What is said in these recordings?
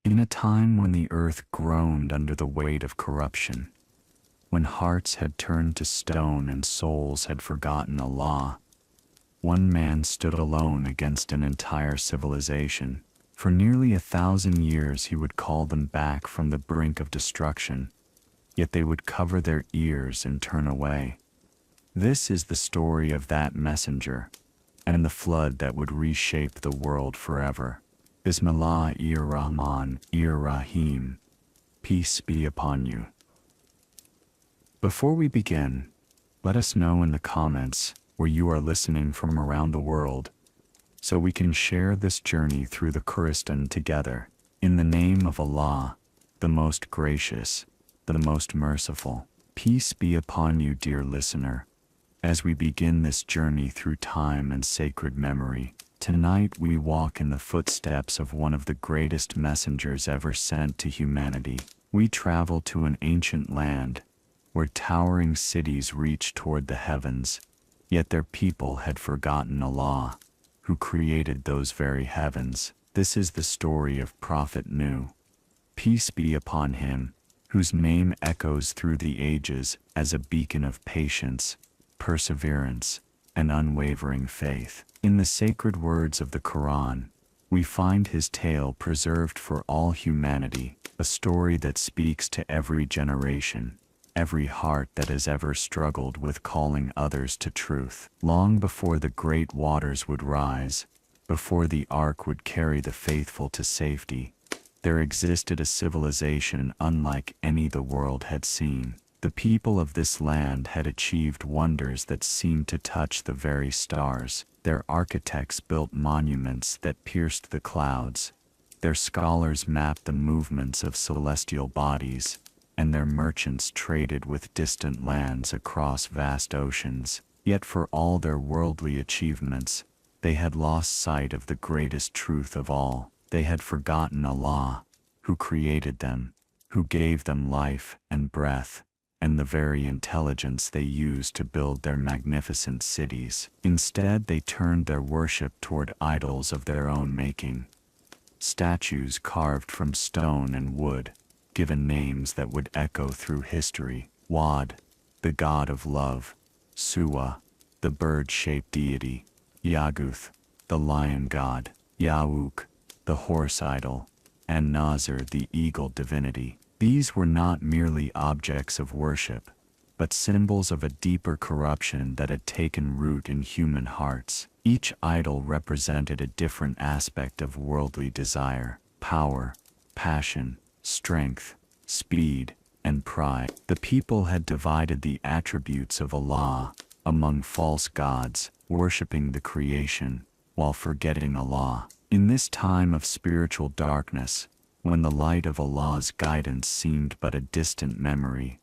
In a time when the earth groaned under the weight of corruption, when hearts had turned to stone and souls had forgotten Allah, one man stood alone against an entire civilization. For nearly 1,000 years he would call them back from the brink of destruction, yet they would cover their ears and turn away. This is the story of that messenger, and the flood that would reshape the world forever. Bismillahir-Rahmanir-Rahim. Peace be upon you. Before we begin, let us know in the comments where you are listening from around the world, so we can share this journey through the Qur'an together. In the name of Allah, the most gracious, the most merciful. Peace be upon you, dear listener. As we begin this journey through time and sacred memory, tonight we walk in the footsteps of one of the greatest messengers ever sent to humanity. We travel to an ancient land, where towering cities reach toward the heavens, yet their people had forgotten Allah, who created those very heavens. This is the story of Prophet Nuh. Peace be upon him, whose name echoes through the ages as a beacon of patience, perseverance, and unwavering faith. In the sacred words of the Qur'an, we find his tale preserved for all humanity, a story that speaks to every generation, every heart that has ever struggled with calling others to truth. Long before the great waters would rise, before the ark would carry the faithful to safety, there existed a civilization unlike any the world had seen. The people of this land had achieved wonders that seemed to touch the very stars. Their architects built monuments that pierced the clouds. Their scholars mapped the movements of celestial bodies, and their merchants traded with distant lands across vast oceans. Yet for all their worldly achievements, they had lost sight of the greatest truth of all. They had forgotten Allah, who created them, who gave them life and breath, and the very intelligence they used to build their magnificent cities. Instead, they turned their worship toward idols of their own making. Statues carved from stone and wood, given names that would echo through history. Wad, the god of love; Suwa, the bird-shaped deity; Yaguth, the lion god; Ya'uk, the horse idol; and Nazir, the eagle divinity. These were not merely objects of worship, but symbols of a deeper corruption that had taken root in human hearts. Each idol represented a different aspect of worldly desire: power, passion, strength, speed, and pride. The people had divided the attributes of Allah among false gods, worshipping the creation while forgetting Allah. In this time of spiritual darkness, when the light of Allah's guidance seemed but a distant memory,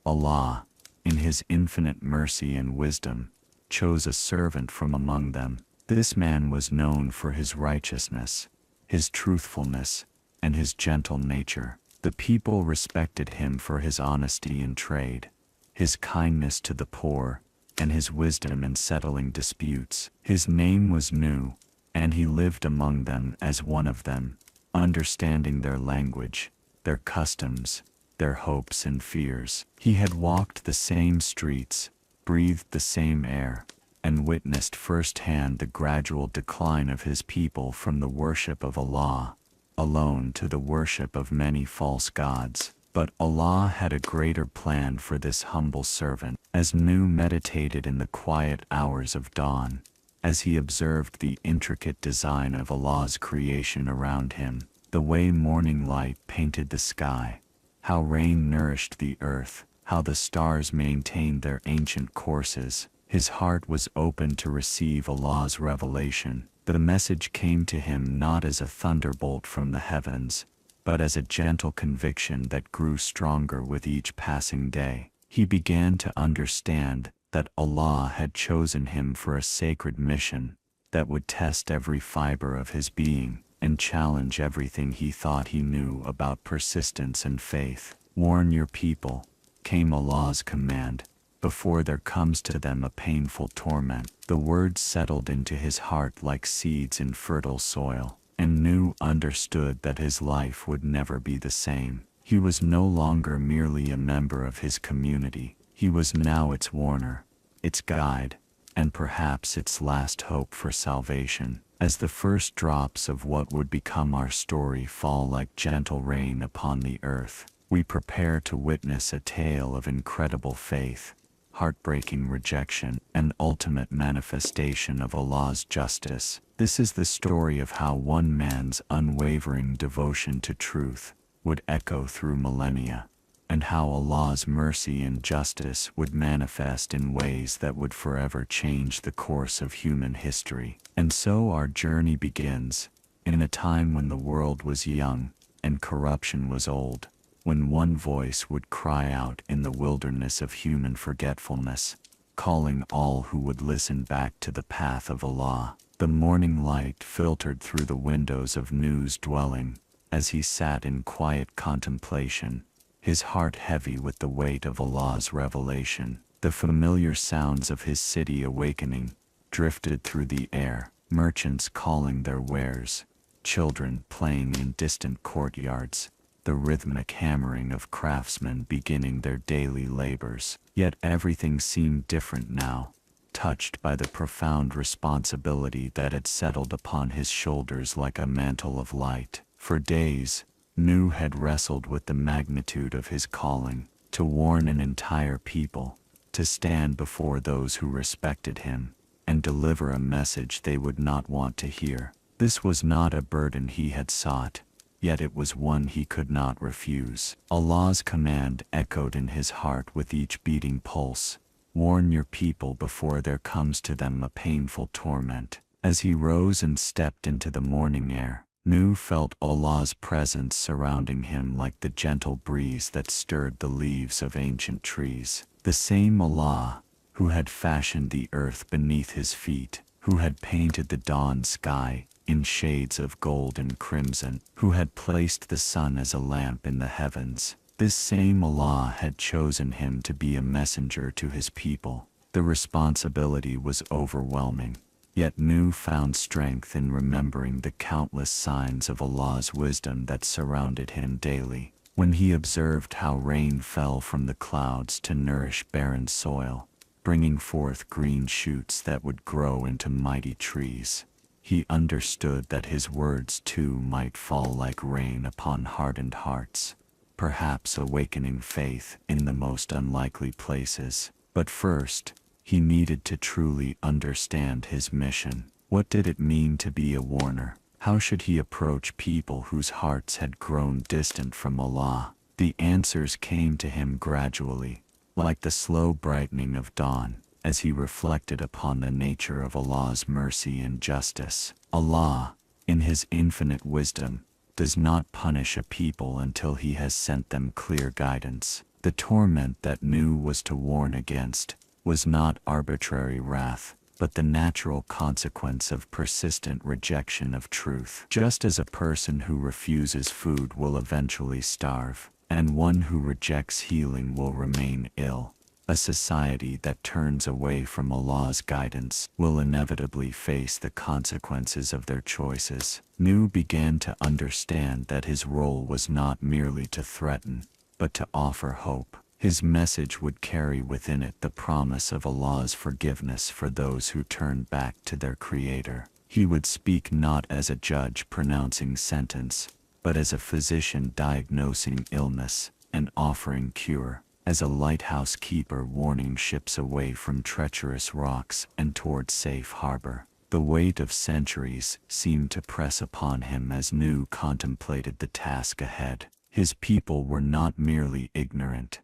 Allah, in His infinite mercy and wisdom, chose a servant from among them. This man was known for his righteousness, his truthfulness, and his gentle nature. The people respected him for his honesty in trade, his kindness to the poor, and his wisdom in settling disputes. His name was Nuh, and he lived among them as one of them, understanding their language, their customs, their hopes and fears. He had walked the same streets, breathed the same air, and witnessed firsthand the gradual decline of his people from the worship of Allah alone to the worship of many false gods. But Allah had a greater plan for this humble servant. As Nuh meditated in the quiet hours of dawn, as he observed the intricate design of Allah's creation around him, the way morning light painted the sky, how rain nourished the earth, how the stars maintained their ancient courses, his heart was open to receive Allah's revelation. The message came to him not as a thunderbolt from the heavens, but as a gentle conviction that grew stronger with each passing day. He began to understand that Allah had chosen him for a sacred mission that would test every fiber of his being and challenge everything he thought he knew about persistence and faith. Warn your people, came Allah's command, before there comes to them a painful torment. The words settled into his heart like seeds in fertile soil. and Nuh understood that his life would never be the same. He was no longer merely a member of his community, he was now its warner, its guide, and perhaps its last hope for salvation. As the first drops of what would become our story fall like gentle rain upon the earth, we prepare to witness a tale of incredible faith, heartbreaking rejection, and ultimate manifestation of Allah's justice. This is the story of how one man's unwavering devotion to truth would echo through millennia, and how Allah's mercy and justice would manifest in ways that would forever change the course of human history. And so our journey begins, in a time when the world was young and corruption was old, when one voice would cry out in the wilderness of human forgetfulness, calling all who would listen back to the path of Allah. The morning light filtered through the windows of Nuh's dwelling as he sat in quiet contemplation, his heart heavy with the weight of Allah's revelation. The familiar sounds of his city awakening drifted through the air, merchants calling their wares, children playing in distant courtyards, the rhythmic hammering of craftsmen beginning their daily labors. Yet everything seemed different now, touched by the profound responsibility that had settled upon his shoulders like a mantle of light. For days, Nuh had wrestled with the magnitude of his calling, to warn an entire people, to stand before those who respected him, and deliver a message they would not want to hear. This was not a burden he had sought, yet it was one he could not refuse. Allah's command echoed in his heart with each beating pulse: warn your people before there comes to them a painful torment. As he rose and stepped into the morning air, Nuh felt Allah's presence surrounding him like the gentle breeze that stirred the leaves of ancient trees. The same Allah who had fashioned the earth beneath his feet, who had painted the dawn sky in shades of gold and crimson, who had placed the sun as a lamp in the heavens. This same Allah had chosen him to be a messenger to his people. The responsibility was overwhelming, yet Nuh found strength in remembering the countless signs of Allah's wisdom that surrounded him daily. When he observed how rain fell from the clouds to nourish barren soil, bringing forth green shoots that would grow into mighty trees, he understood that his words too might fall like rain upon hardened hearts, perhaps awakening faith in the most unlikely places. But first, he needed to truly understand his mission. What did it mean to be a warner? How should he approach people whose hearts had grown distant from Allah? The answers came to him gradually, like the slow brightening of dawn, as he reflected upon the nature of Allah's mercy and justice. Allah, in his infinite wisdom, does not punish a people until he has sent them clear guidance. The torment that Nuh was to warn against was not arbitrary wrath, but the natural consequence of persistent rejection of truth. Just as a person who refuses food will eventually starve, and one who rejects healing will remain ill, a society that turns away from Allah's guidance will inevitably face the consequences of their choices. Nuh began to understand that his role was not merely to threaten, but to offer hope. His message would carry within it the promise of Allah's forgiveness for those who turn back to their Creator. He would speak not as a judge pronouncing sentence, but as a physician diagnosing illness and offering cure, as a lighthouse keeper warning ships away from treacherous rocks and toward safe harbor. The weight of centuries seemed to press upon him as Nuh contemplated the task ahead. His people were not merely ignorant.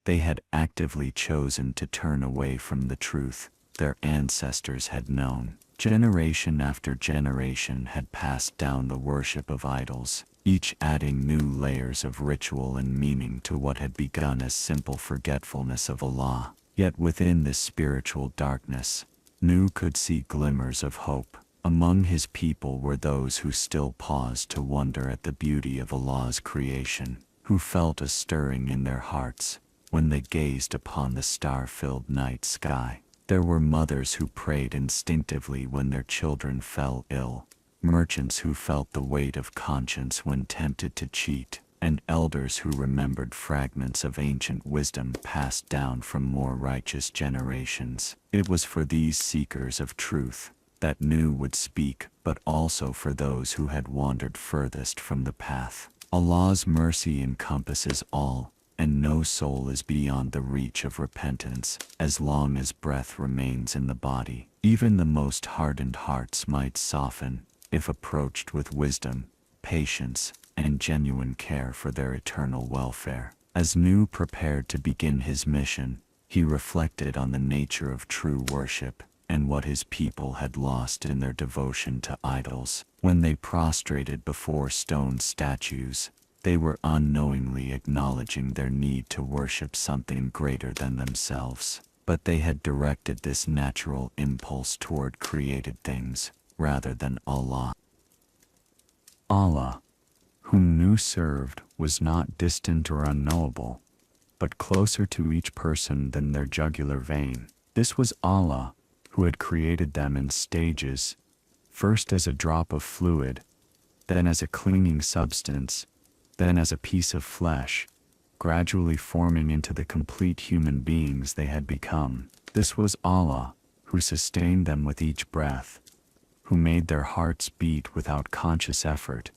They had actively chosen to turn away from the truth their ancestors had known. Generation after generation had passed down the worship of idols, each adding new layers of ritual and meaning to what had begun as simple forgetfulness of Allah. Yet within this spiritual darkness, Nuh could see glimmers of hope. Among his people were those who still paused to wonder at the beauty of Allah's creation, who felt a stirring in their hearts when they gazed upon the star-filled night sky. There were mothers who prayed instinctively when their children fell ill, merchants who felt the weight of conscience when tempted to cheat, and elders who remembered fragments of ancient wisdom passed down from more righteous generations. It was for these seekers of truth that Nuh would speak, but also for those who had wandered furthest from the path. Allah's mercy encompasses all, and no soul is beyond the reach of repentance as long as breath remains in the body. Even the most hardened hearts might soften if approached with wisdom, patience, and genuine care for their eternal welfare. As Nuh prepared to begin his mission, he reflected on the nature of true worship and what his people had lost in their devotion to idols. When they prostrated before stone statues, they were unknowingly acknowledging their need to worship something greater than themselves. But they had directed this natural impulse toward created things rather than Allah. Allah, whom Nuh served, was not distant or unknowable, but closer to each person than their jugular vein. This was Allah, who had created them in stages, first as a drop of fluid, then as a clinging substance, then as a piece of flesh, gradually forming into the complete human beings they had become. This was Allah, who sustained them with each breath, who made their hearts beat without conscious effort,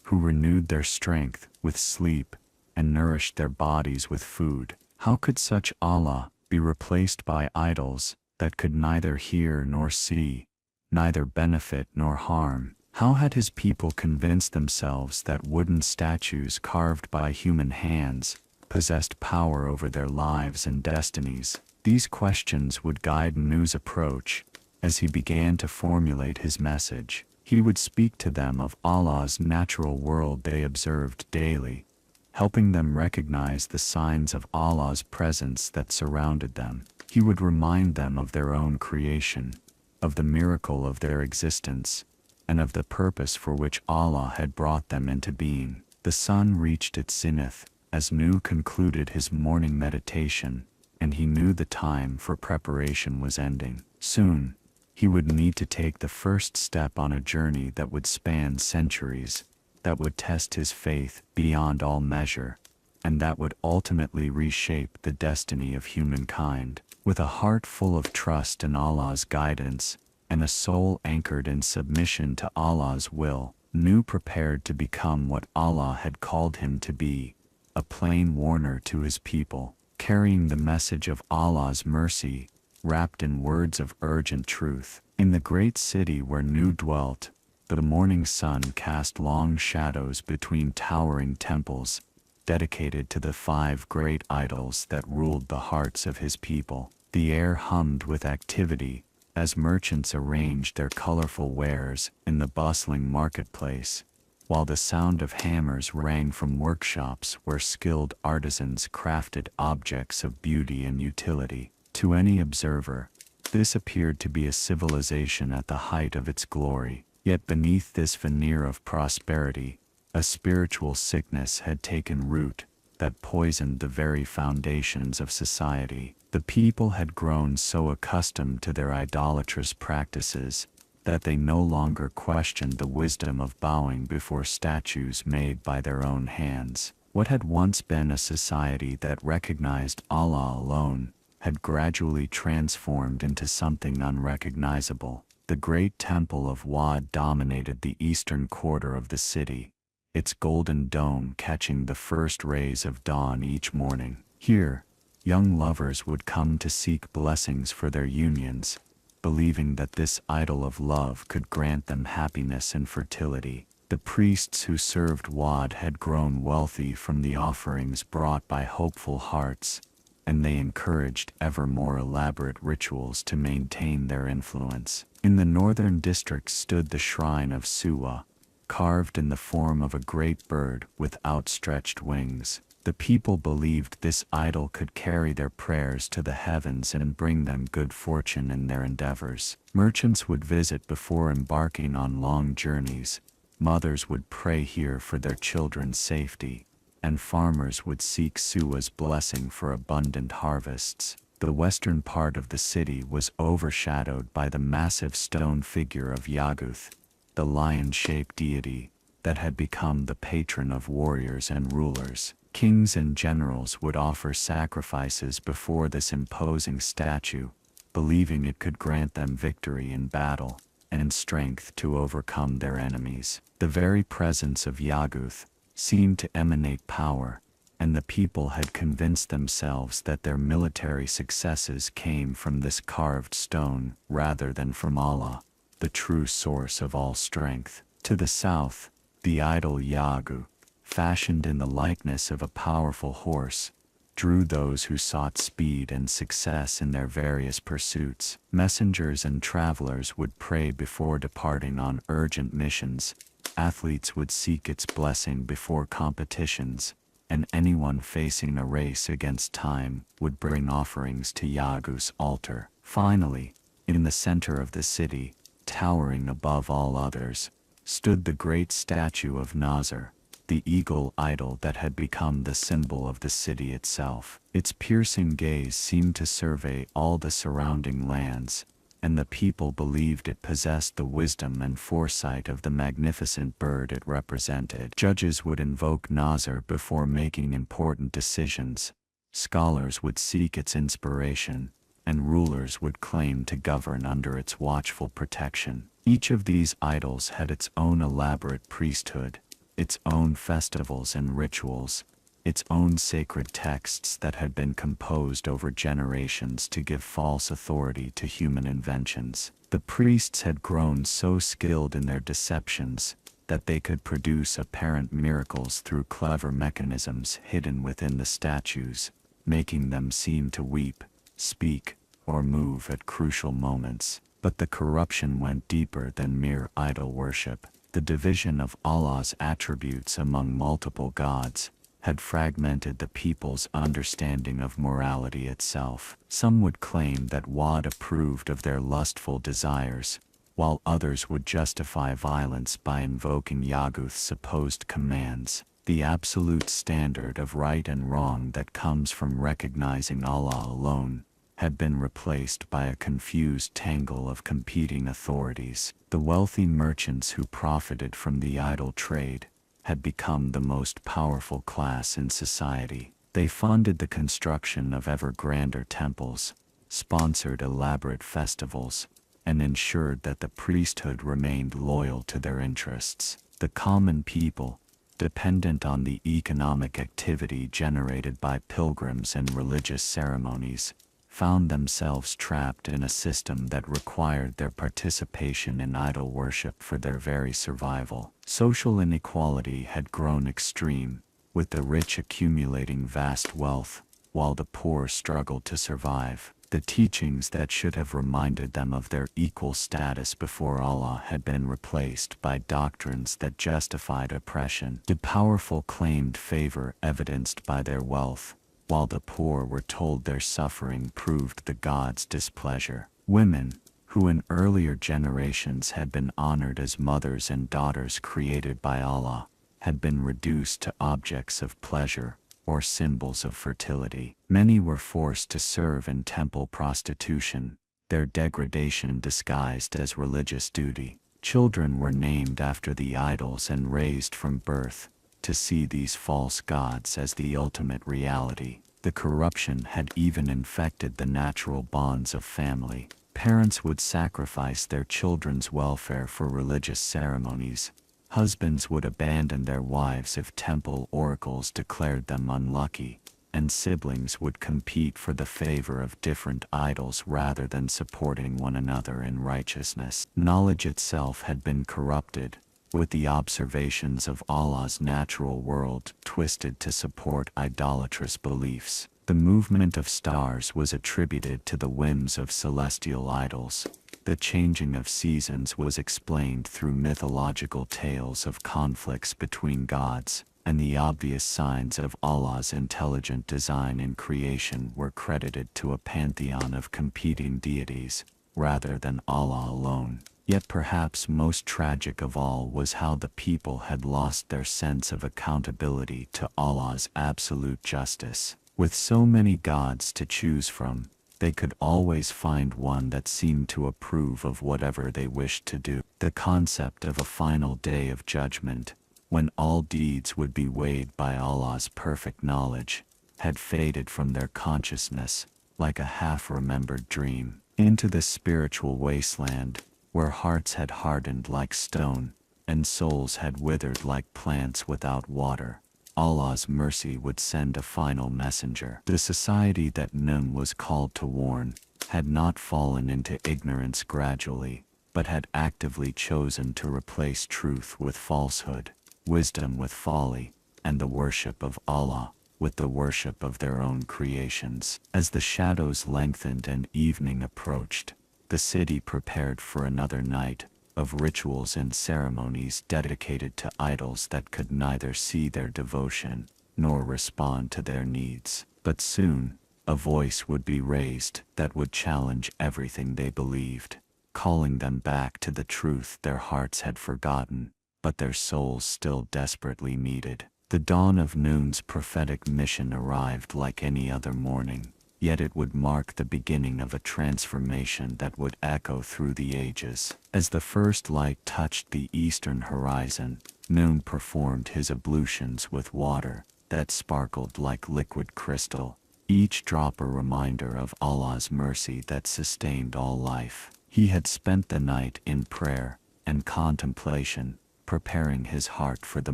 who renewed their strength with sleep and nourished their bodies with food. How could such Allah be replaced by idols that could neither hear nor see, neither benefit nor harm? How had his people convinced themselves that wooden statues carved by human hands possessed power over their lives and destinies? These questions would guide Nuh's approach as he began to formulate his message. He would speak to them of Allah's natural world they observed daily, helping them recognize the signs of Allah's presence that surrounded them. He would remind them of their own creation, of the miracle of their existence, and of the purpose for which Allah had brought them into being. The sun reached its zenith as Nuh concluded his morning meditation, and he knew the time for preparation was ending. Soon, he would need to take the first step on a journey that would span centuries, that would test his faith beyond all measure, and that would ultimately reshape the destiny of humankind. With a heart full of trust in Allah's guidance, and a soul anchored in submission to Allah's will, Nuh prepared to become what Allah had called him to be, a plain warner to his people, carrying the message of Allah's mercy, wrapped in words of urgent truth. In the great city where Nuh dwelt, the morning sun cast long shadows between towering temples, dedicated to the 5 great idols that ruled the hearts of his people. The air hummed with activity as merchants arranged their colorful wares in the bustling marketplace, while the sound of hammers rang from workshops where skilled artisans crafted objects of beauty and utility. To any observer, this appeared to be a civilization at the height of its glory. Yet beneath this veneer of prosperity, a spiritual sickness had taken root that poisoned the very foundations of society. The people had grown so accustomed to their idolatrous practices that they no longer questioned the wisdom of bowing before statues made by their own hands. What had once been a society that recognized Allah alone had gradually transformed into something unrecognizable. The great temple of Wad dominated the eastern quarter of the city, its golden dome catching the first rays of dawn each morning. Here, young lovers would come to seek blessings for their unions, believing that this idol of love could grant them happiness and fertility. The priests who served Wad had grown wealthy from the offerings brought by hopeful hearts, and they encouraged ever more elaborate rituals to maintain their influence. In the northern district stood the shrine of Suwa, carved in the form of a great bird with outstretched wings. The people believed this idol could carry their prayers to the heavens and bring them good fortune in their endeavors. Merchants would visit before embarking on long journeys, mothers would pray here for their children's safety, and farmers would seek Suwa's blessing for abundant harvests. The western part of the city was overshadowed by the massive stone figure of Yaguth, the lion-shaped deity that had become the patron of warriors and rulers. Kings and generals would offer sacrifices before this imposing statue, believing it could grant them victory in battle and strength to overcome their enemies. The very presence of Yaghuth seemed to emanate power, and the people had convinced themselves that their military successes came from this carved stone rather than from Allah, the true source of all strength. To the south, the idol Yaghu, fashioned in the likeness of a powerful horse, drew those who sought speed and success in their various pursuits. Messengers and travelers would pray before departing on urgent missions. Athletes would seek its blessing before competitions, and anyone facing a race against time would bring offerings to Yaghu's altar. Finally, in the center of the city, towering above all others, stood the great statue of Nazar, the eagle idol that had become the symbol of the city itself. Its piercing gaze seemed to survey all the surrounding lands, and the people believed it possessed the wisdom and foresight of the magnificent bird it represented. Judges would invoke Nazar before making important decisions, scholars would seek its inspiration, and rulers would claim to govern under its watchful protection. Each of these idols had its own elaborate priesthood, its own festivals and rituals, its own sacred texts that had been composed over generations to give false authority to human inventions. The priests had grown so skilled in their deceptions that they could produce apparent miracles through clever mechanisms hidden within the statues, making them seem to weep, speak, or move at crucial moments. But the corruption went deeper than mere idol worship. The division of Allah's attributes among multiple gods had fragmented the people's understanding of morality itself. Some would claim that Wad approved of their lustful desires, while others would justify violence by invoking Yaghuth's supposed commands. The absolute standard of right and wrong that comes from recognizing Allah alone had been replaced by a confused tangle of competing authorities. The wealthy merchants who profited from the idol trade had become the most powerful class in society. They funded the construction of ever grander temples, sponsored elaborate festivals, and ensured that the priesthood remained loyal to their interests. The common people, dependent on the economic activity generated by pilgrims and religious ceremonies, found themselves trapped in a system that required their participation in idol worship for their very survival. Social inequality had grown extreme, with the rich accumulating vast wealth, while the poor struggled to survive. The teachings that should have reminded them of their equal status before Allah had been replaced by doctrines that justified oppression. The powerful claimed favor evidenced by their wealth, while the poor were told their suffering proved the gods' displeasure. Women, who in earlier generations had been honored as mothers and daughters created by Allah, had been reduced to objects of pleasure or symbols of fertility. Many were forced to serve in temple prostitution, their degradation disguised as religious duty. Children were named after the idols and raised from birth to see these false gods as the ultimate reality. The corruption had even infected the natural bonds of family. Parents would sacrifice their children's welfare for religious ceremonies. Husbands would abandon their wives if temple oracles declared them unlucky, and siblings would compete for the favor of different idols rather than supporting one another in righteousness. Knowledge itself had been corrupted, with the observations of Allah's natural world twisted to support idolatrous beliefs. The movement of stars was attributed to the whims of celestial idols. The changing of seasons was explained through mythological tales of conflicts between gods, and the obvious signs of Allah's intelligent design in creation were credited to a pantheon of competing deities, rather than Allah alone. Yet perhaps most tragic of all was how the people had lost their sense of accountability to Allah's absolute justice. With so many gods to choose from, They could always find one that seemed to approve of whatever they wished to do. The concept of a final day of judgment, when all deeds would be weighed by Allah's perfect knowledge, had faded from their consciousness like a half-remembered dream. Into the spiritual wasteland, where hearts had hardened like stone, and souls had withered like plants without water, Allah's mercy would send a final messenger. The society that Nuh was called to warn had not fallen into ignorance gradually, but had actively chosen to replace truth with falsehood, wisdom with folly, and the worship of Allah with the worship of their own creations. As the shadows lengthened and evening approached, the city prepared for another night of rituals and ceremonies dedicated to idols that could neither see their devotion nor respond to their needs. But soon, a voice would be raised that would challenge everything they believed, calling them back to the truth their hearts had forgotten, but their souls still desperately needed. The dawn of Nuh's prophetic mission arrived like any other morning, yet it would mark the beginning of a transformation that would echo through the ages. As the first light touched the eastern horizon, Nuh performed his ablutions with water that sparkled like liquid crystal, each drop a reminder of Allah's mercy that sustained all life. He had spent the night in prayer and contemplation, preparing his heart for the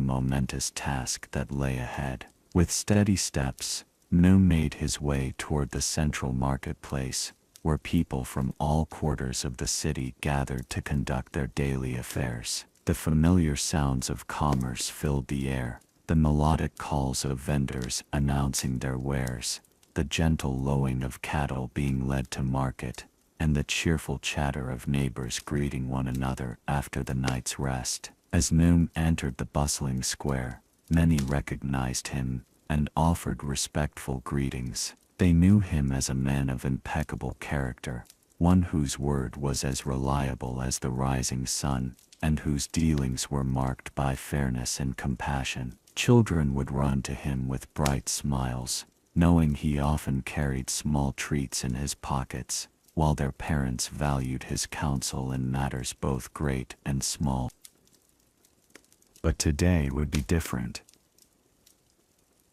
momentous task that lay ahead. With steady steps, Nuh made his way toward the central marketplace, where people from all quarters of the city gathered to conduct their daily affairs. The familiar sounds of commerce filled the air, the melodic calls of vendors announcing their wares, the gentle lowing of cattle being led to market, and the cheerful chatter of neighbors greeting one another after the night's rest. As Nuh entered the bustling square, many recognized him and offered respectful greetings. They knew him as a man of impeccable character, one whose word was as reliable as the rising sun, and whose dealings were marked by fairness and compassion. Children would run to him with bright smiles, knowing he often carried small treats in his pockets, while their parents valued his counsel in matters both great and small. But today would be different.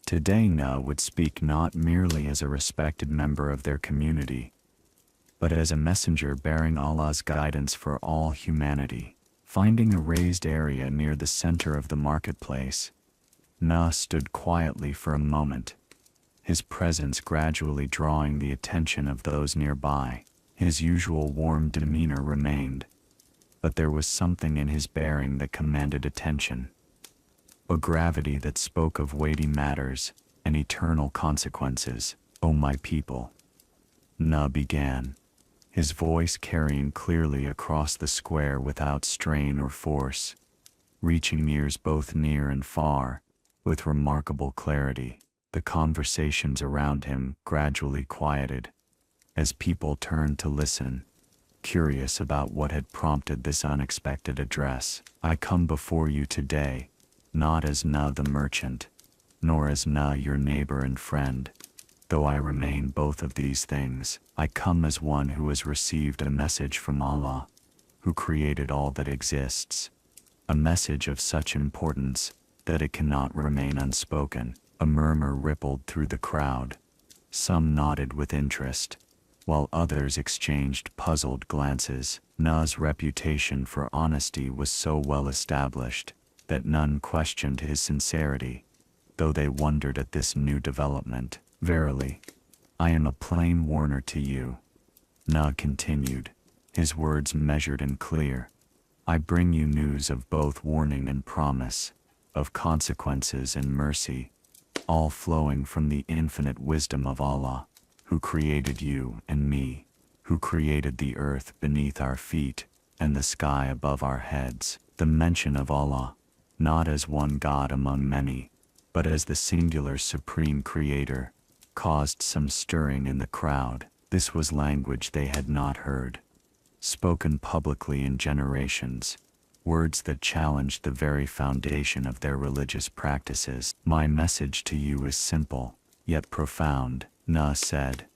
Today Nuh would speak not merely as a respected member of their community, but as a messenger bearing Allah's guidance for all humanity. Finding a raised area near the center of the marketplace, Nuh stood quietly for a moment, his presence gradually drawing the attention of those nearby. His usual warm demeanor remained, but there was something in his bearing that commanded attention, a gravity that spoke of weighty matters and eternal consequences. "O my people," Nuh began, his voice carrying clearly across the square without strain or force, reaching ears both near and far, with remarkable clarity. The conversations around him gradually quieted, as people turned to listen, curious about what had prompted this unexpected address. "I come before you today, not as Nuh the merchant, nor as Nuh your neighbor and friend, though I remain both of these things. I come as one who has received a message from Allah, who created all that exists, a message of such importance that it cannot remain unspoken." A murmur rippled through the crowd. Some nodded with interest, while others exchanged puzzled glances. Nuh's reputation for honesty was so well established that none questioned his sincerity, though they wondered at this new development. "Verily, I am a plain warner to you," Nuh continued, his words measured and clear. "I bring you news of both warning and promise, of consequences and mercy, all flowing from the infinite wisdom of Allah, who created you and me, who created the earth beneath our feet and the sky above our heads." The mention of Allah, not as one God among many, but as the singular supreme creator, caused some stirring in the crowd. This was language they had not heard, spoken publicly in generations, words that challenged the very foundation of their religious practices. "My message to you is simple, yet profound," Nuh said,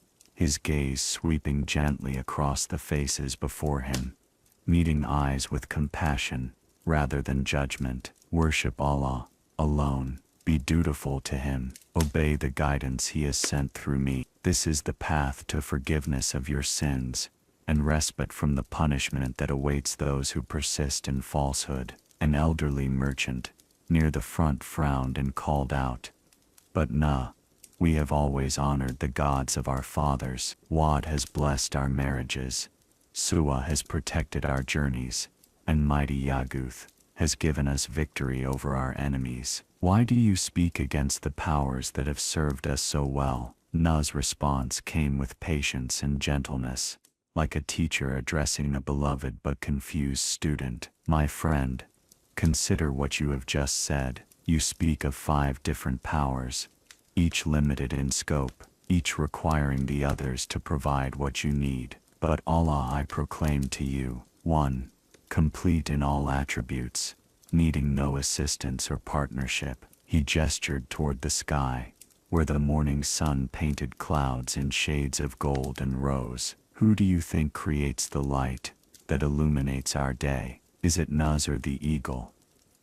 his gaze sweeping gently across the faces before him, meeting eyes with compassion rather than judgment. Worship Allah alone. Be dutiful to Him. Obey the guidance He has sent through me. This is the path to forgiveness of your sins and respite from the punishment that awaits those who persist in falsehood. An elderly merchant near the front frowned and called out, "But Nuh, we have always honored the gods of our fathers. Wad has blessed our marriages. Suwa has protected our journeys, and mighty Yaguth has given us victory over our enemies. Why do you speak against the powers that have served us so well?" Nuh's response came with patience and gentleness, like a teacher addressing a beloved but confused student. "My friend, consider what you have just said. You speak of 5 different powers, each limited in scope, each requiring the others to provide what you need. But Allah I proclaim to you, one, complete in all attributes, needing no assistance or partnership." He gestured toward the sky, where the morning sun painted clouds in shades of gold and rose. "Who do you think creates the light that illuminates our day? Is it Nuz or the eagle?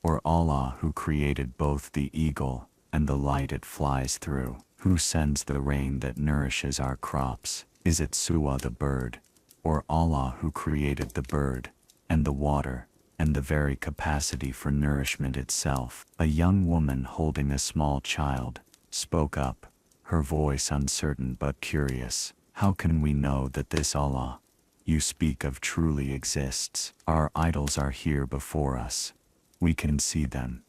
Or Allah who created both the eagle and the light it flies through? Who sends the rain that nourishes our crops? Is it Suwa the bird? Or Allah who created the bird and the water and the very capacity for nourishment itself?" A young woman holding a small child spoke up, her voice uncertain but curious. "How can we know that this Allah you speak of truly exists? Our idols are here before us. We can see them,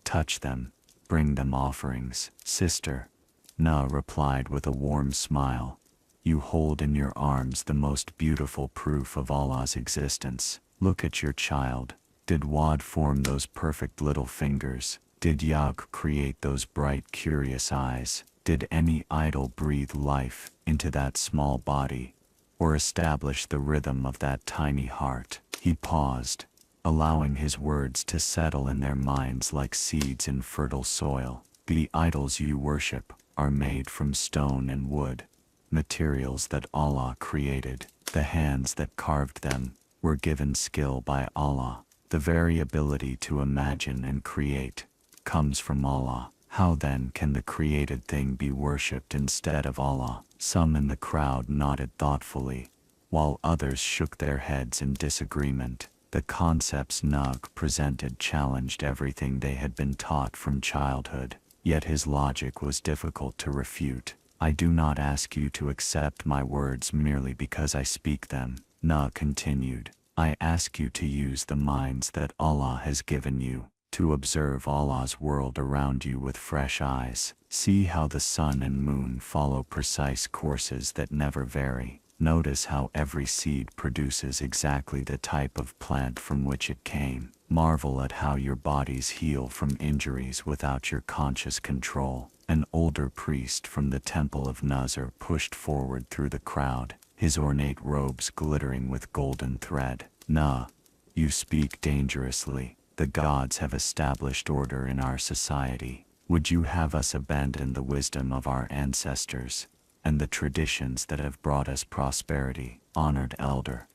touch them, bring them offerings." "Sister," Nuh replied with a warm smile, "you hold in your arms the most beautiful proof of Allah's existence. Look at your child. Did Wad form those perfect little fingers? Did Yag create those bright curious eyes? Did any idol breathe life into that small body, or establish the rhythm of that tiny heart?" He paused, allowing his words to settle in their minds like seeds in fertile soil. "The idols you worship are made from stone and wood, materials that Allah created. The hands that carved them were given skill by Allah. The very ability to imagine and create comes from Allah. How then can the created thing be worshipped instead of Allah?" Some in the crowd nodded thoughtfully, while others shook their heads in disagreement. The concepts Nuh presented challenged everything they had been taught from childhood, yet his logic was difficult to refute. "I do not ask you to accept my words merely because I speak them," Nuh continued. "I ask you to use the minds that Allah has given you, to observe Allah's world around you with fresh eyes. See how the sun and moon follow precise courses that never vary. Notice how every seed produces exactly the type of plant from which it came. Marvel at how your bodies heal from injuries without your conscious control." An older priest from the temple of Nuzur pushed forward through the crowd, his ornate robes glittering with golden thread. "Nuh, you speak dangerously. The gods have established order in our society. Would you have us abandon the wisdom of our ancestors and the traditions that have brought us prosperity?" "Honored elder,"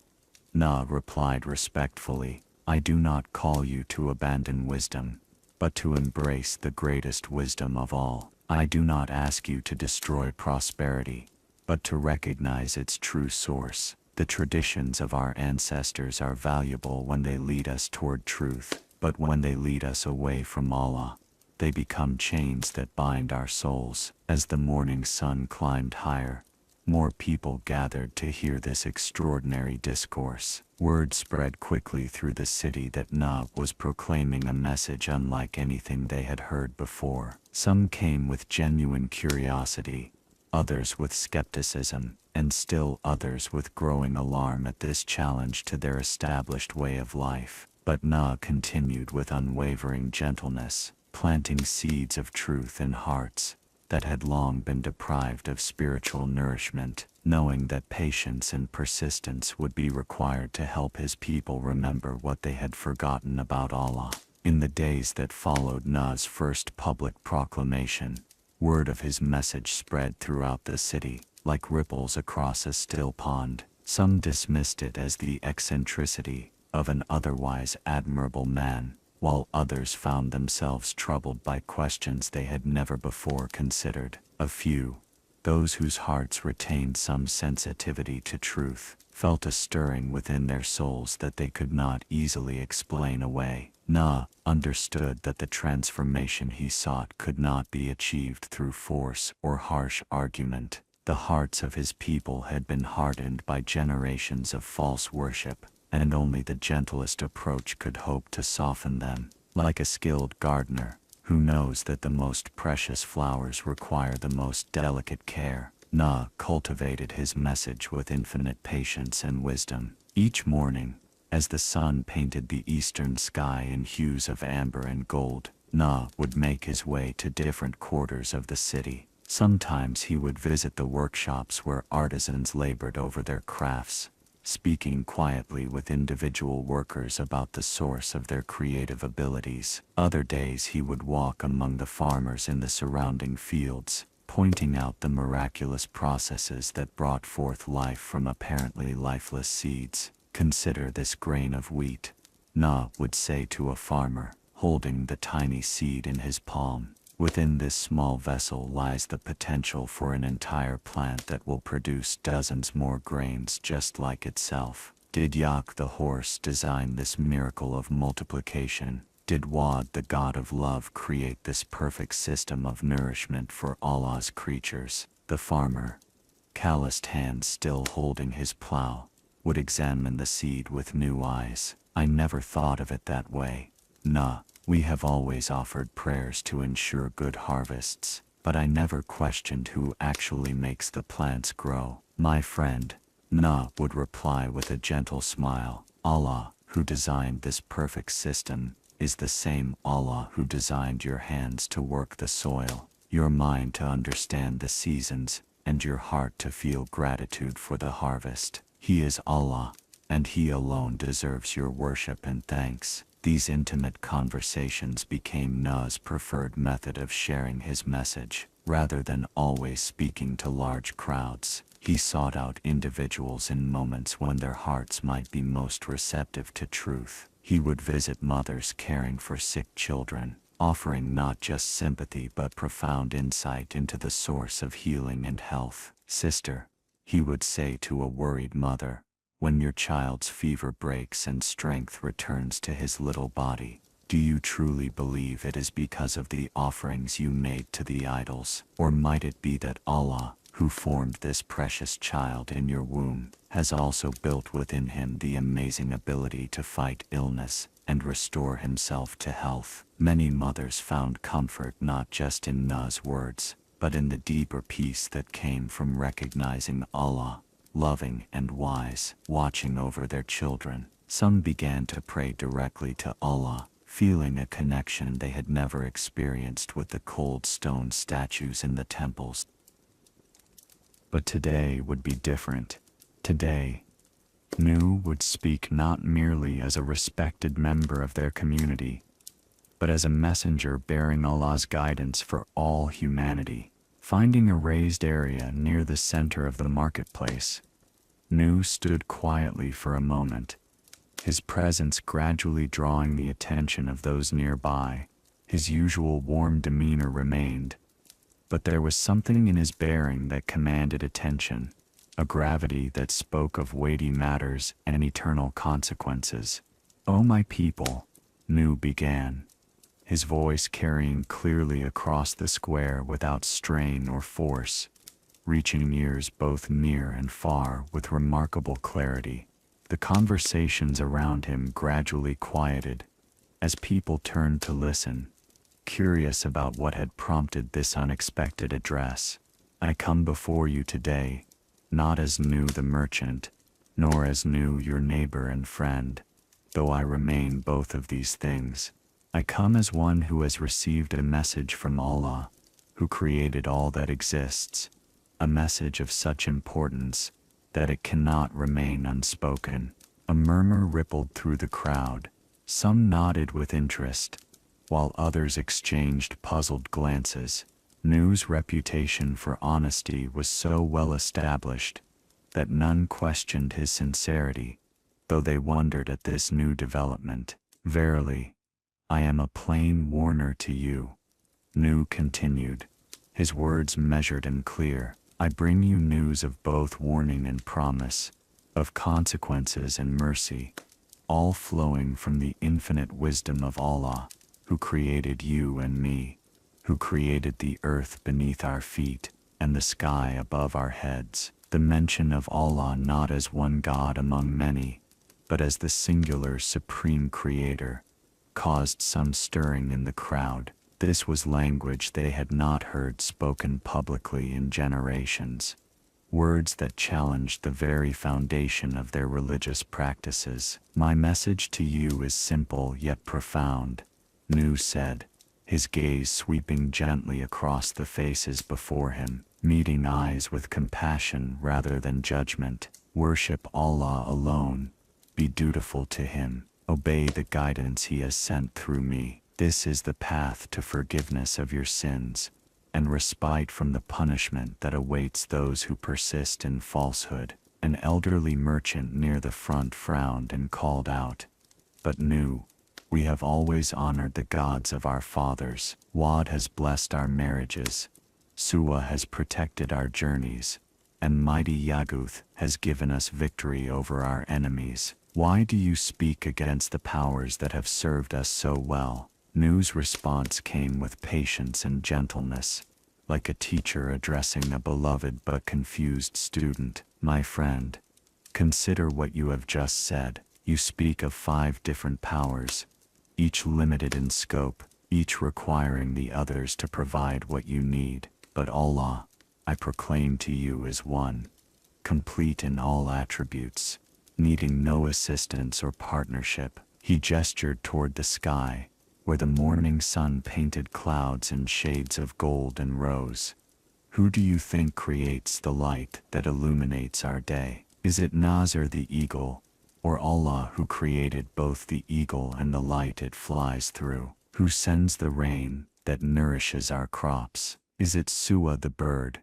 Nuh replied respectfully, "I do not call you to abandon wisdom, but to embrace the greatest wisdom of all. I do not ask you to destroy prosperity, but to recognize its true source. The traditions of our ancestors are valuable when they lead us toward truth, but when they lead us away from Allah, they become chains that bind our souls." As the morning sun climbed higher, more people gathered to hear this extraordinary discourse. Word spread quickly through the city that Nuh was proclaiming a message unlike anything they had heard before. Some came with genuine curiosity, others with skepticism, and still others with growing alarm at this challenge to their established way of life. But Nuh continued with unwavering gentleness, planting seeds of truth in hearts that had long been deprived of spiritual nourishment, knowing that patience and persistence would be required to help his people remember what they had forgotten about Allah. In the days that followed Nuh's first public proclamation, word of his message spread throughout the city. like ripples across a still pond. Some dismissed it as the eccentricity of an otherwise admirable man, while others found themselves troubled by questions they had never before considered. A few, those whose hearts retained some sensitivity to truth, felt a stirring within their souls that they could not easily explain away. Nuh understood that the transformation he sought could not be achieved through force or harsh argument. The hearts of his people had been hardened by generations of false worship, and only the gentlest approach could hope to soften them. Like a skilled gardener, who knows that the most precious flowers require the most delicate care, Nuh cultivated his message with infinite patience and wisdom. Each morning, as the sun painted the eastern sky in hues of amber and gold, Nuh would make his way to different quarters of the city. Sometimes he would visit the workshops where artisans labored over their crafts, speaking quietly with individual workers about the source of their creative abilities. Other days he would walk among the farmers in the surrounding fields, pointing out the miraculous processes that brought forth life from apparently lifeless seeds. "Consider this grain of wheat," Nuh would say to a farmer, holding the tiny seed in his palm. "Within this small vessel lies the potential for an entire plant that will produce dozens more grains just like itself. Did Yak the horse design this miracle of multiplication? Did Wad the god of love create this perfect system of nourishment for Allah's creatures?" The farmer, calloused hands still holding his plow, would examine the seed with new eyes. "I never thought of it that way, Nuh. We have always offered prayers to ensure good harvests, but I never questioned who actually makes the plants grow." "My friend," Nuh would reply with a gentle smile, "Allah, who designed this perfect system, is the same Allah who designed your hands to work the soil, your mind to understand the seasons, and your heart to feel gratitude for the harvest. He is Allah, and He alone deserves your worship and thanks." These intimate conversations became Nuh's preferred method of sharing his message. Rather than always speaking to large crowds, he sought out individuals in moments when their hearts might be most receptive to truth. He would visit mothers caring for sick children, offering not just sympathy but profound insight into the source of healing and health. "Sister," he would say to a worried mother, "when your child's fever breaks and strength returns to his little body, do you truly believe it is because of the offerings you made to the idols? Or might it be that Allah, who formed this precious child in your womb, has also built within him the amazing ability to fight illness and restore himself to health?" Many mothers found comfort not just in Nuh's words, but in the deeper peace that came from recognizing Allah, loving and wise, watching over their children. Some began to pray directly to Allah, feeling a connection they had never experienced with the cold stone statues in the temples. But today would be different. Today, Nuh would speak not merely as a respected member of their community, but as a messenger bearing Allah's guidance for all humanity. Finding a raised area near the center of the marketplace, Nuh stood quietly for a moment, his presence gradually drawing the attention of those nearby. His usual warm demeanor remained, but there was something in his bearing that commanded attention, a gravity that spoke of weighty matters and eternal consequences. "O my people," Nuh began, his voice carrying clearly across the square without strain or force, reaching ears both near and far with remarkable clarity. The conversations around him gradually quieted, as people turned to listen, curious about what had prompted this unexpected address. "I come before you today, not as Nuh the merchant, nor as Nuh your neighbor and friend, though I remain both of these things. I come as one who has received a message from Allah, who created all that exists, a message of such importance that it cannot remain unspoken." A murmur rippled through the crowd. Some nodded with interest, while others exchanged puzzled glances. Nuh's reputation for honesty was so well established that none questioned his sincerity, though they wondered at this new development. Verily, I am a plain warner to you, Nuh continued, his words measured and clear. I bring you news of both warning and promise, of consequences and mercy, all flowing from the infinite wisdom of Allah, who created you and me, who created the earth beneath our feet and the sky above our heads. The mention of Allah not as one God among many, but as the singular supreme creator, caused some stirring in the crowd. This was language they had not heard spoken publicly in generations, words that challenged the very foundation of their religious practices. My message to you is simple yet profound, Nuh said, his gaze sweeping gently across the faces before him, meeting eyes with compassion rather than judgment. Worship Allah alone, be dutiful to Him, obey the guidance He has sent through me. This is the path to forgiveness of your sins, and respite from the punishment that awaits those who persist in falsehood. An elderly merchant near the front frowned and called out, "But Nuh, we have always honored the gods of our fathers. Wad has blessed our marriages, Suwa has protected our journeys, and mighty Yaguth has given us victory over our enemies. Why do you speak against the powers that have served us so well?" Nuh's response came with patience and gentleness, like a teacher addressing a beloved but confused student. My friend, consider what you have just said. You speak of 5 different powers, each limited in scope, each requiring the others to provide what you need. But Allah, I proclaim to you, is one, complete in all attributes, needing no assistance or partnership. He gestured toward the sky, where the morning sun painted clouds in shades of gold and rose. Who do you think creates the light that illuminates our day? Is it Nasr the eagle, or Allah who created both the eagle and the light it flies through? Who sends the rain that nourishes our crops? Is it Suwa the bird,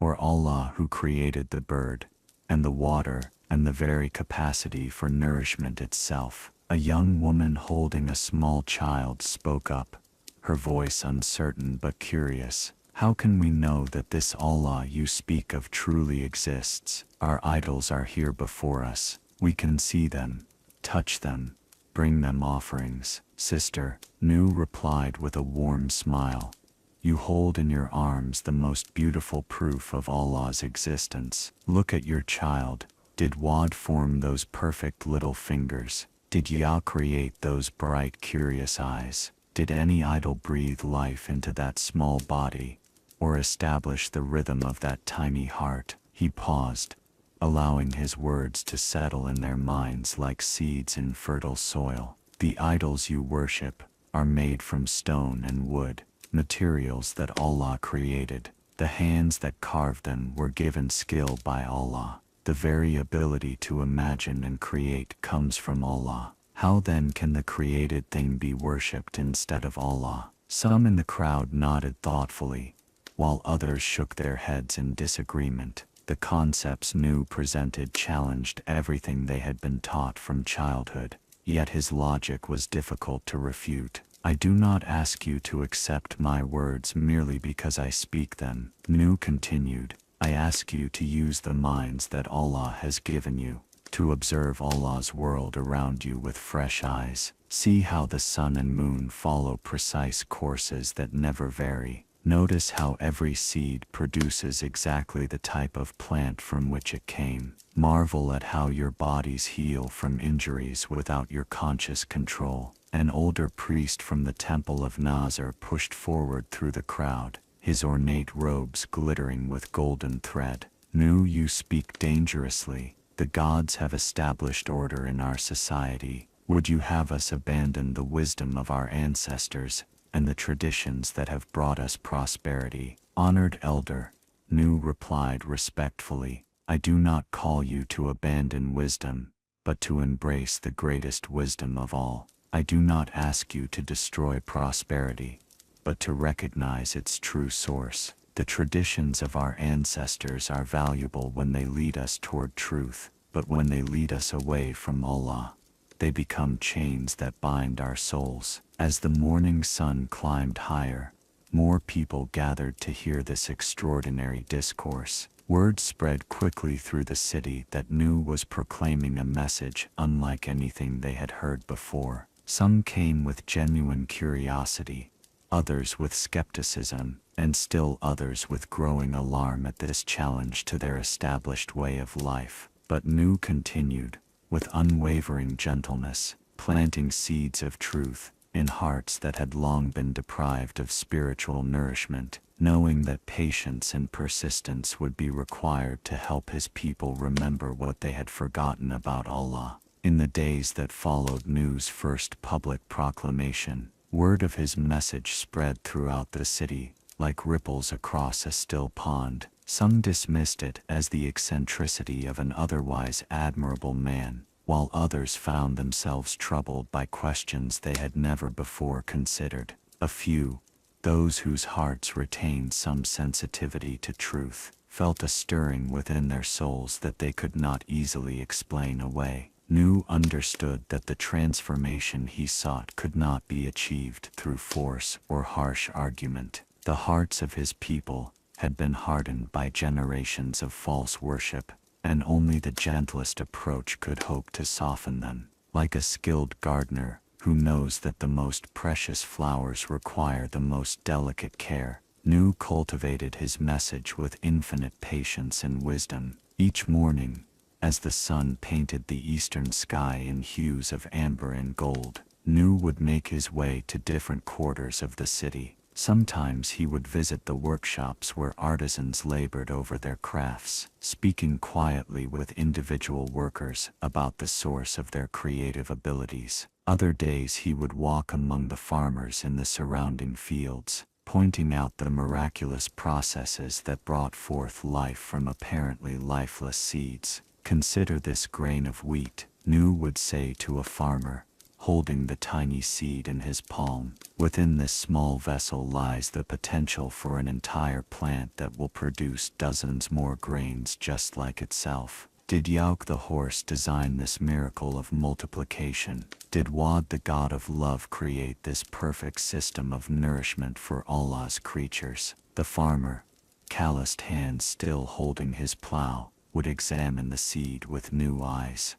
or Allah who created the bird, and the water, and the very capacity for nourishment itself? A young woman holding a small child spoke up, her voice uncertain but curious. How can we know that this Allah you speak of truly exists? Our idols are here before us. We can see them, touch them, bring them offerings. Sister, Nuh replied with a warm smile. You hold in your arms the most beautiful proof of Allah's existence. Look at your child. Did Wad form those perfect little fingers? Did Yah create those bright, curious eyes? Did any idol breathe life into that small body, or establish the rhythm of that tiny heart? He paused, allowing his words to settle in their minds like seeds in fertile soil. The idols you worship are made from stone and wood, materials that Allah created. The hands that carved them were given skill by Allah. The very ability to imagine and create comes from Allah. How then can the created thing be worshipped instead of Allah? Some in the crowd nodded thoughtfully, while others shook their heads in disagreement. The concepts Nuh presented challenged everything they had been taught from childhood, yet his logic was difficult to refute. I do not ask you to accept my words merely because I speak them, Nuh continued. I ask you to use the minds that Allah has given you, to observe Allah's world around you with fresh eyes. See how the sun and moon follow precise courses that never vary. Notice how every seed produces exactly the type of plant from which it came. Marvel at how your bodies heal from injuries without your conscious control. An older priest from the temple of Nasr pushed forward through the crowd, his ornate robes glittering with golden thread. Nuh, you speak dangerously. The gods have established order in our society. Would you have us abandon the wisdom of our ancestors and the traditions that have brought us prosperity? Honored elder, Nuh replied respectfully, I do not call you to abandon wisdom, but to embrace the greatest wisdom of all. I do not ask you to destroy prosperity, but to recognize its true source. The traditions of our ancestors are valuable when they lead us toward truth, but when they lead us away from Allah, they become chains that bind our souls. As the morning sun climbed higher, more people gathered to hear this extraordinary discourse. Word spread quickly through the city that Nuh was proclaiming a message unlike anything they had heard before. Some came with genuine curiosity, others with skepticism, and still others with growing alarm at this challenge to their established way of life. But Nuh continued, with unwavering gentleness, planting seeds of truth in hearts that had long been deprived of spiritual nourishment, knowing that patience and persistence would be required to help his people remember what they had forgotten about Allah. In the days that followed Nuh's first public proclamation, word of his message spread throughout the city, like ripples across a still pond. Some dismissed it as the eccentricity of an otherwise admirable man, while others found themselves troubled by questions they had never before considered. A few, those whose hearts retained some sensitivity to truth, felt a stirring within their souls that they could not easily explain away. Nuh understood that the transformation he sought could not be achieved through force or harsh argument. The hearts of his people had been hardened by generations of false worship, and only the gentlest approach could hope to soften them. Like a skilled gardener who knows that the most precious flowers require the most delicate care, Nuh cultivated his message with infinite patience and wisdom. Each morning, as the sun painted the eastern sky in hues of amber and gold, Nuh would make his way to different quarters of the city. Sometimes he would visit the workshops where artisans labored over their crafts, speaking quietly with individual workers about the source of their creative abilities. Other days he would walk among the farmers in the surrounding fields, pointing out the miraculous processes that brought forth life from apparently lifeless seeds. "Consider this grain of wheat," Nuh would say to a farmer, holding the tiny seed in his palm. "Within this small vessel lies the potential for an entire plant that will produce dozens more grains just like itself. Did Yauk the horse design this miracle of multiplication? Did Wad the god of love create this perfect system of nourishment for Allah's creatures?" The farmer, calloused hands still holding his plow, would examine the seed with new eyes.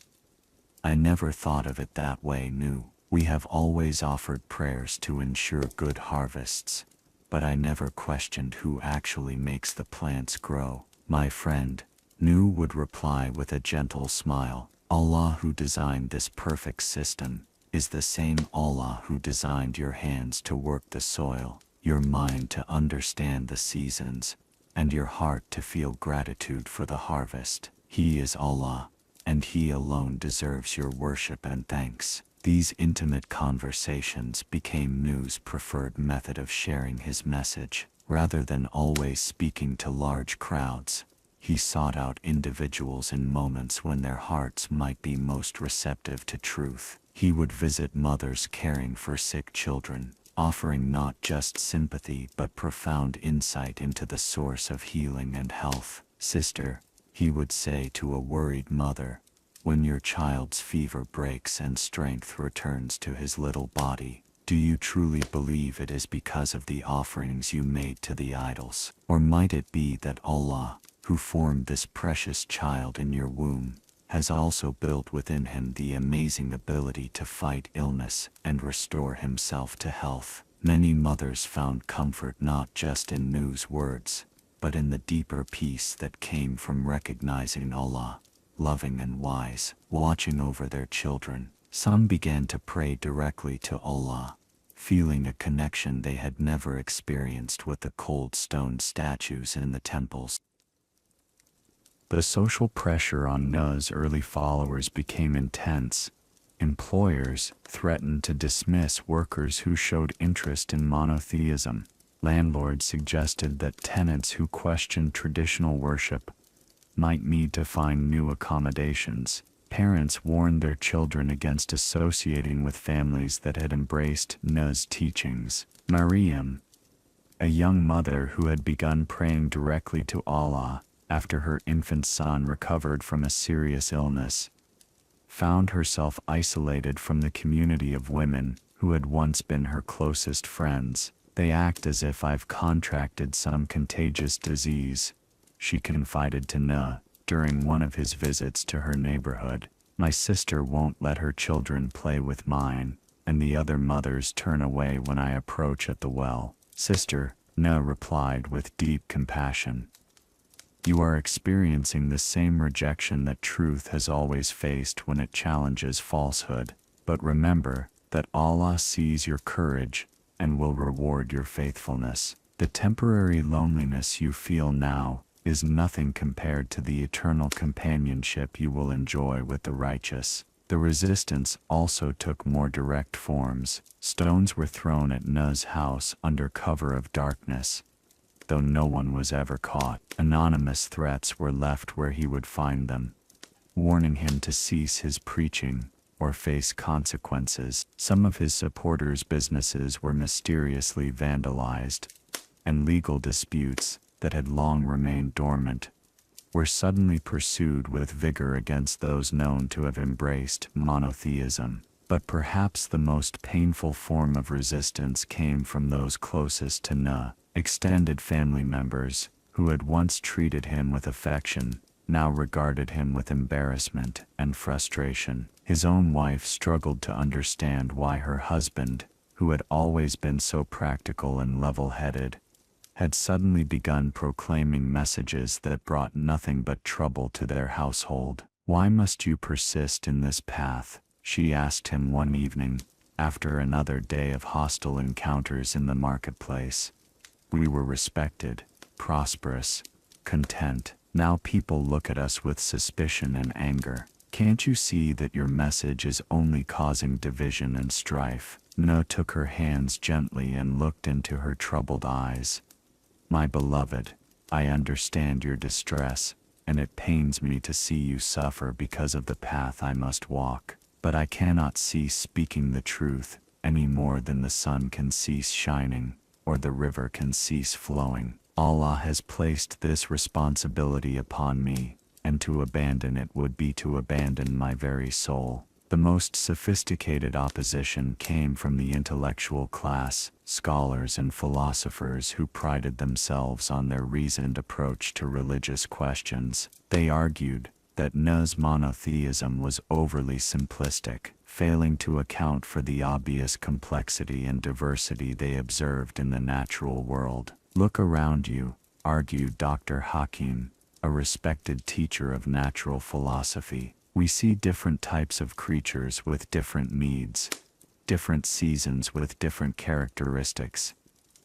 "I never thought of it that way, Nuh. We have always offered prayers to ensure good harvests, but I never questioned who actually makes the plants grow." "My friend," Nuh would reply with a gentle smile, "Allah who designed this perfect system is the same Allah who designed your hands to work the soil, your mind to understand the seasons, and your heart to feel gratitude for the harvest. He is Allah, and He alone deserves your worship and thanks." These intimate conversations became Nuh's preferred method of sharing his message. Rather than always speaking to large crowds, he sought out individuals in moments when their hearts might be most receptive to truth. He would visit mothers caring for sick children, offering not just sympathy but profound insight into the source of healing and health. "Sister," he would say to a worried mother, "when your child's fever breaks and strength returns to his little body, do you truly believe it is because of the offerings you made to the idols? Or might it be that Allah, who formed this precious child in your womb, has also built within him the amazing ability to fight illness and restore himself to health?" Many mothers found comfort not just in Nuh's words, but in the deeper peace that came from recognizing Allah, loving and wise, watching over their children. Some began to pray directly to Allah, feeling a connection they had never experienced with the cold stone statues in the temples. The social pressure on Nuh's early followers became intense. Employers threatened to dismiss workers who showed interest in monotheism. Landlords suggested that tenants who questioned traditional worship might need to find new accommodations. Parents warned their children against associating with families that had embraced Nuh's teachings. Maryam, A young mother who had begun praying directly to Allah after her infant son recovered from a serious illness, found herself isolated from the community of women who had once been her closest friends. They act as if I've contracted some contagious disease, she confided to Nuh during one of his visits to her neighborhood. My sister won't let her children play with mine, and the other mothers turn away when I approach at the well. Sister, Nuh replied with deep compassion. You are experiencing the same rejection that truth has always faced when it challenges falsehood. But remember that Allah sees your courage and will reward your faithfulness. The temporary loneliness you feel now is nothing compared to the eternal companionship you will enjoy with the righteous. The resistance also took more direct forms. Stones were thrown at Nuh's house under cover of darkness, though no one was ever caught. Anonymous threats were left where he would find them, warning him to cease his preaching or face consequences. Some of his supporters' businesses were mysteriously vandalized, and legal disputes that had long remained dormant were suddenly pursued with vigor against those known to have embraced monotheism. But perhaps the most painful form of resistance came from those closest to Nuh. Extended family members, who had once treated him with affection, now regarded him with embarrassment and frustration. His own wife struggled to understand why her husband, who had always been so practical and level-headed, had suddenly begun proclaiming messages that brought nothing but trouble to their household. Why must you persist in this path? She asked him one evening, after another day of hostile encounters in the marketplace. We were respected, prosperous, content. Now people look at us with suspicion and anger. Can't you see that your message is only causing division and strife? Nuh took her hands gently and looked into her troubled eyes. My beloved, I understand your distress, and it pains me to see you suffer because of the path I must walk. But I cannot cease speaking the truth, any more than the sun can cease shining, or the river can cease flowing. Allah has placed this responsibility upon me, and to abandon it would be to abandon my very soul. The most sophisticated opposition came from the intellectual class, scholars and philosophers who prided themselves on their reasoned approach to religious questions. They argued that Nuh's monotheism was overly simplistic, failing to account for the obvious complexity and diversity they observed in the natural world. Look around you, argued Dr. Hakim, a respected teacher of natural philosophy. We see different types of creatures with different needs, different seasons with different characteristics,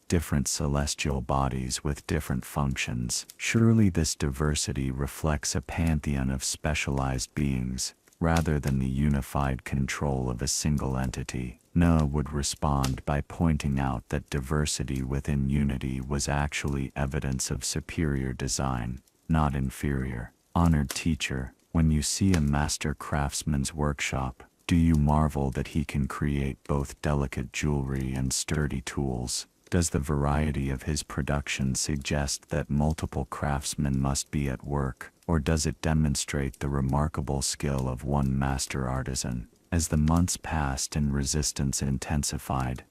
different celestial bodies with different functions. Surely this diversity reflects a pantheon of specialized beings, rather than the unified control of a single entity. Nuh would respond by pointing out that diversity within unity was actually evidence of superior design, not inferior. Honored teacher, when you see a master craftsman's workshop, do you marvel that he can create both delicate jewelry and sturdy tools? Does the variety of his production suggest that multiple craftsmen must be at work, or does it demonstrate the remarkable skill of one master artisan? As the months passed and resistance intensified,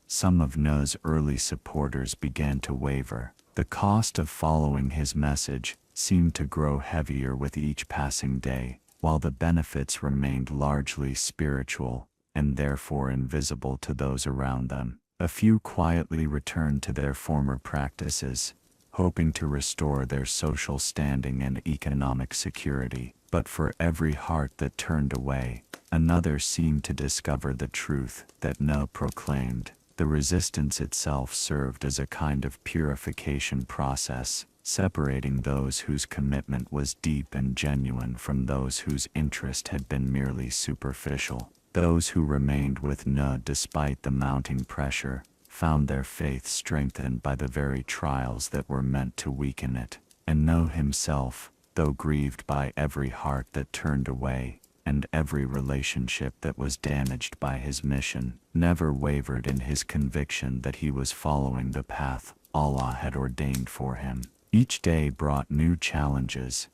some of Nuh's early supporters began to waver. The cost of following his message seemed to grow heavier with each passing day, while the benefits remained largely spiritual and therefore invisible to those around them. A few quietly returned to their former practices, hoping to restore their social standing and economic security. But for every heart that turned away, another seemed to discover the truth that Nuh proclaimed. The resistance itself served as a kind of purification process, separating those whose commitment was deep and genuine from those whose interest had been merely superficial. Those who remained with Nuh despite the mounting pressure found their faith strengthened by the very trials that were meant to weaken it. And Nuh himself, though grieved by every heart that turned away, and every relationship that was damaged by his mission, never wavered in his conviction that he was following the path Allah had ordained for him. Each day brought new challenges,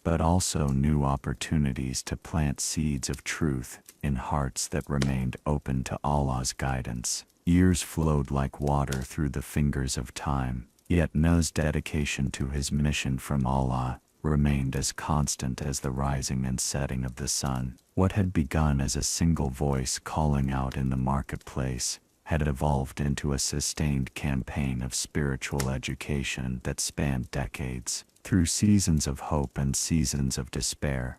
but also new opportunities to plant seeds of truth in hearts that remained open to Allah's guidance. Years flowed like water through the fingers of time, yet Nuh's dedication to his mission from Allah remained as constant as the rising and setting of the sun. What had begun as a single voice calling out in the marketplace had evolved into a sustained campaign of spiritual education that spanned decades. Through seasons of hope and seasons of despair,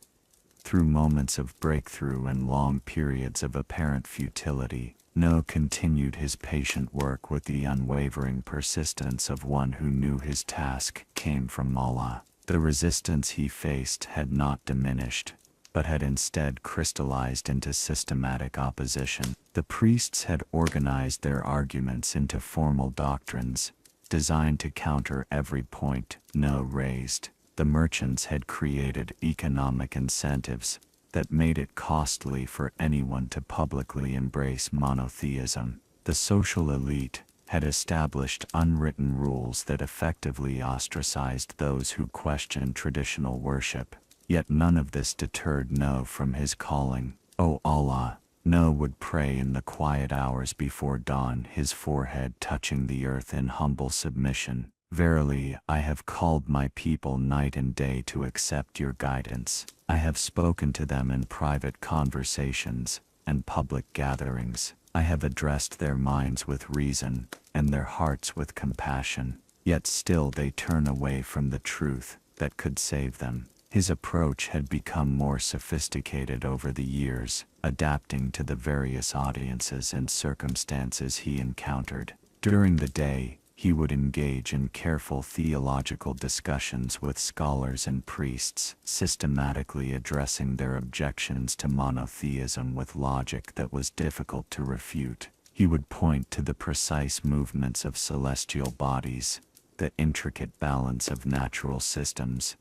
through moments of breakthrough and long periods of apparent futility, Nuh continued his patient work with the unwavering persistence of one who knew his task came from Allah. The resistance he faced had not diminished, but had instead crystallized into systematic opposition. The priests had organized their arguments into formal doctrines, designed to counter every point Nuh raised. The merchants had created economic incentives that made it costly for anyone to publicly embrace monotheism. The social elite had established unwritten rules that effectively ostracized those who questioned traditional worship. Yet none of this deterred Nuh from his calling. "O Allah," Nuh would pray in the quiet hours before dawn, his forehead touching the earth in humble submission. "Verily, I have called my people night and day to accept your guidance. I have spoken to them in private conversations and public gatherings. I have addressed their minds with reason and their hearts with compassion. Yet still they turn away from the truth that could save them." His approach had become more sophisticated over the years, adapting to the various audiences and circumstances he encountered. During the day, he would engage in careful theological discussions with scholars and priests, systematically addressing their objections to monotheism with logic that was difficult to refute. He would point to the precise movements of celestial bodies, the intricate balance of natural systems,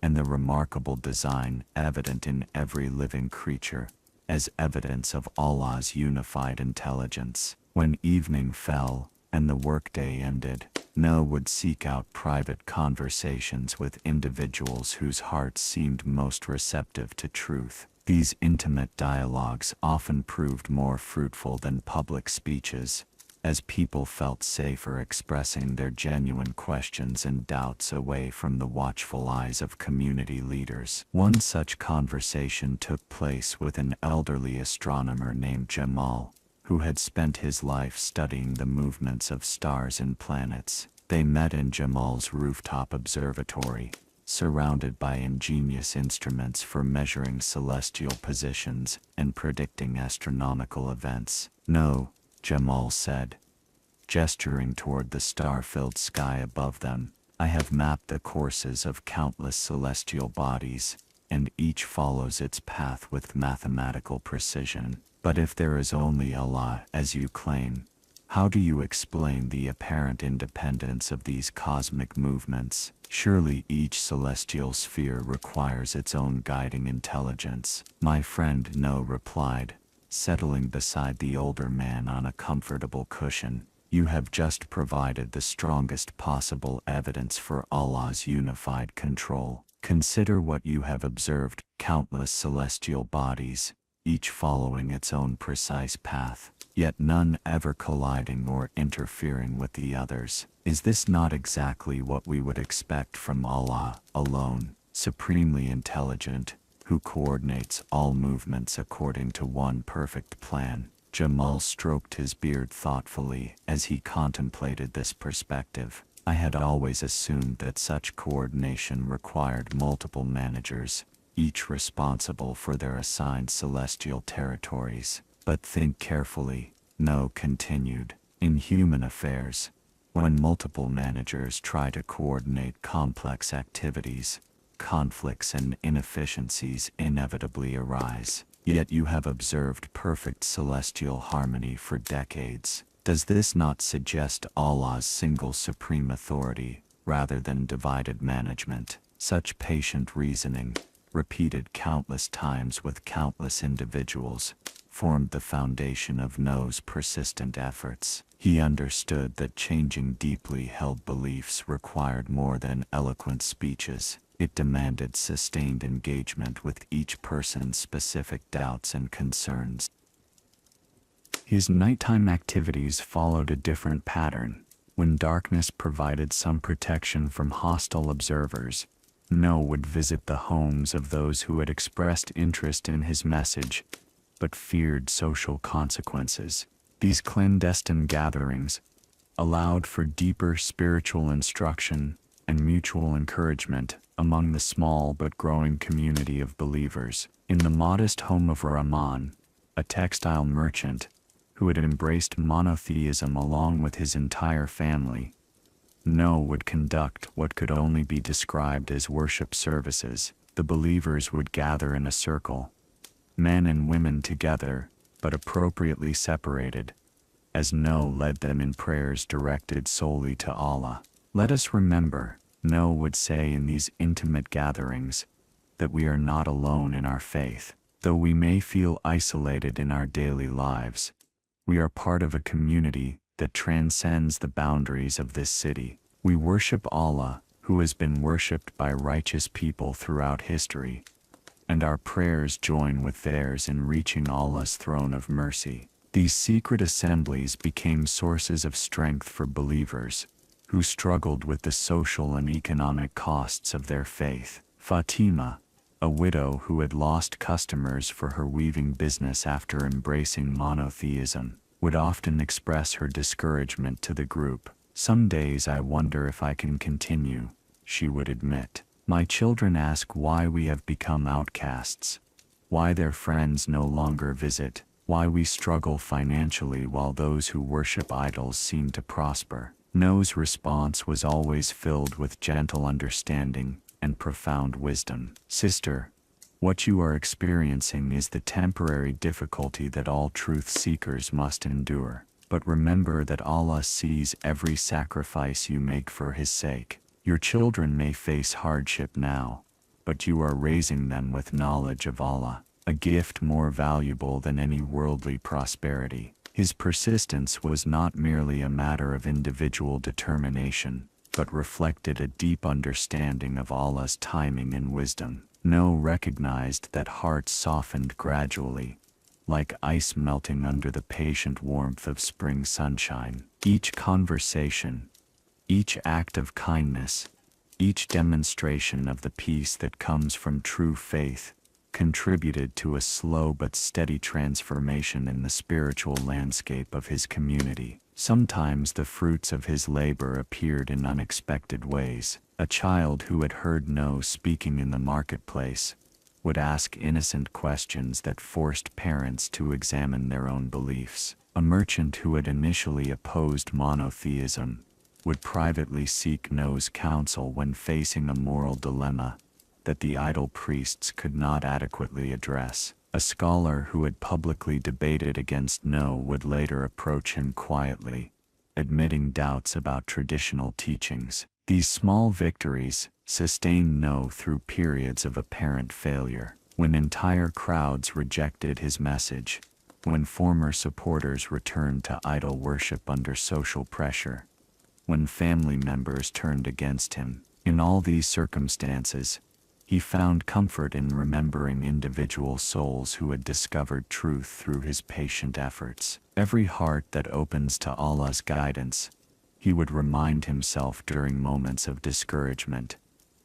and the remarkable design evident in every living creature, as evidence of Allah's unified intelligence. When evening fell and the workday ended, Nuh would seek out private conversations with individuals whose hearts seemed most receptive to truth. These intimate dialogues often proved more fruitful than public speeches, as people felt safer expressing their genuine questions and doubts away from the watchful eyes of community leaders. One such conversation took place with an elderly astronomer named Jamal, who had spent his life studying the movements of stars and planets. They met in Jamal's rooftop observatory, surrounded by ingenious instruments for measuring celestial positions and predicting astronomical events. "No," Jamal said, gesturing toward the star-filled sky above them, "I have mapped the courses of countless celestial bodies, and each follows its path with mathematical precision. But if there is only Allah, as you claim, how do you explain the apparent independence of these cosmic movements? Surely each celestial sphere requires its own guiding intelligence." My friend Nuh replied, settling beside the older man on a comfortable cushion. "You have just provided the strongest possible evidence for Allah's unified control. Consider what you have observed: countless celestial bodies, each following its own precise path, yet none ever colliding or interfering with the others. Is this not exactly what we would expect from Allah alone, supremely intelligent, who coordinates all movements according to one perfect plan?" Jamal stroked his beard thoughtfully as he contemplated this perspective. "I had always assumed that such coordination required multiple managers, each responsible for their assigned celestial territories. But think carefully," Nuh continued. "In human affairs, when multiple managers try to coordinate complex activities, conflicts and inefficiencies inevitably arise. Yet you have observed perfect celestial harmony for decades. Does this not suggest Allah's single supreme authority, rather than divided management?" Such patient reasoning, repeated countless times with countless individuals, formed the foundation of Nuh's persistent efforts. He understood that changing deeply held beliefs required more than eloquent speeches. It demanded sustained engagement with each person's specific doubts and concerns. His nighttime activities followed a different pattern. When darkness provided some protection from hostile observers, Nuh would visit the homes of those who had expressed interest in his message, but feared social consequences. These clandestine gatherings allowed for deeper spiritual instruction and mutual encouragement among the small but growing community of believers. In the modest home of Rahman, a textile merchant who had embraced monotheism along with his entire family, Nuh would conduct what could only be described as worship services. The believers would gather in a circle, men and women together, but appropriately separated, as Nuh led them in prayers directed solely to Allah. Let us remember, Nuh would say in these intimate gatherings, that we are not alone in our faith. Though we may feel isolated in our daily lives, we are part of a community that transcends the boundaries of this city. We worship Allah, who has been worshipped by righteous people throughout history, and our prayers join with theirs in reaching Allah's throne of mercy. These secret assemblies became sources of strength for believers who struggled with the social and economic costs of their faith. Fatima, a widow who had lost customers for her weaving business after embracing monotheism, would often express her discouragement to the group. "Some days I wonder if I can continue," she would admit. "My children ask why we have become outcasts, why their friends no longer visit, why we struggle financially while those who worship idols seem to prosper." Nuh's response was always filled with gentle understanding and profound wisdom. "Sister, what you are experiencing is the temporary difficulty that all truth seekers must endure. But remember that Allah sees every sacrifice you make for His sake. Your children may face hardship now, but you are raising them with knowledge of Allah, a gift more valuable than any worldly prosperity." His persistence was not merely a matter of individual determination, but reflected a deep understanding of Allah's timing and wisdom. Nuh recognized that hearts softened gradually, like ice melting under the patient warmth of spring sunshine. Each conversation, each act of kindness, each demonstration of the peace that comes from true faith, contributed to a slow but steady transformation in the spiritual landscape of his community. Sometimes the fruits of his labor appeared in unexpected ways. A child who had heard Nuh speaking in the marketplace would ask innocent questions that forced parents to examine their own beliefs. A merchant who had initially opposed monotheism would privately seek Nuh's counsel when facing a moral dilemma that the idol priests could not adequately address. A scholar who had publicly debated against Nuh would later approach him quietly, admitting doubts about traditional teachings. These small victories sustained Nuh through periods of apparent failure. When entire crowds rejected his message, when former supporters returned to idol worship under social pressure, when family members turned against him. In all these circumstances, he found comfort in remembering individual souls who had discovered truth through his patient efforts. Every heart that opens to Allah's guidance, he would remind himself during moments of discouragement,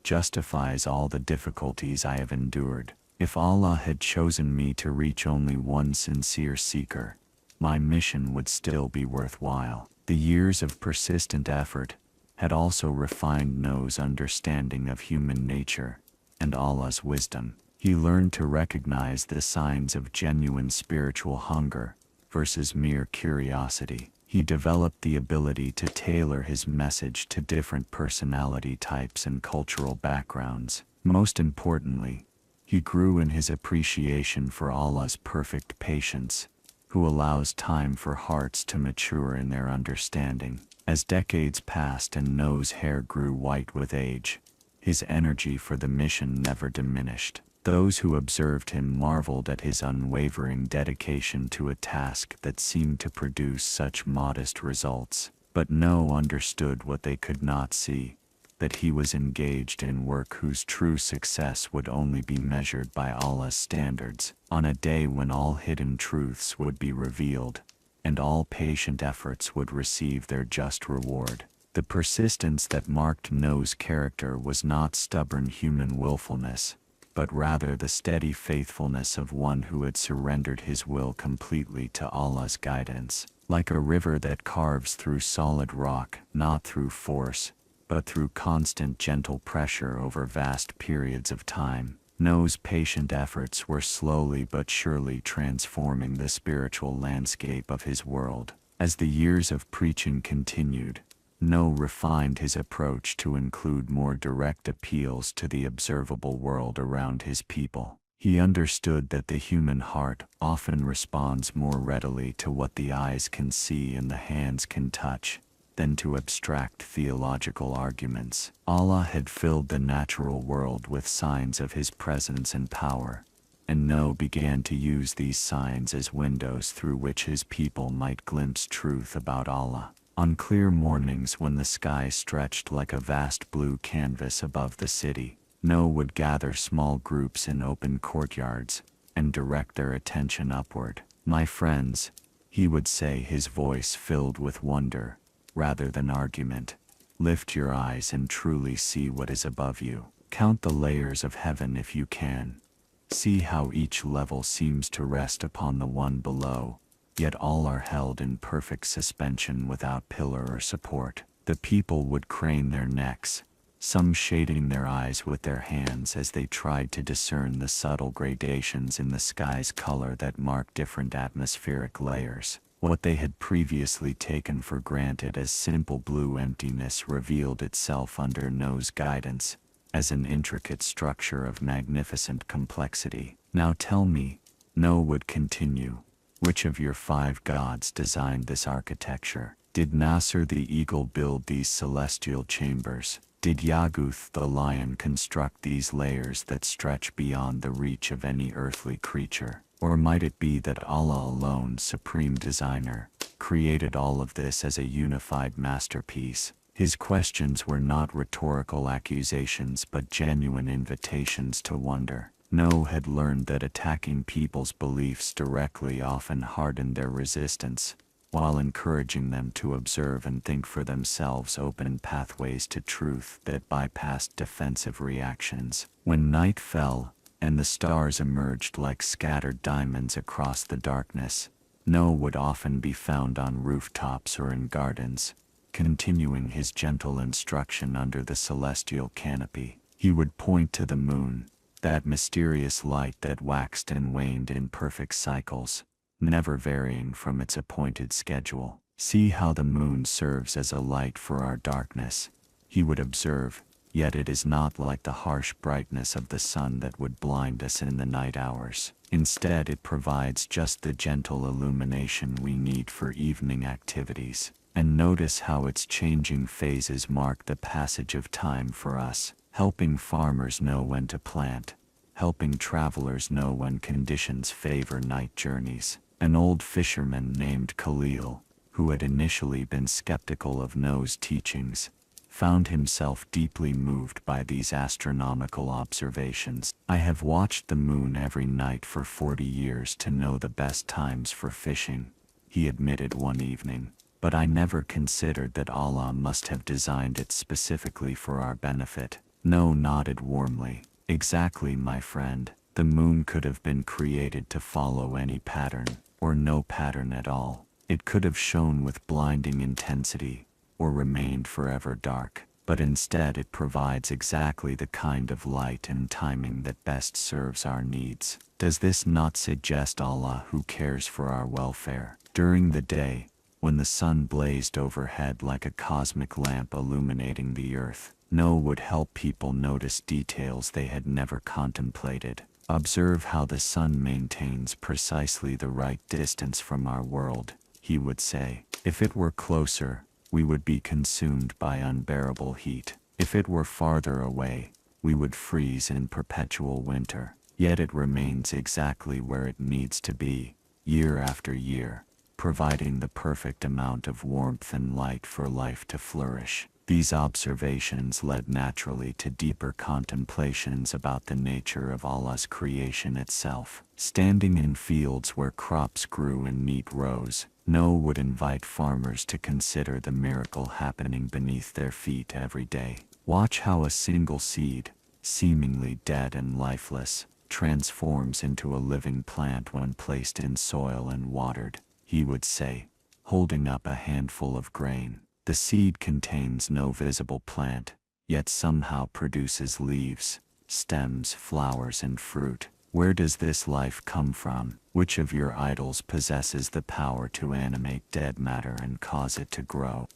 justifies all the difficulties I have endured. If Allah had chosen me to reach only one sincere seeker, my mission would still be worthwhile. The years of persistent effort had also refined Nuh's understanding of human nature and Allah's wisdom. He learned to recognize the signs of genuine spiritual hunger versus mere curiosity. He developed the ability to tailor his message to different personality types and cultural backgrounds. Most importantly, he grew in his appreciation for Allah's perfect patience, who allows time for hearts to mature in their understanding. As decades passed and Nuh's hair grew white with age, his energy for the mission never diminished. Those who observed him marveled at his unwavering dedication to a task that seemed to produce such modest results. But Nuh understood what they could not see, that he was engaged in work whose true success would only be measured by Allah's standards, on a day when all hidden truths would be revealed, and all patient efforts would receive their just reward. The persistence that marked Nuh's character was not stubborn human willfulness, but rather the steady faithfulness of one who had surrendered his will completely to Allah's guidance. Like a river that carves through solid rock, not through force, but through constant gentle pressure over vast periods of time, Nuh's patient efforts were slowly but surely transforming the spiritual landscape of his world. As the years of preaching continued, Nuh refined his approach to include more direct appeals to the observable world around his people. He understood that the human heart often responds more readily to what the eyes can see and the hands can touch than to abstract theological arguments. Allah had filled the natural world with signs of His presence and power, and Nuh began to use these signs as windows through which His people might glimpse truth about Allah. On clear mornings when the sky stretched like a vast blue canvas above the city, Nuh would gather small groups in open courtyards and direct their attention upward. "My friends," he would say, his voice filled with wonder rather than argument, "lift your eyes and truly see what is above you. Count the layers of heaven if you can. See how each level seems to rest upon the one below, yet all are held in perfect suspension without pillar or support." The people would crane their necks, some shading their eyes with their hands as they tried to discern the subtle gradations in the sky's color that mark different atmospheric layers. What they had previously taken for granted as simple blue emptiness revealed itself under Nuh's guidance as an intricate structure of magnificent complexity. "Now tell me," Nuh would continue, "which of your 5 gods designed this architecture? Did Nasr the eagle build these celestial chambers? Did Yaguth the lion construct these layers that stretch beyond the reach of any earthly creature? Or might it be that Allah alone, supreme designer, created all of this as a unified masterpiece?" His questions were not rhetorical accusations but genuine invitations to wonder. Nuh had learned that attacking people's beliefs directly often hardened their resistance, while encouraging them to observe and think for themselves opened pathways to truth that bypassed defensive reactions. When night fell, and the stars emerged like scattered diamonds across the darkness, Nuh would often be found on rooftops or in gardens, continuing his gentle instruction under the celestial canopy. He would point to the moon, that mysterious light that waxed and waned in perfect cycles, never varying from its appointed schedule. "See how the moon serves as a light for our darkness," he would observe, "yet it is not like the harsh brightness of the sun that would blind us in the night hours. Instead, it provides just the gentle illumination we need for evening activities. And notice how its changing phases mark the passage of time for us, helping farmers know when to plant, helping travelers know when conditions favor night journeys." An old fisherman named Khalil, who had initially been skeptical of Nuh's teachings, found himself deeply moved by these astronomical observations. "I have watched the moon every night for 40 years to know the best times for fishing," he admitted one evening. "But I never considered that Allah must have designed it specifically for our benefit." Nuh nodded warmly. "Exactly, my friend. The moon could have been created to follow any pattern, or no pattern at all. It could have shone with blinding intensity, or remained forever dark. But instead it provides exactly the kind of light and timing that best serves our needs. Does this not suggest Allah who cares for our welfare?" During the day, when the sun blazed overhead like a cosmic lamp illuminating the earth, Nuh would help people notice details they had never contemplated. "Observe how the sun maintains precisely the right distance from our world," he would say. "If it were closer, we would be consumed by unbearable heat. If it were farther away, we would freeze in perpetual winter. yet it remains exactly where it needs to be, year after year, providing the perfect amount of warmth and light for life to flourish. These observations led naturally to deeper contemplations about the nature of Allah's creation itself. Standing in fields where crops grew in neat rows, Noah would invite farmers to consider the miracle happening beneath their feet every day. Watch how a single seed, seemingly dead and lifeless, transforms into a living plant when placed in soil and watered, he would say, holding up a handful of grain. The seed contains no visible plant, yet somehow produces leaves, stems, flowers, and fruit. Where does this life come from? Which of your idols possesses the power to animate dead matter and cause it to grow?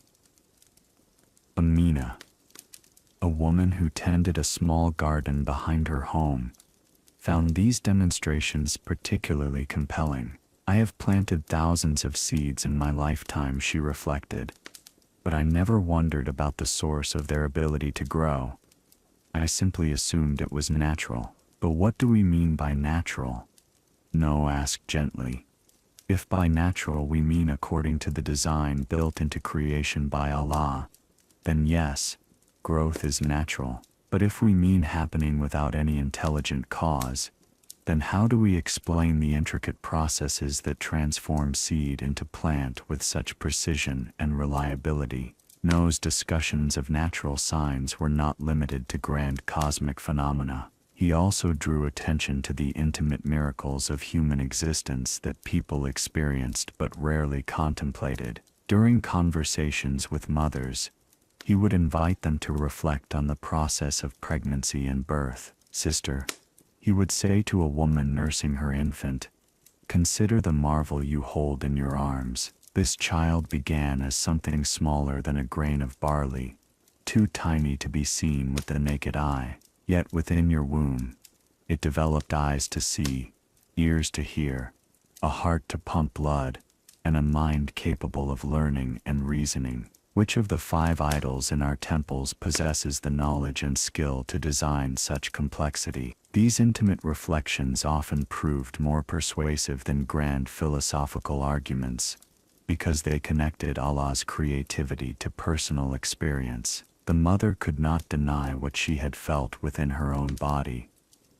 Amina, a woman who tended a small garden behind her home, found these demonstrations particularly compelling. I have planted thousands of seeds in my lifetime, she reflected, but I never wondered about the source of their ability to grow. I simply assumed it was natural. But what do we mean by natural? Noah asked gently. If by natural we mean according to the design built into creation by Allah, then yes, growth is natural. But if we mean happening without any intelligent cause, then how do we explain the intricate processes that transform seed into plant with such precision and reliability? Noah's discussions of natural signs were not limited to grand cosmic phenomena. He also drew attention to the intimate miracles of human existence that people experienced but rarely contemplated. During conversations with mothers, he would invite them to reflect on the process of pregnancy and birth. Sister, he would say to a woman nursing her infant, consider the marvel you hold in your arms. This child began as something smaller than a grain of barley, too tiny to be seen with the naked eye. Yet within your womb, it developed eyes to see, ears to hear, a heart to pump blood, and a mind capable of learning and reasoning. Which of the 5 idols in our temples possesses the knowledge and skill to design such complexity? These intimate reflections often proved more persuasive than grand philosophical arguments, because they connected Allah's creativity to personal experience. The mother could not deny what she had felt within her own body.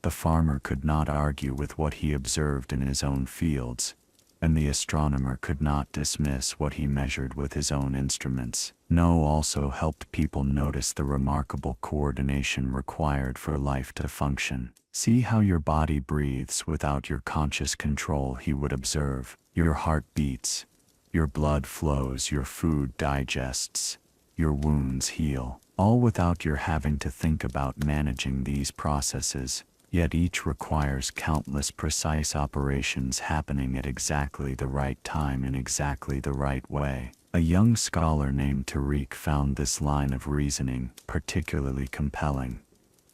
The farmer could not argue with what he observed in his own fields, and the astronomer could not dismiss what he measured with his own instruments. Noah also helped people notice the remarkable coordination required for life to function. See how your body breathes without your conscious control, he would observe. Your heart beats, your blood flows, your food digests, your wounds heal, all without your having to think about managing these processes. Yet each requires countless precise operations happening at exactly the right time in exactly the right way. A young scholar named Tariq found this line of reasoning particularly compelling.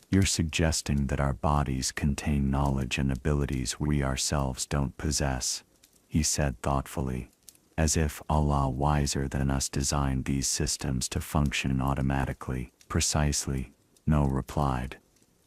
You're suggesting that our bodies contain knowledge and abilities we ourselves don't possess, he said thoughtfully. As if Allah wiser than us designed these systems to function automatically. Precisely, Noah replied.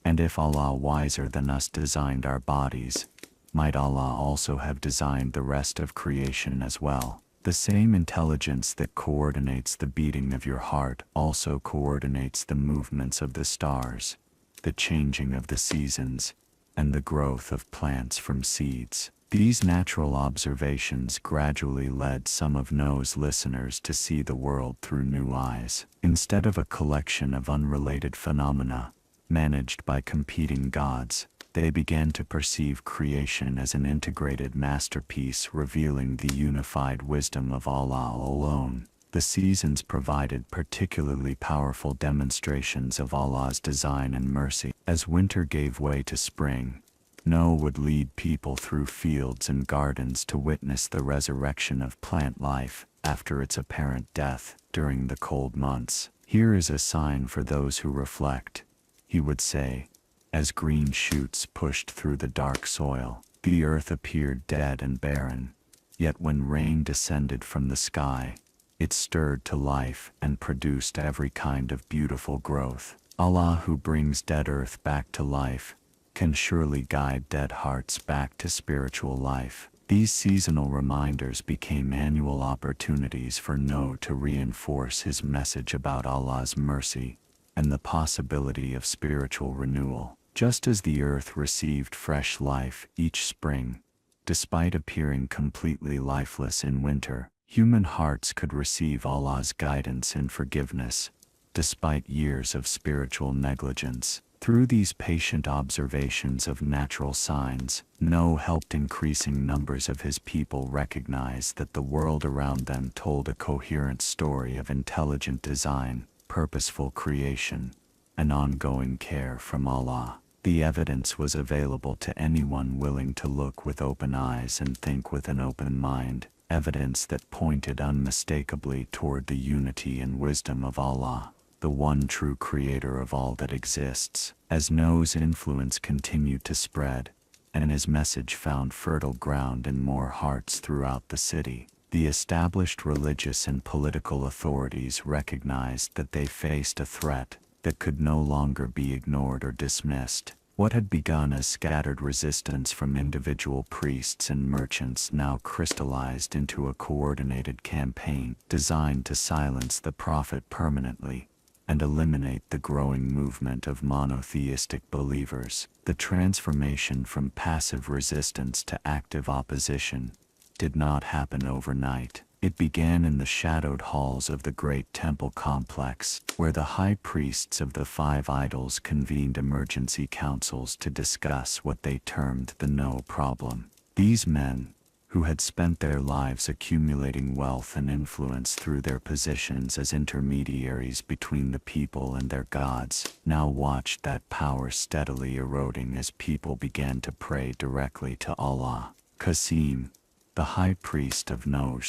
And if Allah wiser than us designed our bodies, might Allah also have designed the rest of creation as well? The same intelligence that coordinates the beating of your heart also coordinates the movements of the stars, the changing of the seasons, and the growth of plants from seeds. These natural observations gradually led some of Noah's listeners to see the world through new eyes. Instead of a collection of unrelated phenomena, managed by competing gods, they began to perceive creation as an integrated masterpiece revealing the unified wisdom of Allah alone. The seasons provided particularly powerful demonstrations of Allah's design and mercy. As winter gave way to spring, Noah would lead people through fields and gardens to witness the resurrection of plant life after its apparent death during the cold months. Here is a sign for those who reflect, he would say, as green shoots pushed through the dark soil. The earth appeared dead and barren, yet when rain descended from the sky, it stirred to life and produced every kind of beautiful growth. Allah, who brings dead earth back to life, can surely guide dead hearts back to spiritual life. These seasonal reminders became annual opportunities for Nuh to reinforce his message about Allah's mercy and the possibility of spiritual renewal. Just as the earth received fresh life each spring, despite appearing completely lifeless in winter, human hearts could receive Allah's guidance and forgiveness, despite years of spiritual negligence. Through these patient observations of natural signs, Nuh helped increasing numbers of his people recognize that the world around them told a coherent story of intelligent design, purposeful creation, and ongoing care from Allah. The evidence was available to anyone willing to look with open eyes and think with an open mind, evidence that pointed unmistakably toward the unity and wisdom of Allah, the one true creator of all that exists. As Nuh's influence continued to spread, and his message found fertile ground in more hearts throughout the city, the established religious and political authorities recognized that they faced a threat that could no longer be ignored or dismissed. What had begun as scattered resistance from individual priests and merchants now crystallized into a coordinated campaign designed to silence the Prophet permanently and eliminate the growing movement of monotheistic believers. The transformation from passive resistance to active opposition did not happen overnight. It began in the shadowed halls of the great temple complex, where the high priests of the 5 idols convened emergency councils to discuss what they termed the Nuh problem. These men, who had spent their lives accumulating wealth and influence through their positions as intermediaries between the people and their gods, now watched that power steadily eroding as people began to pray directly to Allah. Qasim, the high priest of Nuh,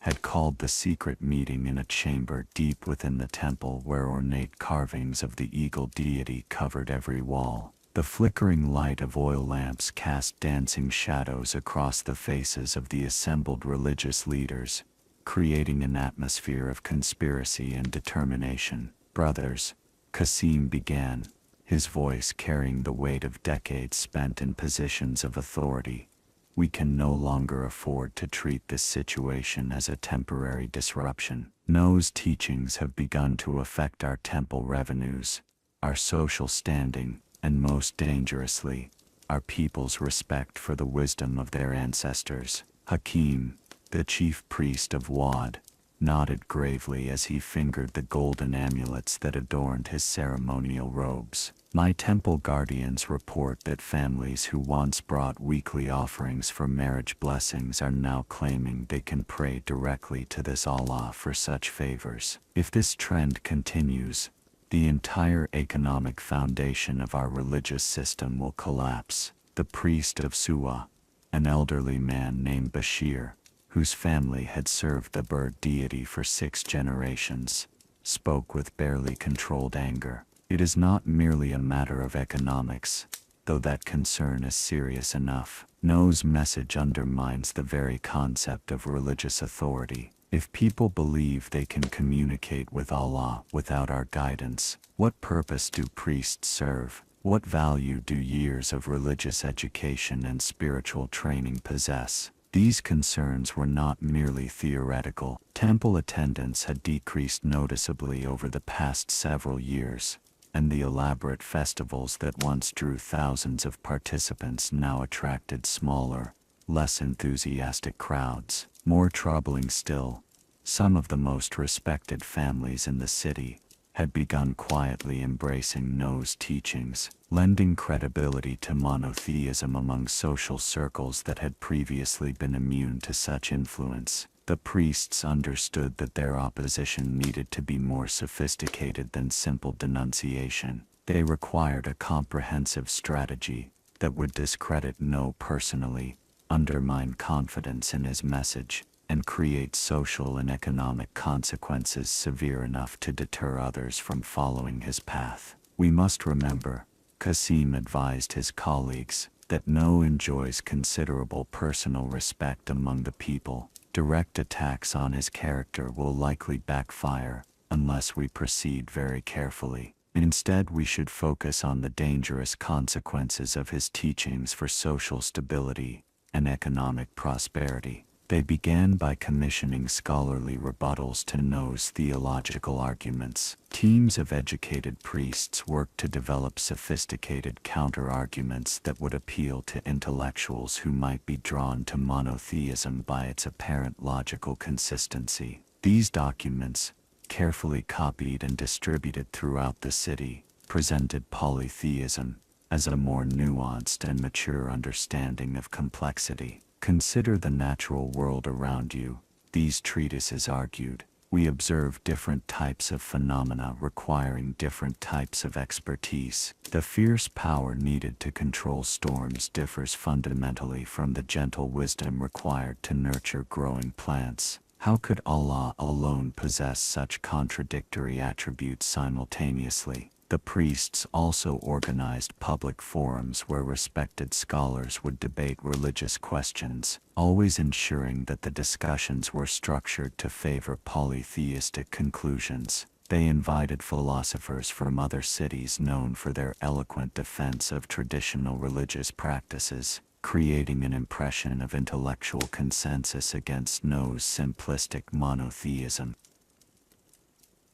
had called the secret meeting in a chamber deep within the temple where ornate carvings of the eagle deity covered every wall. The flickering light of oil lamps cast dancing shadows across the faces of the assembled religious leaders, creating an atmosphere of conspiracy and determination. "Brothers," Qasim began, his voice carrying the weight of decades spent in positions of authority, "we can no longer afford to treat this situation as a temporary disruption. Nuh's teachings have begun to affect our temple revenues, our social standing, and most dangerously, our people's respect for the wisdom of their ancestors." Hakim, the chief priest of Wad, nodded gravely as he fingered the golden amulets that adorned his ceremonial robes. "My temple guardians report that families who once brought weekly offerings for marriage blessings are now claiming they can pray directly to this Allah for such favors. If this trend continues, the entire economic foundation of our religious system will collapse." The priest of Suwa, an elderly man named Bashir, whose family had served the bird deity for 6 generations, spoke with barely controlled anger. "It is not merely a matter of economics, though that concern is serious enough. Nuh's message undermines the very concept of religious authority. If people believe they can communicate with Allah without our guidance, what purpose do priests serve? What value do years of religious education and spiritual training possess?" These concerns were not merely theoretical. Temple attendance had decreased noticeably over the past several years, and the elaborate festivals that once drew thousands of participants now attracted smaller, less enthusiastic crowds. More troubling still, some of the most respected families in the city had begun quietly embracing Nuh's teachings, lending credibility to monotheism among social circles that had previously been immune to such influence. The priests understood that their opposition needed to be more sophisticated than simple denunciation. They required a comprehensive strategy that would discredit Nuh personally, undermine confidence in his message, and create social and economic consequences severe enough to deter others from following his path. "We must remember," Qasim advised his colleagues, "that Nuh enjoys considerable personal respect among the people. Direct attacks on his character will likely backfire unless we proceed very carefully. Instead, we should focus on the dangerous consequences of his teachings for social stability and economic prosperity. They began by commissioning scholarly rebuttals to Nuh's theological arguments. Teams of educated priests worked to develop sophisticated counter-arguments that would appeal to intellectuals who might be drawn to monotheism by its apparent logical consistency. These documents, carefully copied and distributed throughout the city, presented polytheism as a more nuanced and mature understanding of complexity. Consider the natural world around you, these treatises argued. We observe different types of phenomena requiring different types of expertise. The fierce power needed to control storms differs fundamentally from the gentle wisdom required to nurture growing plants. How could Allah alone possess such contradictory attributes simultaneously? The priests also organized public forums where respected scholars would debate religious questions, always ensuring that the discussions were structured to favor polytheistic conclusions. They invited philosophers from other cities known for their eloquent defense of traditional religious practices, creating an impression of intellectual consensus against Nuh's simplistic monotheism.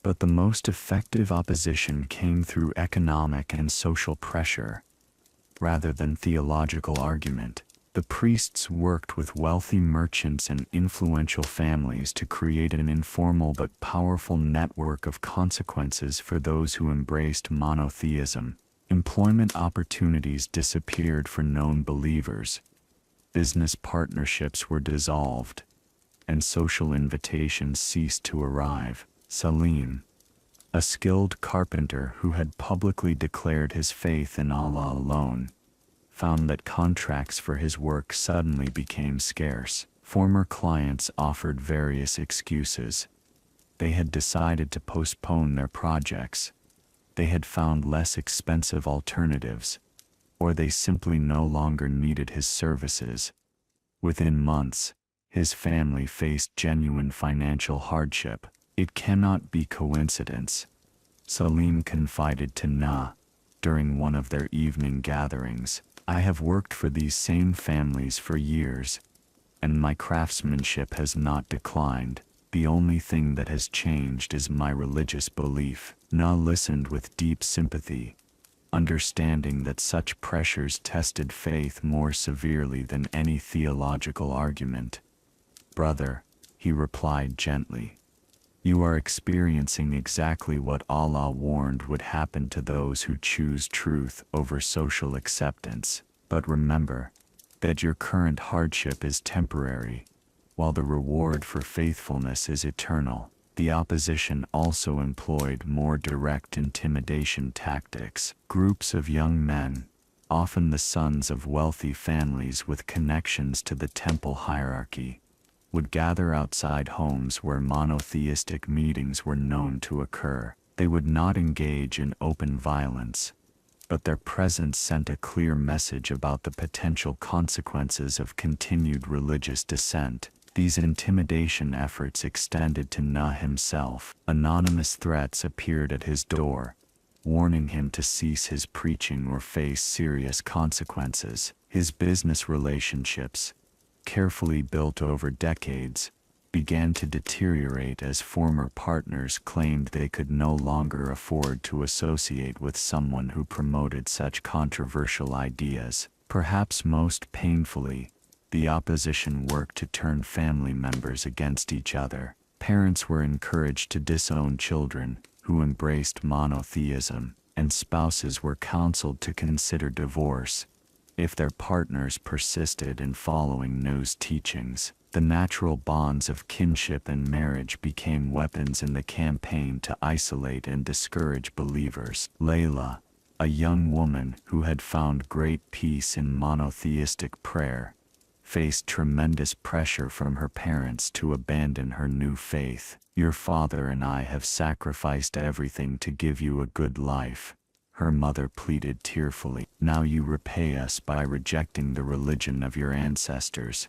But the most effective opposition came through economic and social pressure, rather than theological argument. The priests worked with wealthy merchants and influential families to create an informal but powerful network of consequences for those who embraced monotheism. Employment opportunities disappeared for known believers. Business partnerships were dissolved, and social invitations ceased to arrive. Salim, a skilled carpenter who had publicly declared his faith in Allah alone, found that contracts for his work suddenly became scarce. Former clients offered various excuses. They had decided to postpone their projects. They had found less expensive alternatives, or they simply no longer needed his services. Within months, his family faced genuine financial hardship. It cannot be coincidence, Salim confided to Nuh during one of their evening gatherings. I have worked for these same families for years, and my craftsmanship has not declined. The only thing that has changed is my religious belief. Nuh listened with deep sympathy, understanding that such pressures tested faith more severely than any theological argument. Brother, he replied gently, you are experiencing exactly what Allah warned would happen to those who choose truth over social acceptance. But remember that your current hardship is temporary, while the reward for faithfulness is eternal. The opposition also employed more direct intimidation tactics. Groups of young men, often the sons of wealthy families with connections to the temple hierarchy, would gather outside homes where monotheistic meetings were known to occur. They would not engage in open violence, but their presence sent a clear message about the potential consequences of continued religious dissent. These intimidation efforts extended to Nuh himself. Anonymous threats appeared at his door, warning him to cease his preaching or face serious consequences. His business relationships, carefully built over decades, began to deteriorate as former partners claimed they could no longer afford to associate with someone who promoted such controversial ideas. Perhaps most painfully, the opposition worked to turn family members against each other. Parents were encouraged to disown children who embraced monotheism, and spouses were counseled to consider divorce if their partners persisted in following Nuh's teachings. The natural bonds of kinship and marriage became weapons in the campaign to isolate and discourage believers. Layla, a young woman who had found great peace in monotheistic prayer, faced tremendous pressure from her parents to abandon her new faith. Your father and I have sacrificed everything to give you a good life, her mother pleaded tearfully. Now you repay us by rejecting the religion of your ancestors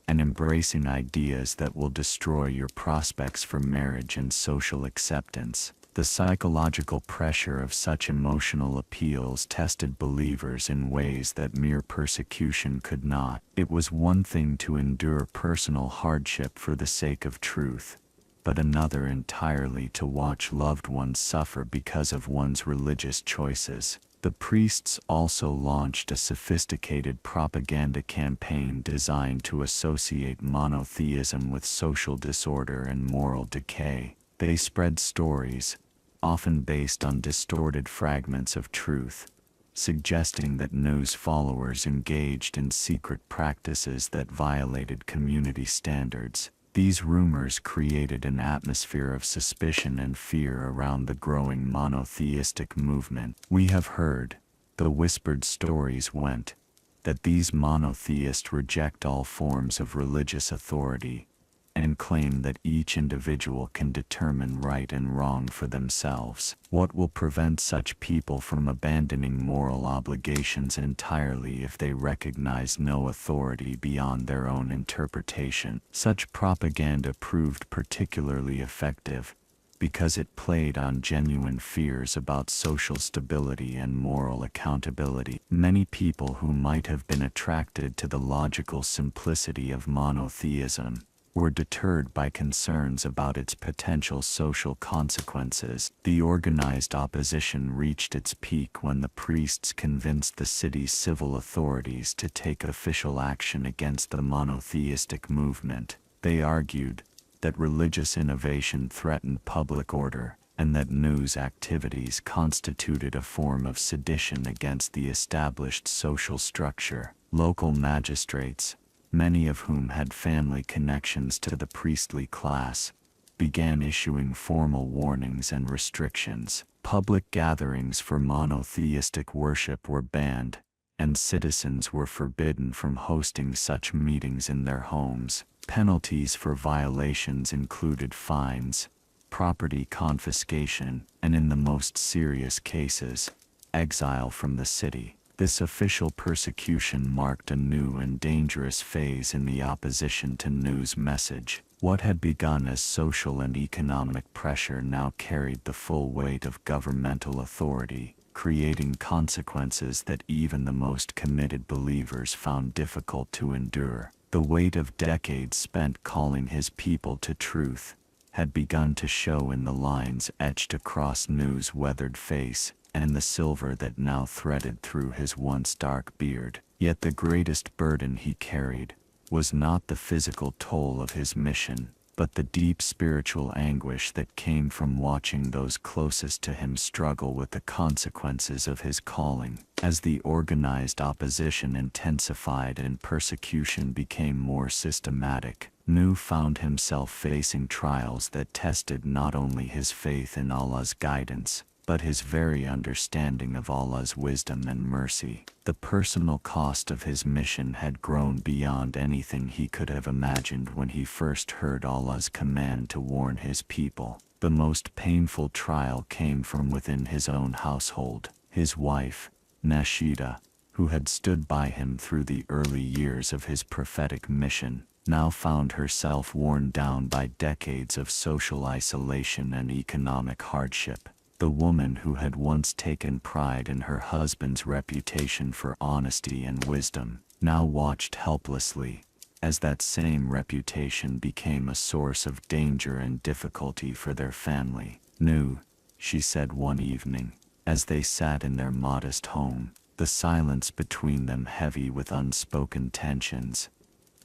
and embracing ideas that will destroy your prospects for marriage and social acceptance. The psychological pressure of such emotional appeals tested believers in ways that mere persecution could not. It was one thing to endure personal hardship for the sake of truth, but another entirely to watch loved ones suffer because of one's religious choices. The priests also launched a sophisticated propaganda campaign designed to associate monotheism with social disorder and moral decay. They spread stories, often based on distorted fragments of truth, suggesting that Nuh's followers engaged in secret practices that violated community standards. These rumors created an atmosphere of suspicion and fear around the growing monotheistic movement. We have heard, the whispered stories went, that these monotheists reject all forms of religious authority, and claim that each individual can determine right and wrong for themselves. What will prevent such people from abandoning moral obligations entirely if they recognize no authority beyond their own interpretation? Such propaganda proved particularly effective, because it played on genuine fears about social stability and moral accountability. Many people who might have been attracted to the logical simplicity of monotheism were deterred by concerns about its potential social consequences. The organized opposition reached its peak when the priests convinced the city's civil authorities to take official action against the monotheistic movement. They argued that religious innovation threatened public order, and that Nuh's activities constituted a form of sedition against the established social structure. Local magistrates, many of whom had family connections to the priestly class, began issuing formal warnings and restrictions. Public gatherings for monotheistic worship were banned, and citizens were forbidden from hosting such meetings in their homes. Penalties for violations included fines, property confiscation, and in the most serious cases, exile from the city. This official persecution marked a new and dangerous phase in the opposition to Nuh's message. What had begun as social and economic pressure now carried the full weight of governmental authority, creating consequences that even the most committed believers found difficult to endure. The weight of decades spent calling his people to truth had begun to show in the lines etched across Nuh's weathered face, and the silver that now threaded through his once dark beard. Yet the greatest burden he carried was not the physical toll of his mission, but the deep spiritual anguish that came from watching those closest to him struggle with the consequences of his calling. As the organized opposition intensified and persecution became more systematic, Nuh found himself facing trials that tested not only his faith in Allah's guidance, but his very understanding of Allah's wisdom and mercy. The personal cost of his mission had grown beyond anything he could have imagined when he first heard Allah's command to warn his people. The most painful trial came from within his own household. His wife, Nashida, who had stood by him through the early years of his prophetic mission, now found herself worn down by decades of social isolation and economic hardship. The woman who had once taken pride in her husband's reputation for honesty and wisdom, now watched helplessly as that same reputation became a source of danger and difficulty for their family. "Nuh," she said one evening, as they sat in their modest home, the silence between them heavy with unspoken tensions,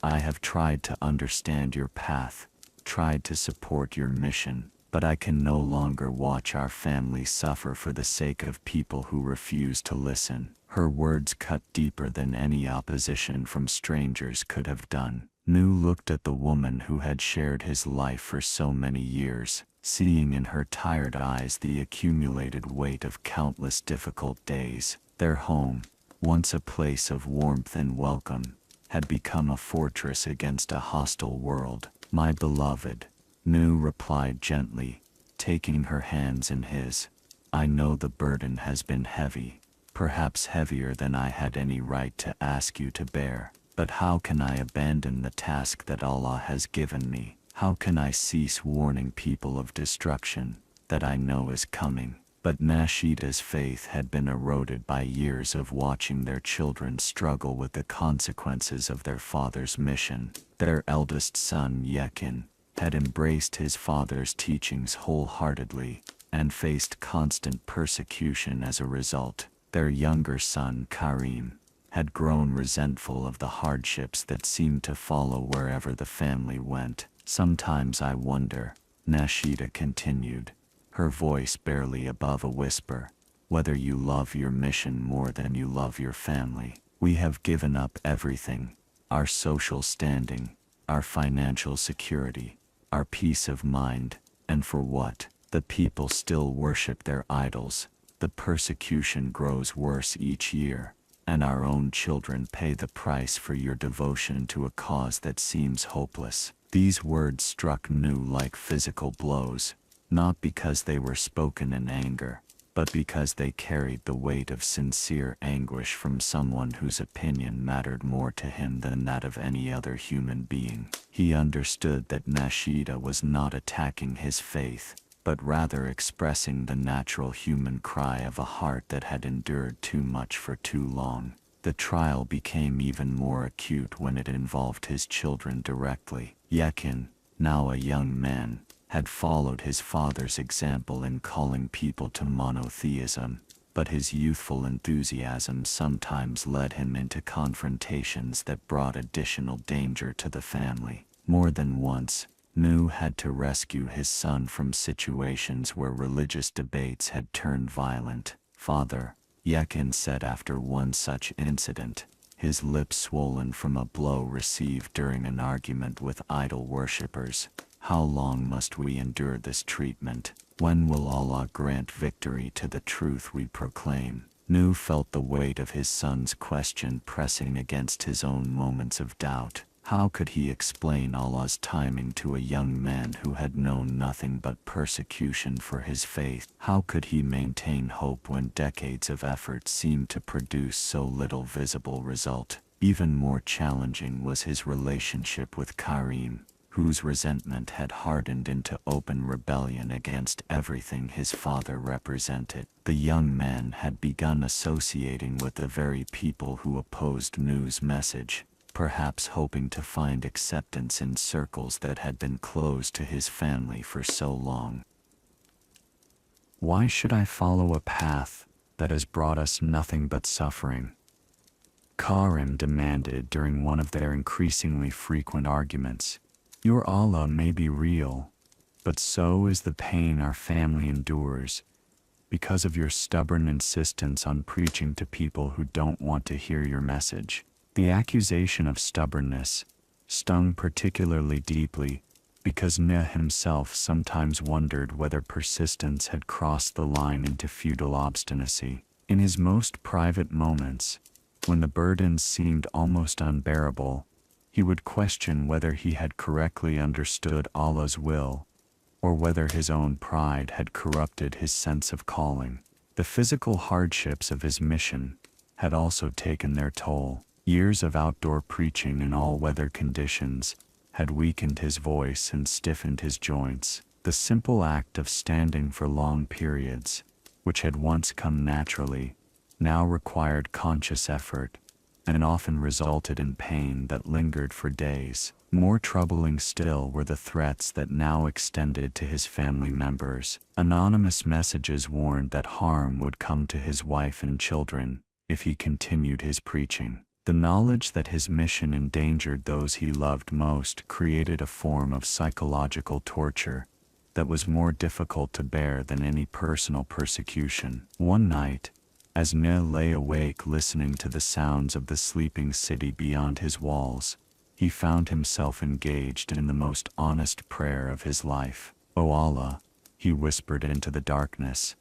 "I have tried to understand your path, tried to support your mission, but I can no longer watch our family suffer for the sake of people who refuse to listen." Her words cut deeper than any opposition from strangers could have done. Nuh looked at the woman who had shared his life for so many years, seeing in her tired eyes the accumulated weight of countless difficult days. Their home, once a place of warmth and welcome, had become a fortress against a hostile world. "My beloved," Nuh replied gently, taking her hands in his, "I know the burden has been heavy, perhaps heavier than I had any right to ask you to bear. But how can I abandon the task that Allah has given me? How can I cease warning people of destruction, that I know is coming. But Nashida's faith had been eroded by years of watching their children struggle with the consequences of their father's mission. Their eldest son, Yekin, had embraced his father's teachings wholeheartedly and faced constant persecution as a result. Their younger son, Karim, had grown resentful of the hardships that seemed to follow wherever the family went. Sometimes I wonder, Nashida continued, her voice barely above a whisper, whether you love your mission more than you love your family. We have given up everything, our social standing, our financial security, our peace of mind, and for what? The people still worship their idols, the persecution grows worse each year, and our own children pay the price for your devotion to a cause that seems hopeless. These words struck Nuh like physical blows, not because they were spoken in anger, but because they carried the weight of sincere anguish from someone whose opinion mattered more to him than that of any other human being. He understood that Nashida was not attacking his faith, but rather expressing the natural human cry of a heart that had endured too much for too long. The trial became even more acute when it involved his children directly. Yekin, now a young man, had followed his father's example in calling people to monotheism, but his youthful enthusiasm sometimes led him into confrontations that brought additional danger to the family. More than once, Nuh had to rescue his son from situations where religious debates had turned violent. "Father," Yekin said after one such incident, his lips swollen from a blow received during an argument with idol worshippers, "how long must we endure this treatment? When will Allah grant victory to the truth we proclaim?" Nuh felt the weight of his son's question pressing against his own moments of doubt. How could he explain Allah's timing to a young man who had known nothing but persecution for his faith? How could he maintain hope when decades of effort seemed to produce so little visible result? Even more challenging was his relationship with Karim, whose resentment had hardened into open rebellion against everything his father represented. The young man had begun associating with the very people who opposed Nuh's message, perhaps hoping to find acceptance in circles that had been closed to his family for so long. "Why should I follow a path that has brought us nothing but suffering?" Karim demanded during one of their increasingly frequent arguments. "Your Allah may be real, but so is the pain our family endures because of your stubborn insistence on preaching to people who don't want to hear your message." The accusation of stubbornness stung particularly deeply because Nuh himself sometimes wondered whether persistence had crossed the line into futile obstinacy. In his most private moments, when the burdens seemed almost unbearable, he would question whether he had correctly understood Allah's will, or whether his own pride had corrupted his sense of calling. The physical hardships of his mission had also taken their toll. Years of outdoor preaching in all weather conditions had weakened his voice and stiffened his joints. The simple act of standing for long periods, which had once come naturally, now required conscious effort, and often resulted in pain that lingered for days. More troubling still were the threats that now extended to his family members. Anonymous messages warned that harm would come to his wife and children if he continued his preaching. The knowledge that his mission endangered those he loved most created a form of psychological torture that was more difficult to bear than any personal persecution. One night, as Nuh lay awake listening to the sounds of the sleeping city beyond his walls, he found himself engaged in the most honest prayer of his life. "O Allah," he whispered into the darkness,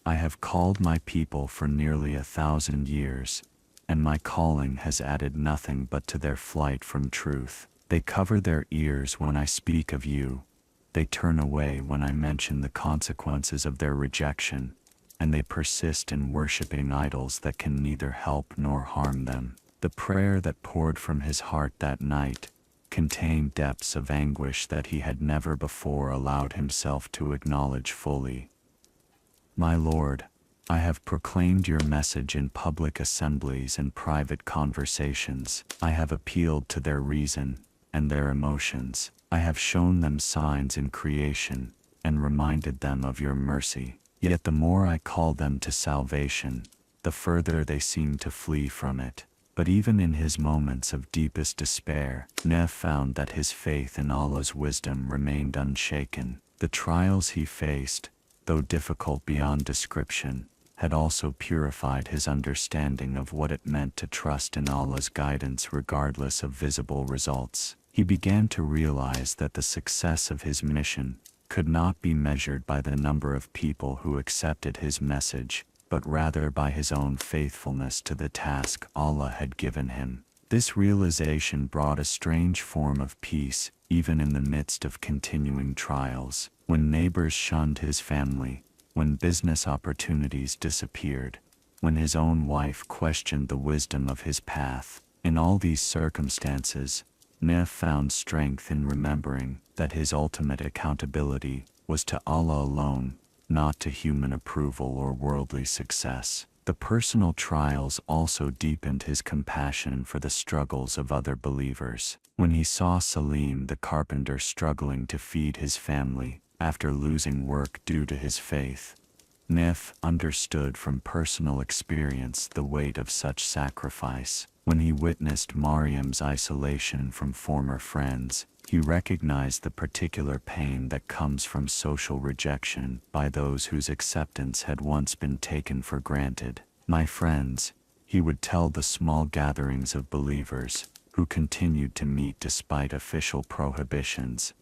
"I have called my people for nearly 1,000 years, and my calling has added nothing but to their flight from truth. They cover their ears when I speak of you, they turn away when I mention the consequences of their rejection, and they persist in worshiping idols that can neither help nor harm them." The prayer that poured from his heart that night contained depths of anguish that he had never before allowed himself to acknowledge fully. My Lord, I have proclaimed your message in public assemblies and private conversations. I have appealed to their reason and their emotions. I have shown them signs in creation and reminded them of your mercy. Yet the more I call them to salvation, the further they seem to flee from it. But even in his moments of deepest despair, Nuh found that his faith in Allah's wisdom remained unshaken. The trials he faced, though difficult beyond description, had also purified his understanding of what it meant to trust in Allah's guidance regardless of visible results. He began to realize that the success of his mission could not be measured by the number of people who accepted his message, but rather by his own faithfulness to the task Allah had given him. This realization brought a strange form of peace, even in the midst of continuing trials. When neighbors shunned his family, when business opportunities disappeared, when his own wife questioned the wisdom of his path. In all these circumstances, Nuh found strength in remembering that his ultimate accountability was to Allah alone, not to human approval or worldly success. The personal trials also deepened his compassion for the struggles of other believers. When he saw Salim the carpenter struggling to feed his family after losing work due to his faith, Nuh understood from personal experience the weight of such sacrifice. When he witnessed Mariam's isolation from former friends, he recognized the particular pain that comes from social rejection by those whose acceptance had once been taken for granted. My friends, he would tell the small gatherings of believers, who continued to meet despite official prohibitions,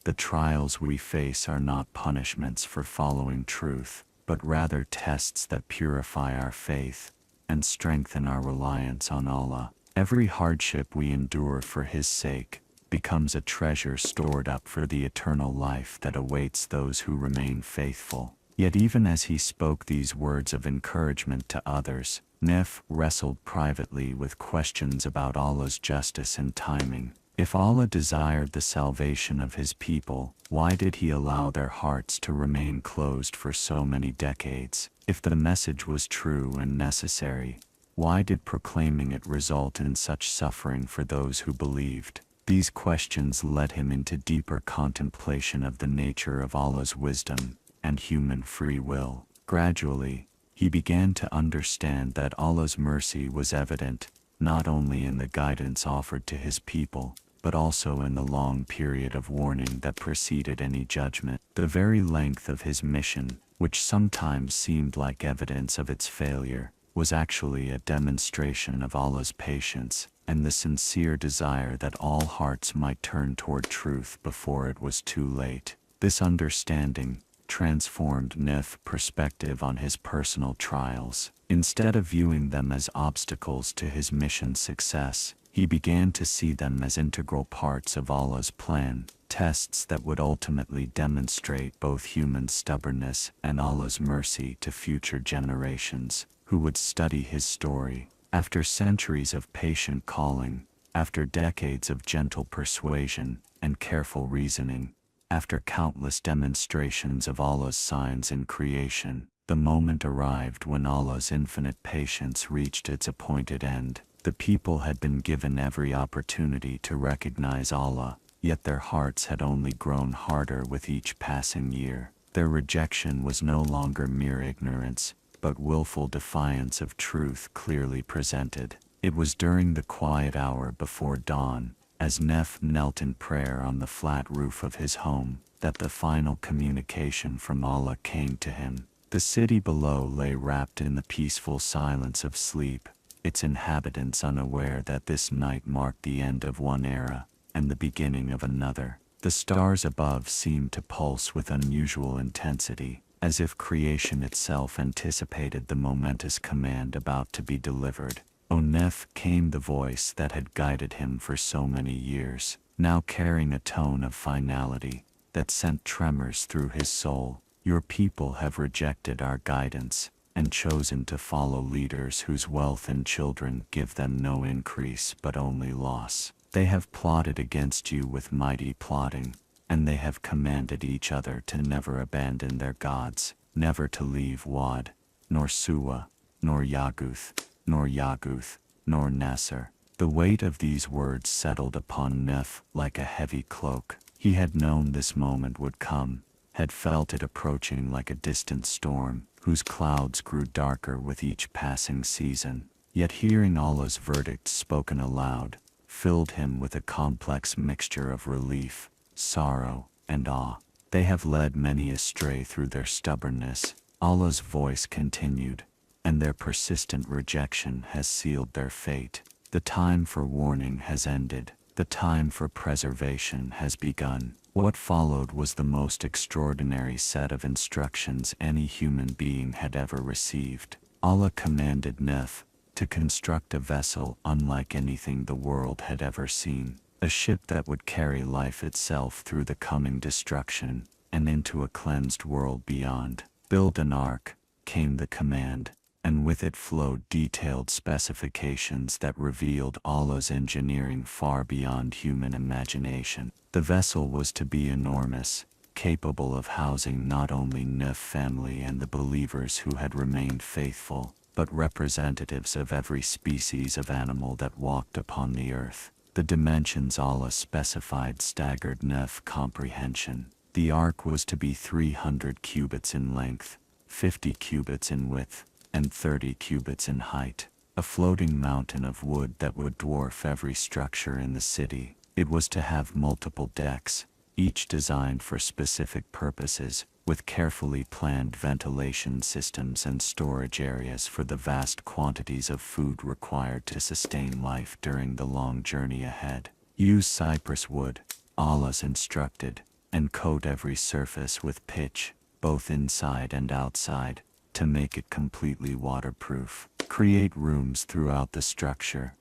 the trials we face are not punishments for following truth, but rather tests that purify our faith and strengthen our reliance on Allah. Every hardship we endure for His sake becomes a treasure stored up for the eternal life that awaits those who remain faithful. Yet even as he spoke these words of encouragement to others, Nuh wrestled privately with questions about Allah's justice and timing. If Allah desired the salvation of His people, why did He allow their hearts to remain closed for so many decades? If the message was true and necessary, why did proclaiming it result in such suffering for those who believed? These questions led him into deeper contemplation of the nature of Allah's wisdom and human free will. Gradually, he began to understand that Allah's mercy was evident, not only in the guidance offered to His people, but also in the long period of warning that preceded any judgment. The very length of his mission, which sometimes seemed like evidence of its failure, was actually a demonstration of Allah's patience and the sincere desire that all hearts might turn toward truth before it was too late. This understanding transformed Nuh's perspective on his personal trials. Instead of viewing them as obstacles to his mission's success, he began to see them as integral parts of Allah's plan, tests that would ultimately demonstrate both human stubbornness and Allah's mercy to future generations, who would study his story. After centuries of patient calling, after decades of gentle persuasion and careful reasoning, after countless demonstrations of Allah's signs in creation, the moment arrived when Allah's infinite patience reached its appointed end. The people had been given every opportunity to recognize Allah, yet their hearts had only grown harder with each passing year. Their rejection was no longer mere ignorance, but willful defiance of truth clearly presented. It was during the quiet hour before dawn, as Nuh knelt in prayer on the flat roof of his home, that the final communication from Allah came to him. The city below lay wrapped in the peaceful silence of sleep, its inhabitants unaware that this night marked the end of one era and the beginning of another. The stars above seemed to pulse with unusual intensity, as if creation itself anticipated the momentous command about to be delivered. O Nuh, came the voice that had guided him for so many years, now carrying a tone of finality that sent tremors through his soul. Your people have rejected our guidance and chosen to follow leaders whose wealth and children give them no increase but only loss. They have plotted against you with mighty plotting, and they have commanded each other to never abandon their gods. never to leave Wad, nor Suwa, nor Yaguth, nor Yaguth, nor Nasser. The weight of these words settled upon Nuh like a heavy cloak. He had known this moment would come, had felt it approaching like a distant storm, whose clouds grew darker with each passing season. Yet hearing Allah's verdict spoken aloud filled him with a complex mixture of relief, sorrow, and awe. They have led many astray through their stubbornness, Allah's voice continued, and their persistent rejection has sealed their fate. The time for warning has ended. The time for preservation has begun. What followed was the most extraordinary set of instructions any human being had ever received. Allah commanded Nuh to construct a vessel unlike anything the world had ever seen, a ship that would carry life itself through the coming destruction and into a cleansed world beyond. Build an ark, came the command, and with it flowed detailed specifications that revealed Allah's engineering far beyond human imagination. The vessel was to be enormous, capable of housing not only Nuh's family and the believers who had remained faithful, but representatives of every species of animal that walked upon the earth. The dimensions Allah specified staggered Nuh's comprehension. The ark was to be 300 cubits in length, 50 cubits in width, and 30 cubits in height, a floating mountain of wood that would dwarf every structure in the city. It was to have multiple decks, each designed for specific purposes, with carefully planned ventilation systems and storage areas for the vast quantities of food required to sustain life during the long journey ahead. Use cypress wood, Allah's instructed, and coat every surface with pitch, both inside and outside, to make it completely waterproof. Create rooms throughout the structure,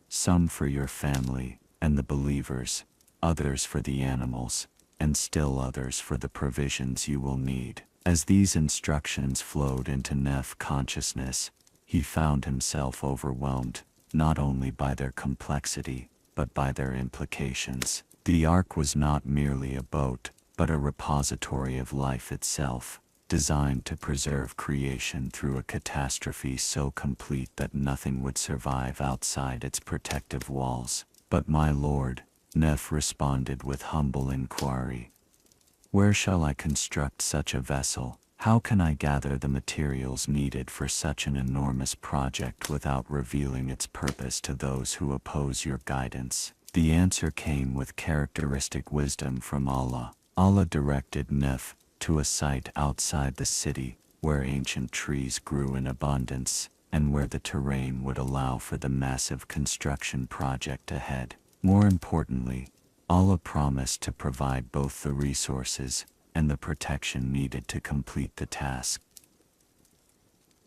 some for your family and the believers, others for the animals, and still others for the provisions you will need. As these instructions flowed into Nuh's consciousness, he found himself overwhelmed, not only by their complexity, but by their implications. The ark was not merely a boat, but a repository of life itself, designed to preserve creation through a catastrophe so complete that nothing would survive outside its protective walls. But my Lord, Nuh responded with humble inquiry, where shall I construct such a vessel? How can I gather the materials needed for such an enormous project without revealing its purpose to those who oppose your guidance? The answer came with characteristic wisdom from Allah. Allah directed Nuh to a site outside the city, where ancient trees grew in abundance, and where the terrain would allow for the massive construction project ahead. More importantly, Allah promised to provide both the resources and the protection needed to complete the task.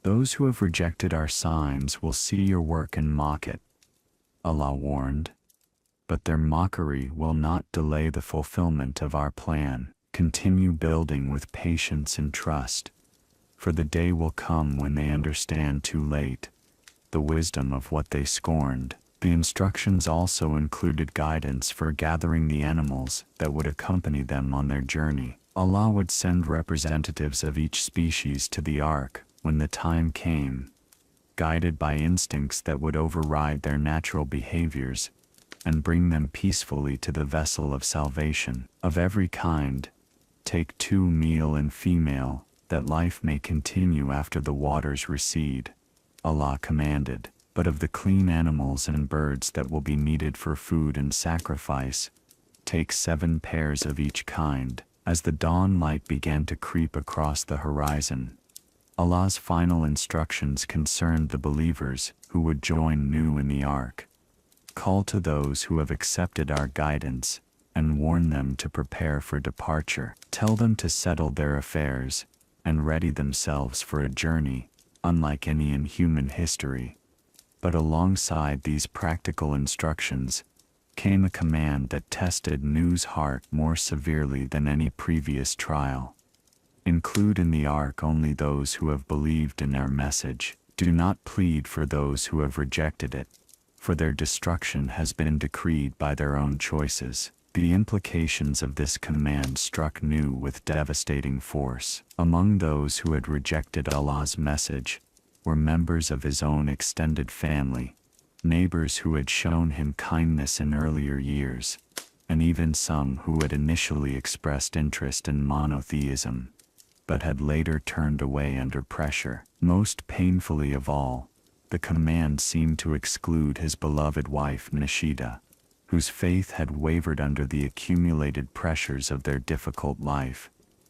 Those who have rejected our signs will see your work and mock it, Allah warned. But their mockery will not delay the fulfillment of our plan. Continue building with patience and trust, for the day will come when they understand too late the wisdom of what they scorned. The instructions also included guidance for gathering the animals that would accompany them on their journey. Allah would send representatives of each species to the ark when the time came, guided by instincts that would override their natural behaviors and bring them peacefully to the vessel of salvation. Of every kind, take 2 male and female, that life may continue after the waters recede, Allah commanded. But of the clean animals and birds that will be needed for food and sacrifice, take 7 pairs of each kind. As the dawn light began to creep across the horizon, Allah's final instructions concerned the believers who would join Nuh in the ark. Call to those who have accepted our guidance, and warn them to prepare for departure. Tell them to settle their affairs, and ready themselves for a journey, unlike any in human history. But alongside these practical instructions, came a command that tested Nuh's heart more severely than any previous trial. Include in the ark only those who have believed in our message. Do not plead for those who have rejected it, for their destruction has been decreed by their own choices. The implications of this command struck Nuh with devastating force. Among those who had rejected Allah's message were members of his own extended family, neighbors who had shown him kindness in earlier years, and even some who had initially expressed interest in monotheism, but had later turned away under pressure. Most painfully of all, the command seemed to exclude his beloved wife Nashida, whose faith had wavered under the accumulated pressures of their difficult life,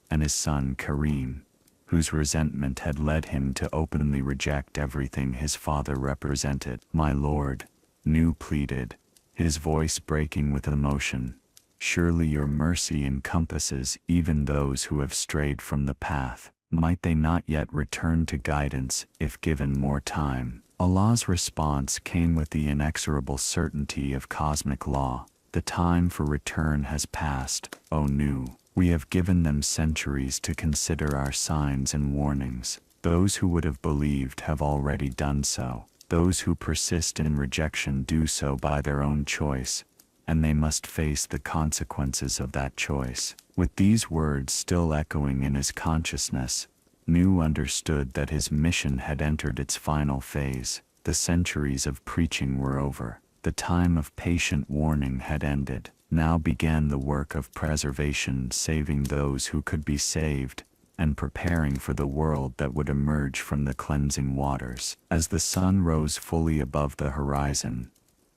and his son Karim, whose resentment had led him to openly reject everything his father represented. "My lord," Nuh pleaded, his voice breaking with emotion, "surely your mercy encompasses even those who have strayed from the path. Might they not yet return to guidance if given more time?" Allah's response came with the inexorable certainty of cosmic law. "The time for return has passed, O Nuh. We have given them centuries to consider our signs and warnings. Those who would have believed have already done so. Those who persist in rejection do so by their own choice, and they must face the consequences of that choice." With these words still echoing in his consciousness, Nuh understood that his mission had entered its final phase. The centuries of preaching were over. The time of patient warning had ended. Now began the work of preservation, saving those who could be saved, and preparing for the world that would emerge from the cleansing waters. As the sun rose fully above the horizon,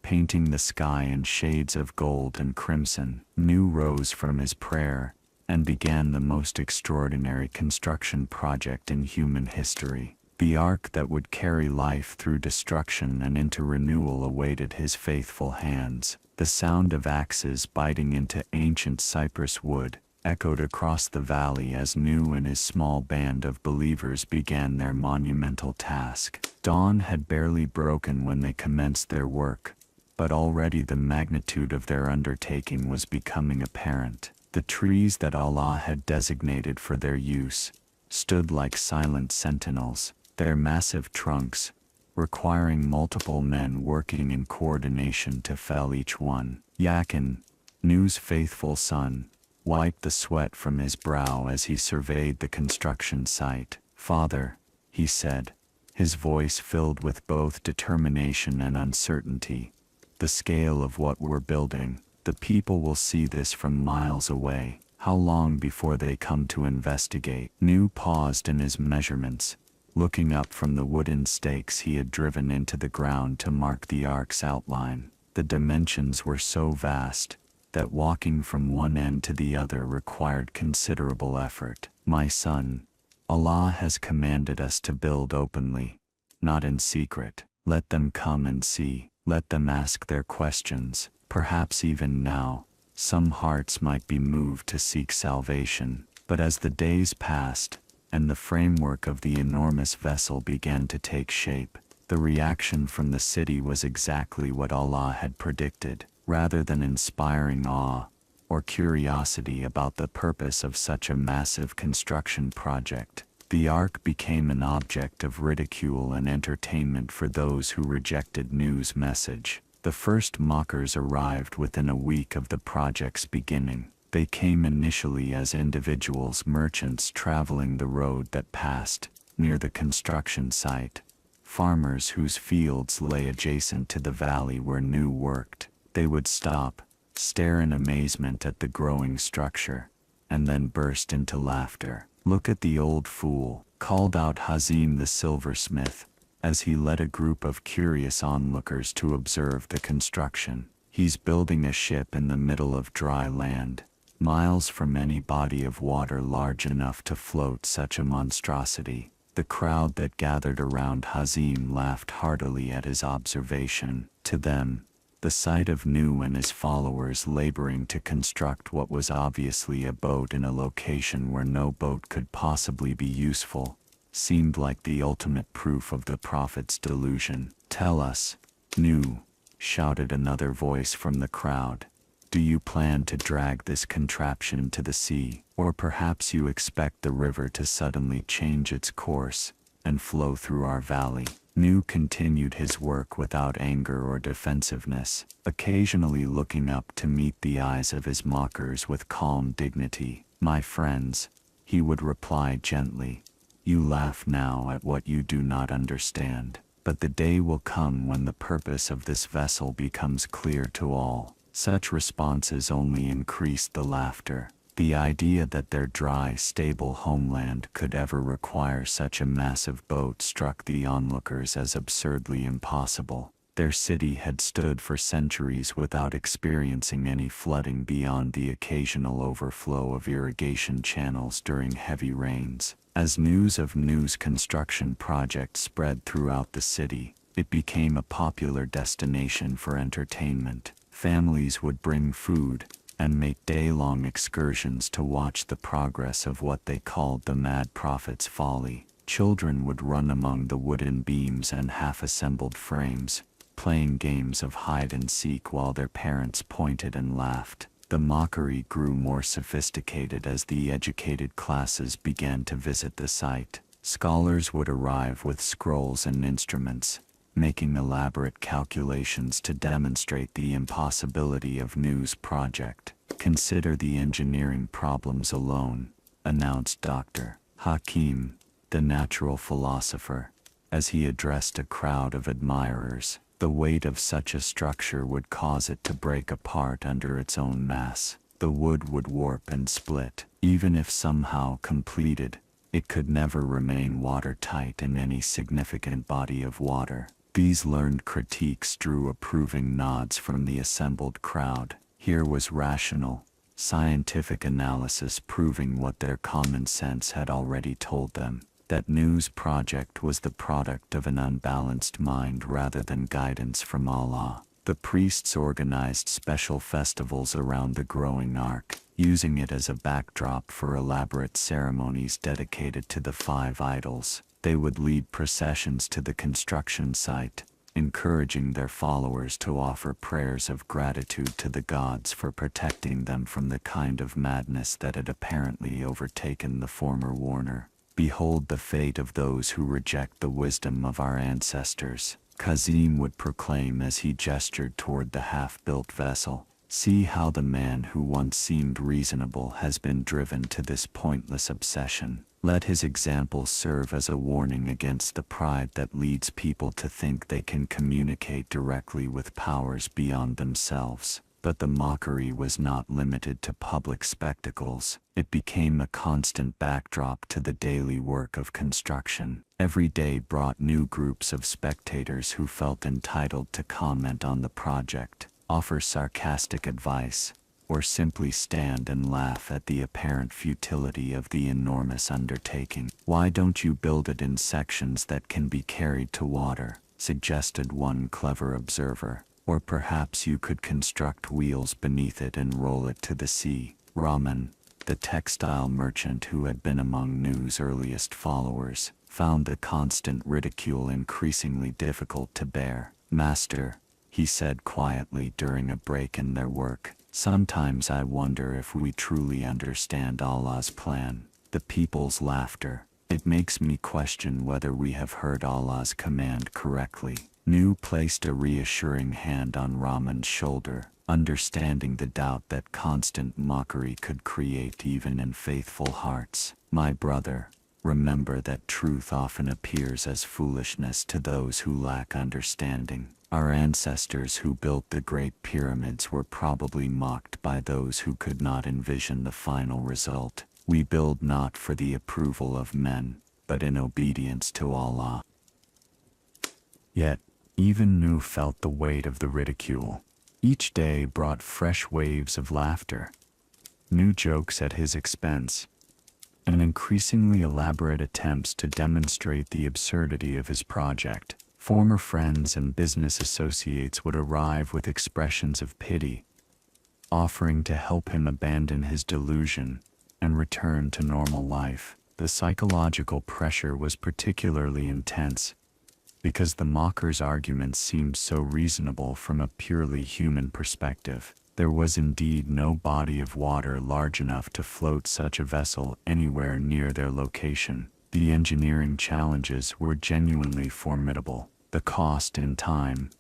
painting the sky in shades of gold and crimson, Nuh rose from his prayer and began the most extraordinary construction project in human history. The ark that would carry life through destruction and into renewal awaited his faithful hands. The sound of axes biting into ancient cypress wood echoed across the valley as Nuh and his small band of believers began their monumental task. Dawn had barely broken when they commenced their work, but already the magnitude of their undertaking was becoming apparent. The trees that Allah had designated for their use stood like silent sentinels, their massive trunks requiring multiple men working in coordination to fell each one. Yakin, Nuh's faithful son, wiped the sweat from his brow as he surveyed the construction site. "Father," he said, his voice filled with both determination and uncertainty, "the scale of what we're building, the people will see this from miles away. How long before they come to investigate?" Nuh paused in his measurements, looking up from the wooden stakes he had driven into the ground to mark the ark's outline. The dimensions were so vast that walking from one end to the other required considerable effort. "My son, Allah has commanded us to build openly, not in secret. Let them come and see. Let them ask their questions. Perhaps even now, some hearts might be moved to seek salvation." But as the days passed, and the framework of the enormous vessel began to take shape, the reaction from the city was exactly what Allah had predicted. Rather than inspiring awe or curiosity about the purpose of such a massive construction project, the ark became an object of ridicule and entertainment for those who rejected Nuh's message. The first mockers arrived within a week of the project's beginning. They came initially as individuals, merchants traveling the road that passed near the construction site, farmers whose fields lay adjacent to the valley where Nuh worked. They would stop, stare in amazement at the growing structure, and then burst into laughter. "Look at the old fool," called out Hazim the silversmith, as he led a group of curious onlookers to observe the construction. "He's building a ship in the middle of dry land, miles from any body of water large enough to float such a monstrosity." The crowd that gathered around Hazim laughed heartily at his observation. To them, the sight of Nuh and his followers laboring to construct what was obviously a boat in a location where no boat could possibly be useful seemed like the ultimate proof of the Prophet's delusion. "Tell us, Nuh," shouted another voice from the crowd, "do you plan to drag this contraption to the sea? Or perhaps you expect the river to suddenly change its course and flow through our valley. Nuh continued his work without anger or defensiveness, occasionally looking up to meet the eyes of his mockers with calm dignity. "My friends," he would reply gently, "you laugh now at what you do not understand, but the day will come when the purpose of this vessel becomes clear to all." Such responses only increased the laughter. The idea that their dry, stable homeland could ever require such a massive boat struck the onlookers as absurdly impossible. Their city had stood for centuries without experiencing any flooding beyond the occasional overflow of irrigation channels during heavy rains. As news of Nuh's construction project spread throughout the city, it became a popular destination for entertainment. Families would bring food and make day-long excursions to watch the progress of what they called the Mad Prophet's folly. Children would run among the wooden beams and half-assembled frames, playing games of hide-and-seek while their parents pointed and laughed. The mockery grew more sophisticated as the educated classes began to visit the site. Scholars would arrive with scrolls and instruments, making elaborate calculations to demonstrate the impossibility of Nuh's project. "Consider the engineering problems alone," announced Dr. Hakim, the natural philosopher, as he addressed a crowd of admirers. "The weight of such a structure would cause it to break apart under its own mass. The wood would warp and split. Even if somehow completed, it could never remain watertight in any significant body of water." These learned critiques drew approving nods from the assembled crowd. Here was rational, scientific analysis proving what their common sense had already told them, that Nuh's project was the product of an unbalanced mind rather than guidance from Allah. The priests organized special festivals around the growing ark, using it as a backdrop for elaborate ceremonies dedicated to the 5 idols. They would lead processions to the construction site, encouraging their followers to offer prayers of gratitude to the gods for protecting them from the kind of madness that had apparently overtaken the former warner. "Behold the fate of those who reject the wisdom of our ancestors," Kazim would proclaim as he gestured toward the half-built vessel. "See how the man who once seemed reasonable has been driven to this pointless obsession. Let his example serve as a warning against the pride that leads people to think they can communicate directly with powers beyond themselves." But the mockery was not limited to public spectacles. It became a constant backdrop to the daily work of construction. Every day brought new groups of spectators who felt entitled to comment on the project, offer sarcastic advice, or simply stand and laugh at the apparent futility of the enormous undertaking. "Why don't you build it in sections that can be carried to water?" suggested one clever observer. "Or perhaps you could construct wheels beneath it and roll it to the sea." Rahman, the textile merchant who had been among Nuh's earliest followers, found the constant ridicule increasingly difficult to bear. "Master," he said quietly during a break in their work, "sometimes I wonder if we truly understand Allah's plan." The people's laughter. "It makes me question whether we have heard Allah's command correctly." Nuh placed a reassuring hand on Rahman's shoulder, understanding the doubt that constant mockery could create even in faithful hearts. "My brother, remember that truth often appears as foolishness to those who lack understanding. Our ancestors who built the Great Pyramids were probably mocked by those who could not envision the final result. We build not for the approval of men, but in obedience to Allah." Yet, even Nuh felt the weight of the ridicule. Each day brought fresh waves of laughter, new jokes at his expense, and increasingly elaborate attempts to demonstrate the absurdity of his project. Former friends and business associates would arrive with expressions of pity, offering to help him abandon his delusion and return to normal life. The psychological pressure was particularly intense, because the mockers' arguments seemed so reasonable from a purely human perspective. There was indeed no body of water large enough to float such a vessel anywhere near their location. The engineering challenges were genuinely formidable. The cost in time,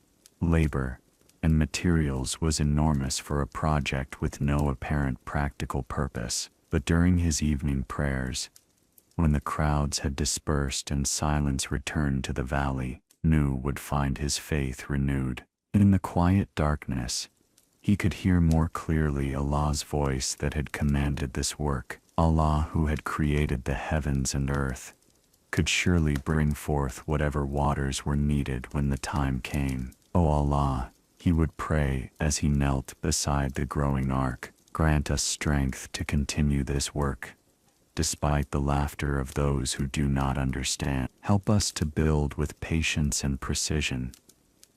labor, and materials was enormous for a project with no apparent practical purpose. But during his evening prayers, when the crowds had dispersed and silence returned to the valley, Nuh would find his faith renewed. In the quiet darkness, he could hear more clearly Allah's voice that had commanded this work. Allah, who had created the heavens and earth, could surely bring forth whatever waters were needed when the time came. O Allah, he would pray as he knelt beside the growing ark, grant us strength to continue this work, despite the laughter of those who do not understand. Help us to build with patience and precision,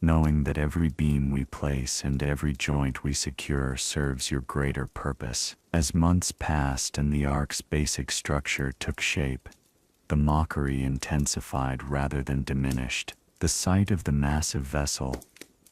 knowing that every beam we place and every joint we secure serves your greater purpose. As months passed and the ark's basic structure took shape, the mockery intensified rather than diminished. The sight of the massive vessel,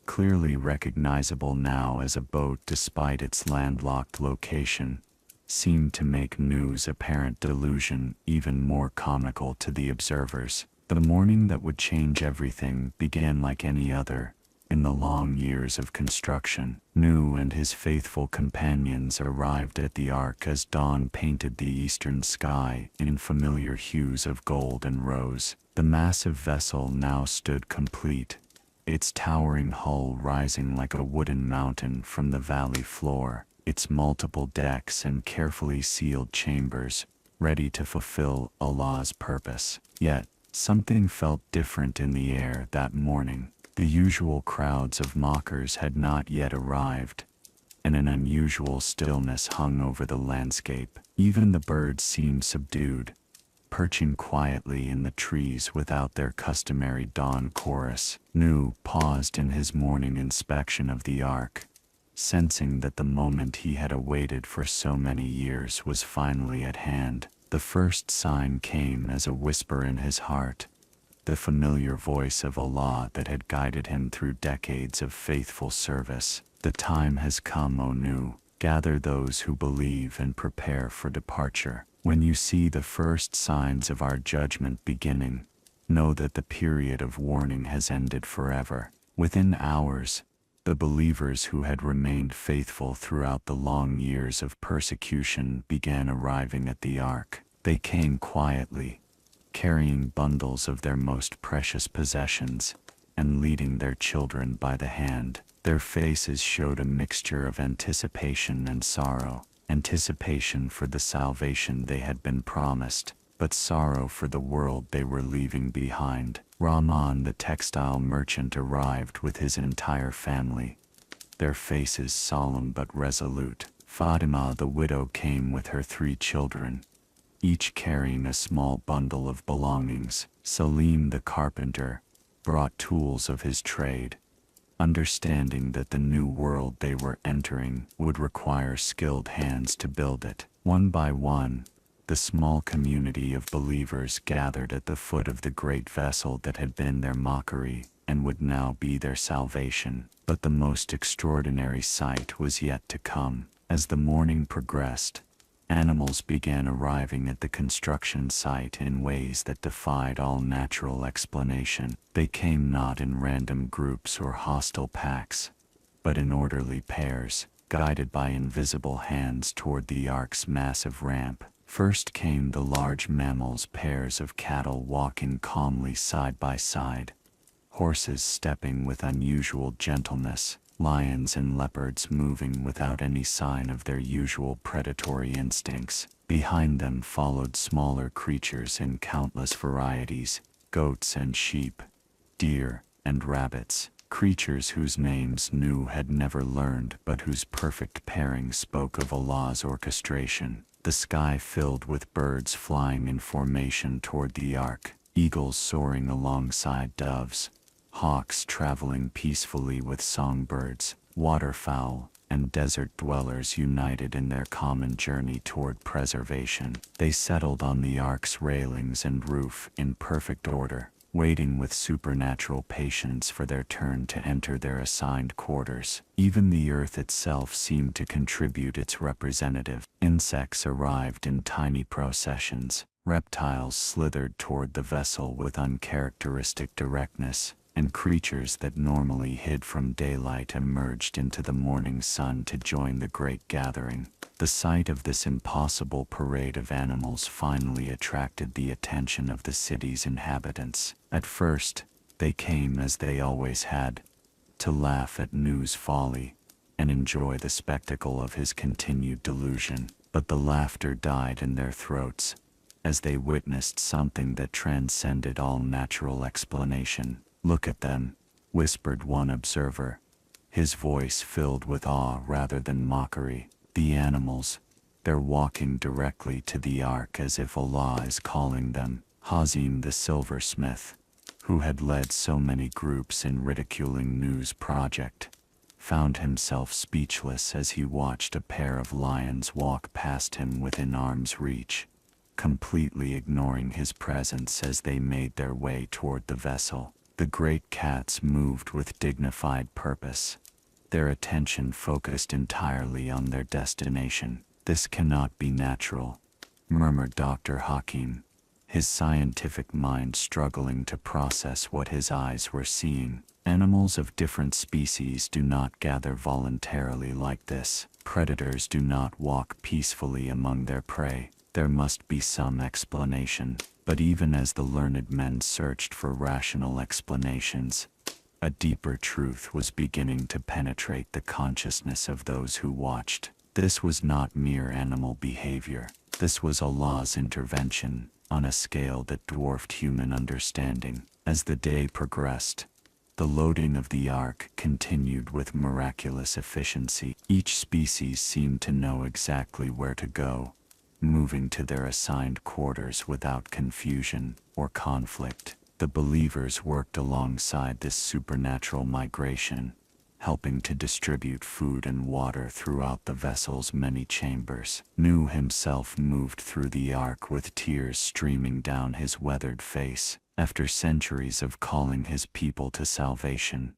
clearly recognizable now as a boat despite its landlocked location, seemed to make Nuh's apparent delusion even more comical to the observers. The morning that would change everything began like any other. In the long years of construction, Nuh and his faithful companions arrived at the ark as dawn painted the eastern sky in familiar hues of gold and rose. The massive vessel now stood complete, its towering hull rising like a wooden mountain from the valley floor, its multiple decks and carefully sealed chambers, ready to fulfill Allah's purpose. Yet, something felt different in the air that morning. The usual crowds of mockers had not yet arrived, and an unusual stillness hung over the landscape. Even the birds seemed subdued, perching quietly in the trees without their customary dawn chorus. Nuh paused in his morning inspection of the ark, sensing that the moment he had awaited for so many years was finally at hand. The first sign came as a whisper in his heart, the familiar voice of Allah that had guided him through decades of faithful service. The time has come, O Nuh. Gather those who believe and prepare for departure. When you see the first signs of our judgment beginning, know that the period of warning has ended forever. Within hours, the believers who had remained faithful throughout the long years of persecution began arriving at the ark. They came quietly, carrying bundles of their most precious possessions, and leading their children by the hand. Their faces showed a mixture of anticipation and sorrow. Anticipation for the salvation they had been promised, but sorrow for the world they were leaving behind. Rahman, the textile merchant, arrived with his entire family, their faces solemn but resolute. Fatima, the widow, came with her 3 children, each carrying a small bundle of belongings. Salim, the carpenter, brought tools of his trade, understanding that the new world they were entering would require skilled hands to build it. One by one, the small community of believers gathered at the foot of the great vessel that had been their mockery and would now be their salvation. But the most extraordinary sight was yet to come. As the morning progressed, animals began arriving at the construction site in ways that defied all natural explanation. They came not in random groups or hostile packs, but in orderly pairs, guided by invisible hands toward the ark's massive ramp. First came the large mammals, pairs of cattle walking calmly side by side, horses stepping with unusual gentleness, lions and leopards moving without any sign of their usual predatory instincts. Behind them followed smaller creatures in countless varieties, goats and sheep, deer and rabbits, creatures whose names Nuh had never learned but whose perfect pairing spoke of Allah's orchestration. The sky filled with birds flying in formation toward the ark, eagles soaring alongside doves, hawks traveling peacefully with songbirds, waterfowl, and desert dwellers united in their common journey toward preservation. They settled on the ark's railings and roof in perfect order, waiting with supernatural patience for their turn to enter their assigned quarters. Even the earth itself seemed to contribute its representative. Insects arrived in tiny processions, Reptiles slithered toward the vessel with uncharacteristic directness, and creatures that normally hid from daylight emerged into the morning sun to join the great gathering. The sight of this impossible parade of animals finally attracted the attention of the city's inhabitants. At first, they came as they always had, to laugh at Nuh's folly and enjoy the spectacle of his continued delusion. But the laughter died in their throats as they witnessed something that transcended all natural explanation. "Look at them," whispered one observer, his voice filled with awe rather than mockery. "The animals, they're walking directly to the ark as if Allah is calling them." Hazim the silversmith, who had led so many groups in ridiculing Nuh's project, found himself speechless as he watched a pair of lions walk past him within arm's reach, completely ignoring his presence as they made their way toward the vessel. The great cats moved with dignified purpose, their attention focused entirely on their destination. "This cannot be natural," murmured Dr. Hakim, his scientific mind struggling to process what his eyes were seeing. "Animals of different species do not gather voluntarily like this. Predators do not walk peacefully among their prey. There must be some explanation." But even as the learned men searched for rational explanations, a deeper truth was beginning to penetrate the consciousness of those who watched. This was not mere animal behavior. This was Allah's intervention on a scale that dwarfed human understanding. As the day progressed, the loading of the ark continued with miraculous efficiency. Each species seemed to know exactly where to go, moving to their assigned quarters without confusion or conflict. The believers worked alongside this supernatural migration, helping to distribute food and water throughout the vessel's many chambers. Nuh himself moved through the ark with tears streaming down his weathered face. After centuries of calling his people to salvation,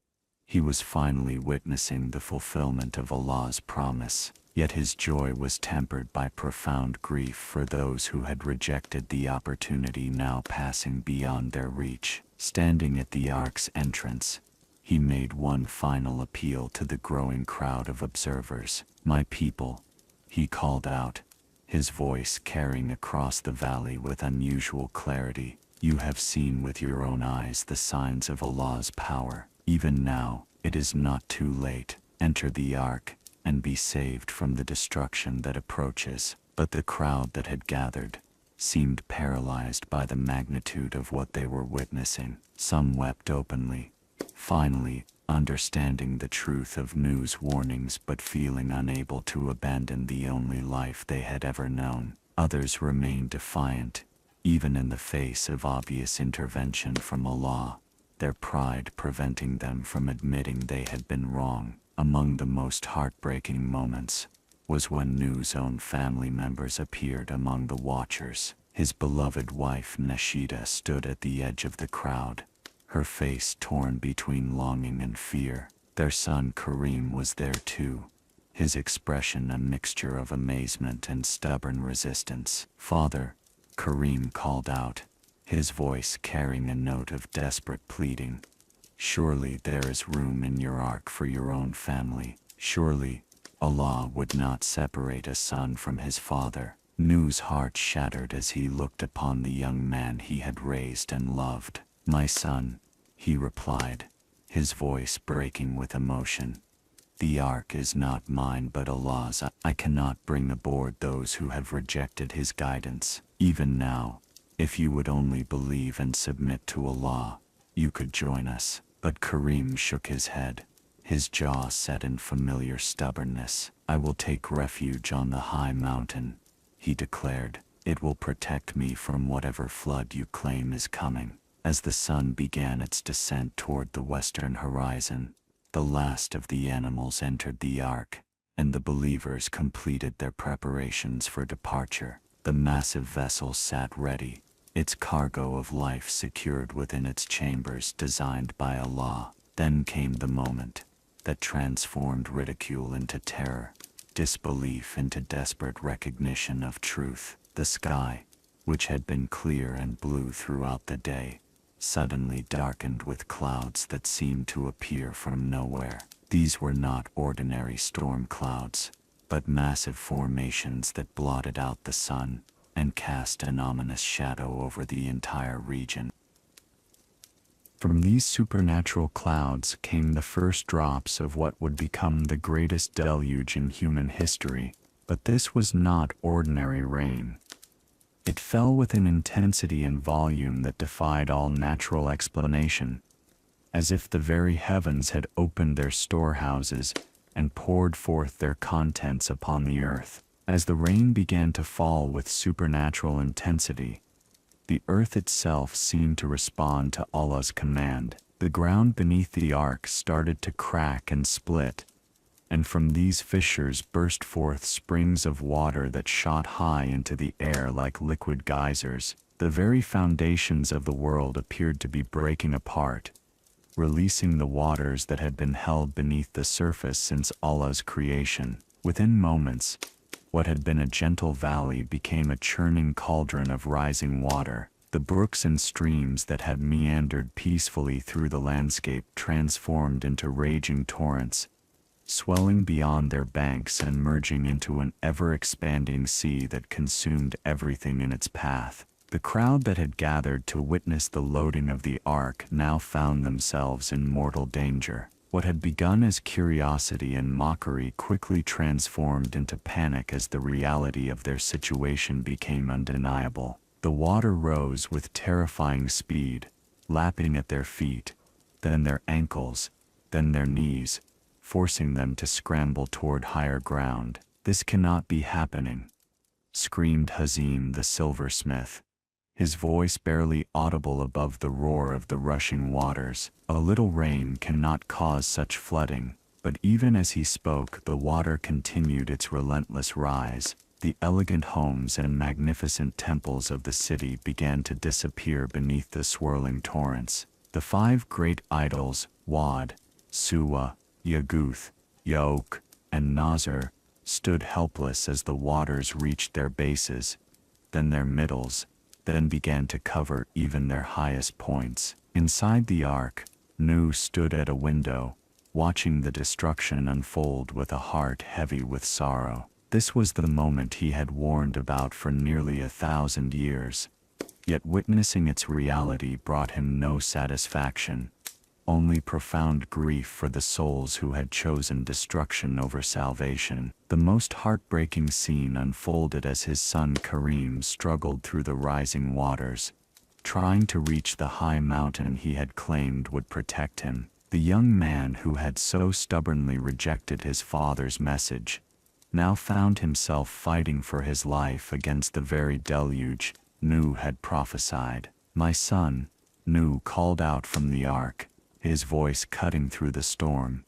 he was finally witnessing the fulfillment of Allah's promise. Yet his joy was tempered by profound grief for those who had rejected the opportunity now passing beyond their reach. Standing at the ark's entrance, he made one final appeal to the growing crowd of observers. "My people," he called out, his voice carrying across the valley with unusual clarity, "you have seen with your own eyes the signs of Allah's power. Even now, it is not too late. Enter the ark and be saved from the destruction that approaches." But the crowd that had gathered seemed paralyzed by the magnitude of what they were witnessing. Some wept openly, finally understanding the truth of Nuh's warnings but feeling unable to abandon the only life they had ever known. Others remained defiant, even in the face of obvious intervention from Allah, their pride preventing them from admitting they had been wrong. Among the most heartbreaking moments was when Nuh's own family members appeared among the watchers. His beloved wife Nashida stood at the edge of the crowd, her face torn between longing and fear. Their son Karim was there too, his expression a mixture of amazement and stubborn resistance. "Father," Karim called out, his voice carrying a note of desperate pleading, "surely there is room in your ark for your own family. Surely Allah would not separate a son from his father." Nuh's heart shattered as he looked upon the young man he had raised and loved. "My son," he replied, his voice breaking with emotion, "the ark is not mine but Allah's. I cannot bring aboard those who have rejected his guidance. Even now, if you would only believe and submit to Allah, you could join us." But Karim shook his head, his jaw set in familiar stubbornness. "I will take refuge on the high mountain," he declared. "It will protect me from whatever flood you claim is coming." As the sun began its descent toward the western horizon, the last of the animals entered the ark, and the believers completed their preparations for departure. The massive vessel sat ready, its cargo of life secured within its chambers designed by Allah. Then came the moment that transformed ridicule into terror, disbelief into desperate recognition of truth. The sky, which had been clear and blue throughout the day, suddenly darkened with clouds that seemed to appear from nowhere. These were not ordinary storm clouds, but massive formations that blotted out the sun and cast an ominous shadow over the entire region. From these supernatural clouds came the first drops of what would become the greatest deluge in human history, but this was not ordinary rain. It fell with an intensity and volume that defied all natural explanation, as if the very heavens had opened their storehouses and poured forth their contents upon the earth. As the rain began to fall with supernatural intensity, the earth itself seemed to respond to Allah's command. The ground beneath the ark started to crack and split, and from these fissures burst forth springs of water that shot high into the air like liquid geysers. The very foundations of the world appeared to be breaking apart, releasing the waters that had been held beneath the surface since Allah's creation. Within moments, what had been a gentle valley became a churning cauldron of rising water. The brooks and streams that had meandered peacefully through the landscape transformed into raging torrents, swelling beyond their banks and merging into an ever-expanding sea that consumed everything in its path. The crowd that had gathered to witness the loading of the ark now found themselves in mortal danger. What had begun as curiosity and mockery quickly transformed into panic as the reality of their situation became undeniable. The water rose with terrifying speed, lapping at their feet, then their ankles, then their knees, forcing them to scramble toward higher ground. "This cannot be happening," screamed Hazim the silversmith, his voice barely audible above the roar of the rushing waters. "A little rain cannot cause such flooding." But even as he spoke, the water continued its relentless rise. The elegant homes and magnificent temples of the city began to disappear beneath the swirling torrents. The 5 great idols, Wad, Suwa, Yaguth, Yaok, and Nazar, stood helpless as the waters reached their bases, then their middles, then began to cover even their highest points. Inside the ark, Nuh stood at a window, watching the destruction unfold with a heart heavy with sorrow. This was the moment he had warned about for nearly 1,000 years, yet witnessing its reality brought him no satisfaction, only profound grief for the souls who had chosen destruction over salvation. The most heartbreaking scene unfolded as his son Karim struggled through the rising waters, trying to reach the high mountain he had claimed would protect him. The young man who had so stubbornly rejected his father's message now found himself fighting for his life against the very deluge Nuh had prophesied. "My son," Nuh called out from the ark, his voice cutting through the storm,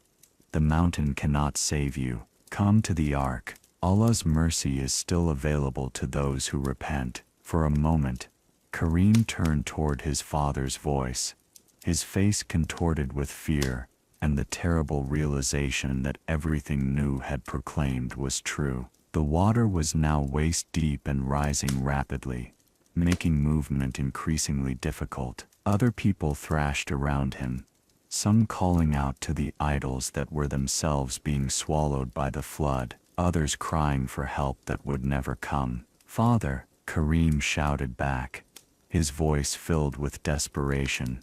"the mountain cannot save you. Come to the ark. Allah's mercy is still available to those who repent." For a moment, Karim turned toward his father's voice, his face contorted with fear and the terrible realization that everything Nuh had proclaimed was true. The water was now waist-deep and rising rapidly, making movement increasingly difficult. Other people thrashed around him, some calling out to the idols that were themselves being swallowed by the flood, others crying for help that would never come. "Father," Karim shouted back, his voice filled with desperation,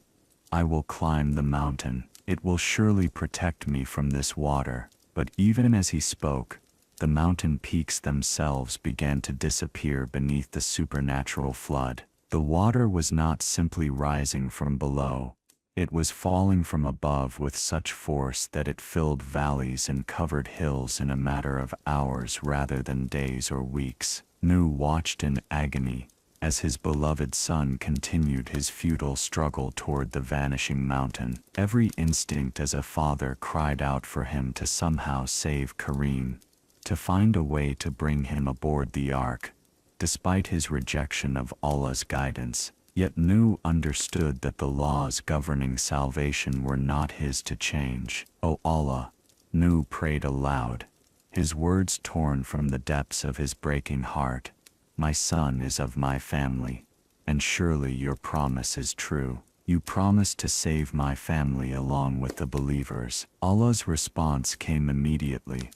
"I will climb the mountain. It will surely protect me from this water." But even as he spoke, the mountain peaks themselves began to disappear beneath the supernatural flood. The water was not simply rising from below, it was falling from above with such force that it filled valleys and covered hills in a matter of hours rather than days or weeks. Nuh watched in agony as his beloved son continued his futile struggle toward the vanishing mountain. Every instinct as a father cried out for him to somehow save Karim, to find a way to bring him aboard the ark, despite his rejection of Allah's guidance. Yet Nuh understood that the laws governing salvation were not his to change. "O Allah," Nuh prayed aloud, his words torn from the depths of his breaking heart, My son is of my family, and surely your promise is true. You promised to save my family along with the believers. Allah's response came immediately,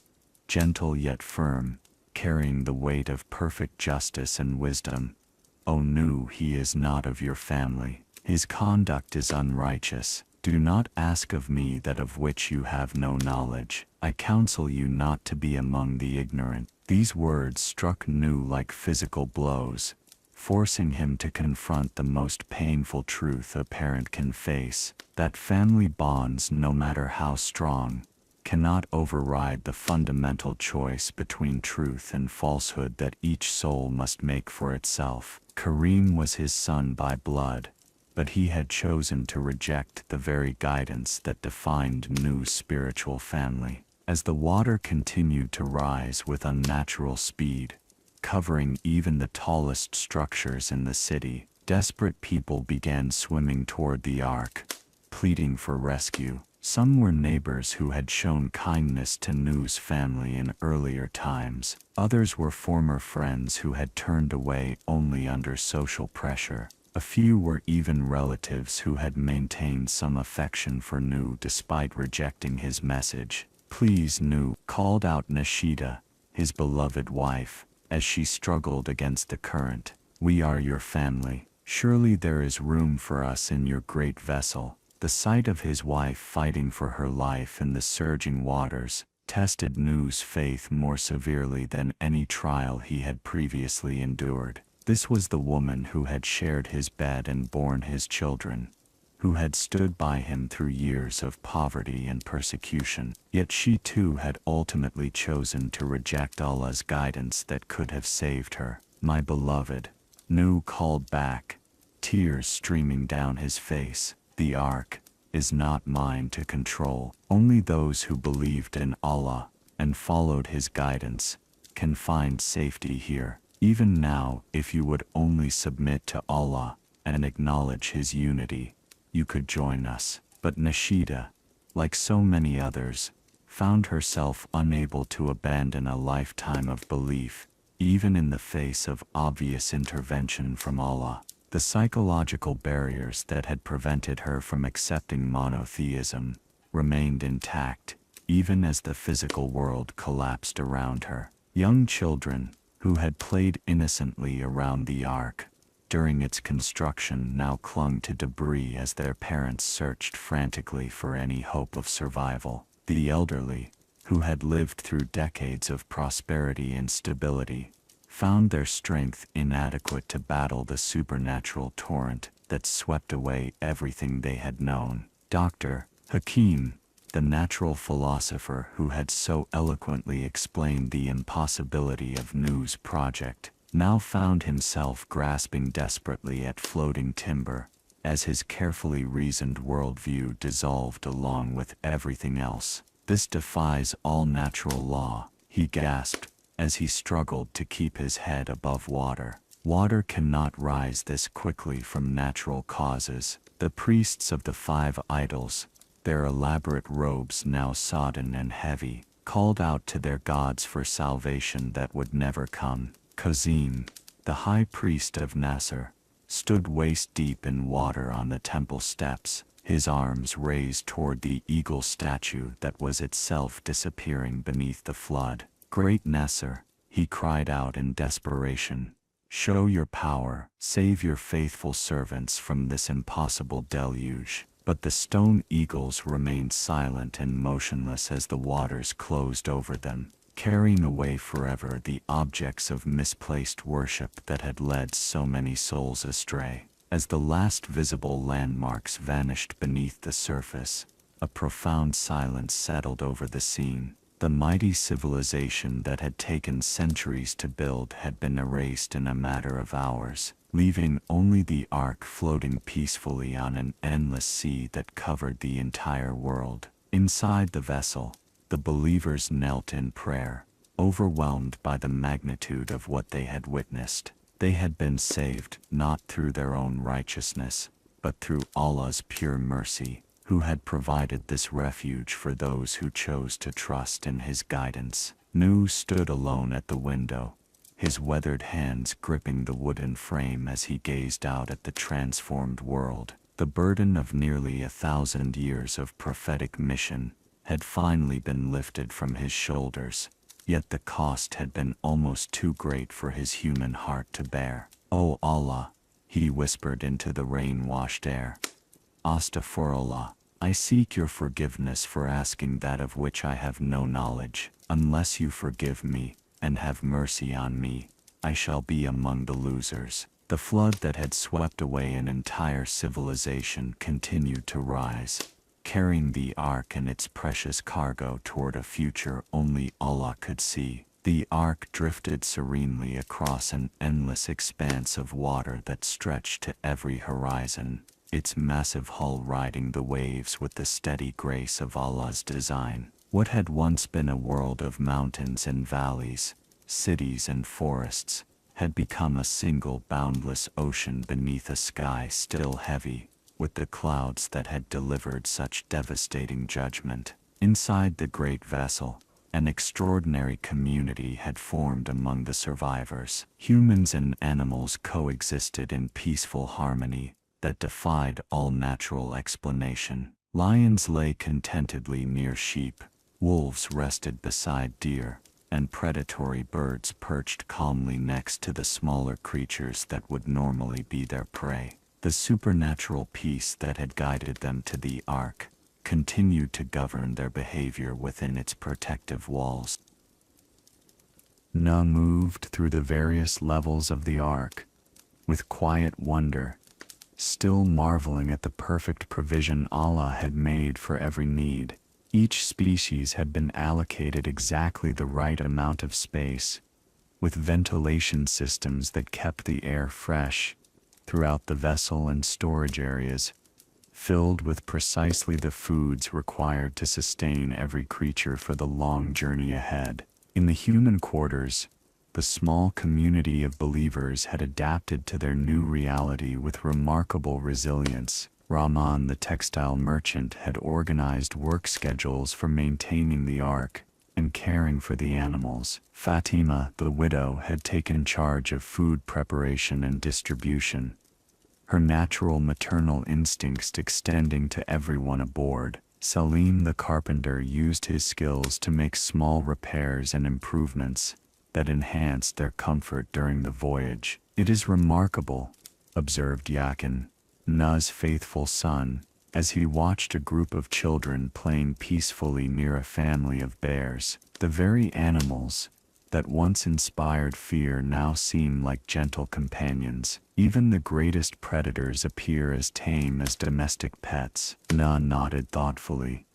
gentle yet firm, carrying the weight of perfect justice and wisdom. O Nuh, he is not of your family. His conduct is unrighteous. Do not ask of me that of which you have no knowledge. I counsel you not to be among the ignorant. These words struck Nuh like physical blows, forcing him to confront the most painful truth a parent can face, that family bonds, no matter how strong, cannot override the fundamental choice between truth and falsehood that each soul must make for itself. Kareem was his son by blood, but he had chosen to reject the very guidance that defined Nuh's spiritual family. As the water continued to rise with unnatural speed, covering even the tallest structures in the city, desperate people began swimming toward the ark, pleading for rescue. Some were neighbors who had shown kindness to Nuh's family in earlier times. Others were former friends who had turned away only under social pressure. A few were even relatives who had maintained some affection for Nuh despite rejecting his message. Please, Nuh, called out Nashida, his beloved wife, as she struggled against the current. We are your family. Surely there is room for us in your great vessel. The sight of his wife fighting for her life in the surging waters tested Nuh's faith more severely than any trial he had previously endured. This was the woman who had shared his bed and borne his children, who had stood by him through years of poverty and persecution. Yet she too had ultimately chosen to reject Allah's guidance that could have saved her. My beloved, Nuh called back, tears streaming down his face. The ark is not mine to control. Only those who believed in Allah and followed his guidance can find safety here. Even now, if you would only submit to Allah and acknowledge his unity, you could join us. But Nashida, like so many others, found herself unable to abandon a lifetime of belief, even in the face of obvious intervention from Allah. The psychological barriers that had prevented her from accepting monotheism remained intact, even as the physical world collapsed around her. Young children, who had played innocently around the ark during its construction, now clung to debris as their parents searched frantically for any hope of survival. The elderly, who had lived through decades of prosperity and stability, found their strength inadequate to battle the supernatural torrent that swept away everything they had known. Dr. Hakim, the natural philosopher who had so eloquently explained the impossibility of Nuh's project, now found himself grasping desperately at floating timber, as his carefully reasoned worldview dissolved along with everything else. This defies all natural law, he gasped, as he struggled to keep his head above water. Water cannot rise this quickly from natural causes. The priests of the 5 idols, their elaborate robes now sodden and heavy, called out to their gods for salvation that would never come. Kazim, the high priest of Nasr, stood waist-deep in water on the temple steps, his arms raised toward the eagle statue that was itself disappearing beneath the flood. Great Nasr, he cried out in desperation, show your power, save your faithful servants from this impossible deluge. But the stone eagles remained silent and motionless as the waters closed over them, carrying away forever the objects of misplaced worship that had led so many souls astray. As the last visible landmarks vanished beneath the surface, a profound silence settled over the scene. The mighty civilization that had taken centuries to build had been erased in a matter of hours, leaving only the ark floating peacefully on an endless sea that covered the entire world. Inside the vessel, the believers knelt in prayer, overwhelmed by the magnitude of what they had witnessed. They had been saved not through their own righteousness, but through Allah's pure mercy, who had provided this refuge for those who chose to trust in his guidance. Nuh stood alone at the window, his weathered hands gripping the wooden frame as he gazed out at the transformed world. The burden of nearly 1,000 years of prophetic mission had finally been lifted from his shoulders, yet the cost had been almost too great for his human heart to bear. "O Allah," he whispered into the rain-washed air. "Astaghfirullah, I seek your forgiveness for asking that of which I have no knowledge. Unless you forgive me and have mercy on me, I shall be among the losers." The flood that had swept away an entire civilization continued to rise, carrying the ark and its precious cargo toward a future only Allah could see. The ark drifted serenely across an endless expanse of water that stretched to every horizon, its massive hull riding the waves with the steady grace of Allah's design. What had once been a world of mountains and valleys, cities and forests, had become a single boundless ocean beneath a sky still heavy with the clouds that had delivered such devastating judgment. Inside the great vessel, an extraordinary community had formed among the survivors. Humans and animals coexisted in peaceful harmony that defied all natural explanation. Lions lay contentedly near sheep, wolves rested beside deer, and predatory birds perched calmly next to the smaller creatures that would normally be their prey. The supernatural peace that had guided them to the ark continued to govern their behavior within its protective walls. Nuh moved through the various levels of the ark with quiet wonder, still marveling at the perfect provision Allah had made for every need. Each species had been allocated exactly the right amount of space, with ventilation systems that kept the air fresh throughout the vessel and storage areas, filled with precisely the foods required to sustain every creature for the long journey ahead. In the human quarters, the small community of believers had adapted to their new reality with remarkable resilience. Rahman, the textile merchant, had organized work schedules for maintaining the ark and caring for the animals. Fatima, the widow, had taken charge of food preparation and distribution, her natural maternal instincts extending to everyone aboard. Salim, the carpenter, used his skills to make small repairs and improvements that enhanced their comfort during the voyage. "It is remarkable," observed Yakin, Nuh's faithful son, as he watched a group of children playing peacefully near a family of bears. "The very animals that once inspired fear now seem like gentle companions. Even the greatest predators appear as tame as domestic pets." Nuh nodded thoughtfully,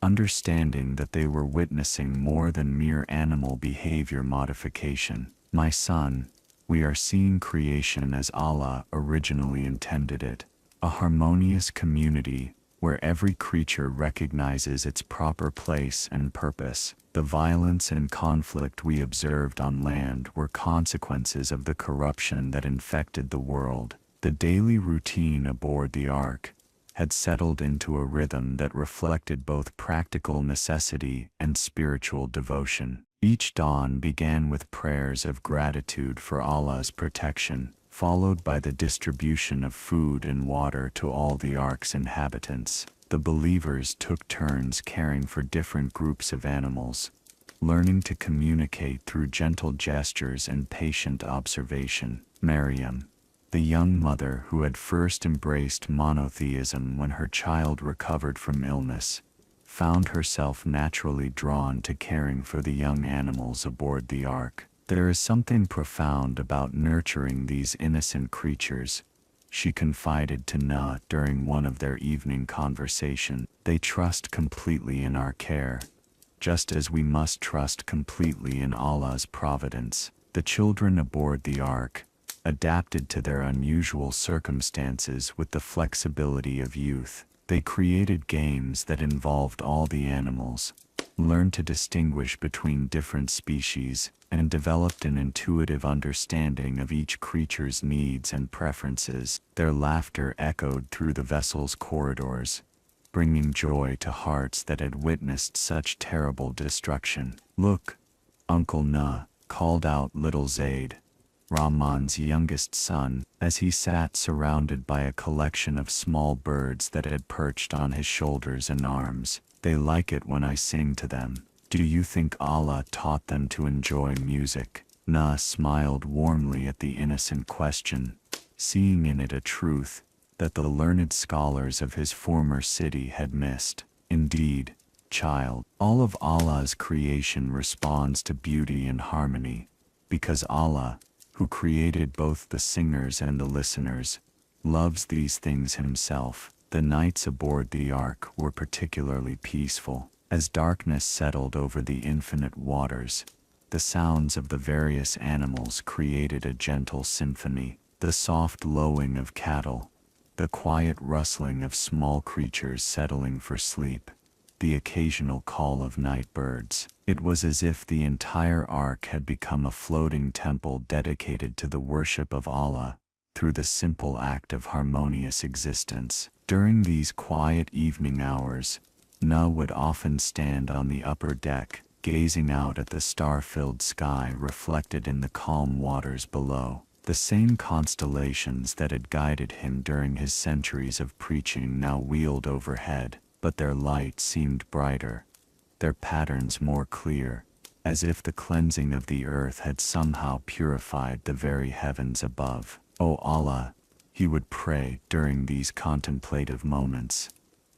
understanding that they were witnessing more than mere animal behavior modification. "My son, we are seeing creation as Allah originally intended it. A harmonious community where every creature recognizes its proper place and purpose. The violence and conflict we observed on land were consequences of the corruption that infected the world. The daily routine aboard the ark had settled into a rhythm that reflected both practical necessity and spiritual devotion. Each dawn began with prayers of gratitude for Allah's protection, followed by the distribution of food and water to all the ark's inhabitants. The believers took turns caring for different groups of animals, learning to communicate through gentle gestures and patient observation. Maryam, the young mother who had first embraced monotheism when her child recovered from illness, found herself naturally drawn to caring for the young animals aboard the ark. "There is something profound about nurturing these innocent creatures," she confided to Nuh during one of their evening conversations. "They trust completely in our care, just as we must trust completely in Allah's providence." The children aboard the ark adapted to their unusual circumstances with the flexibility of youth. They created games that involved all the animals, learned to distinguish between different species, and developed an intuitive understanding of each creature's needs and preferences. Their laughter echoed through the vessel's corridors, bringing joy to hearts that had witnessed such terrible destruction. "Look, Uncle Nuh," called out little Zaid, Rahman's youngest son, as he sat surrounded by a collection of small birds that had perched on his shoulders and arms. "They like it when I sing to them. Do you think Allah taught them to enjoy music?" Nuh smiled warmly at the innocent question, seeing in it a truth that the learned scholars of his former city had missed. "Indeed, child, all of Allah's creation responds to beauty and harmony, because Allah, who created both the singers and the listeners, loves these things himself." The nights aboard the ark were particularly peaceful. As darkness settled over the infinite waters, the sounds of the various animals created a gentle symphony. The soft lowing of cattle, the quiet rustling of small creatures settling for sleep, the occasional call of night birds. It was as if the entire ark had become a floating temple dedicated to the worship of Allah through the simple act of harmonious existence. During these quiet evening hours, Nuh would often stand on the upper deck, gazing out at the star-filled sky reflected in the calm waters below. The same constellations that had guided him during his centuries of preaching now wheeled overhead, but their light seemed brighter, their patterns more clear, as if the cleansing of the earth had somehow purified the very heavens above. "O Allah," he would pray during these contemplative moments,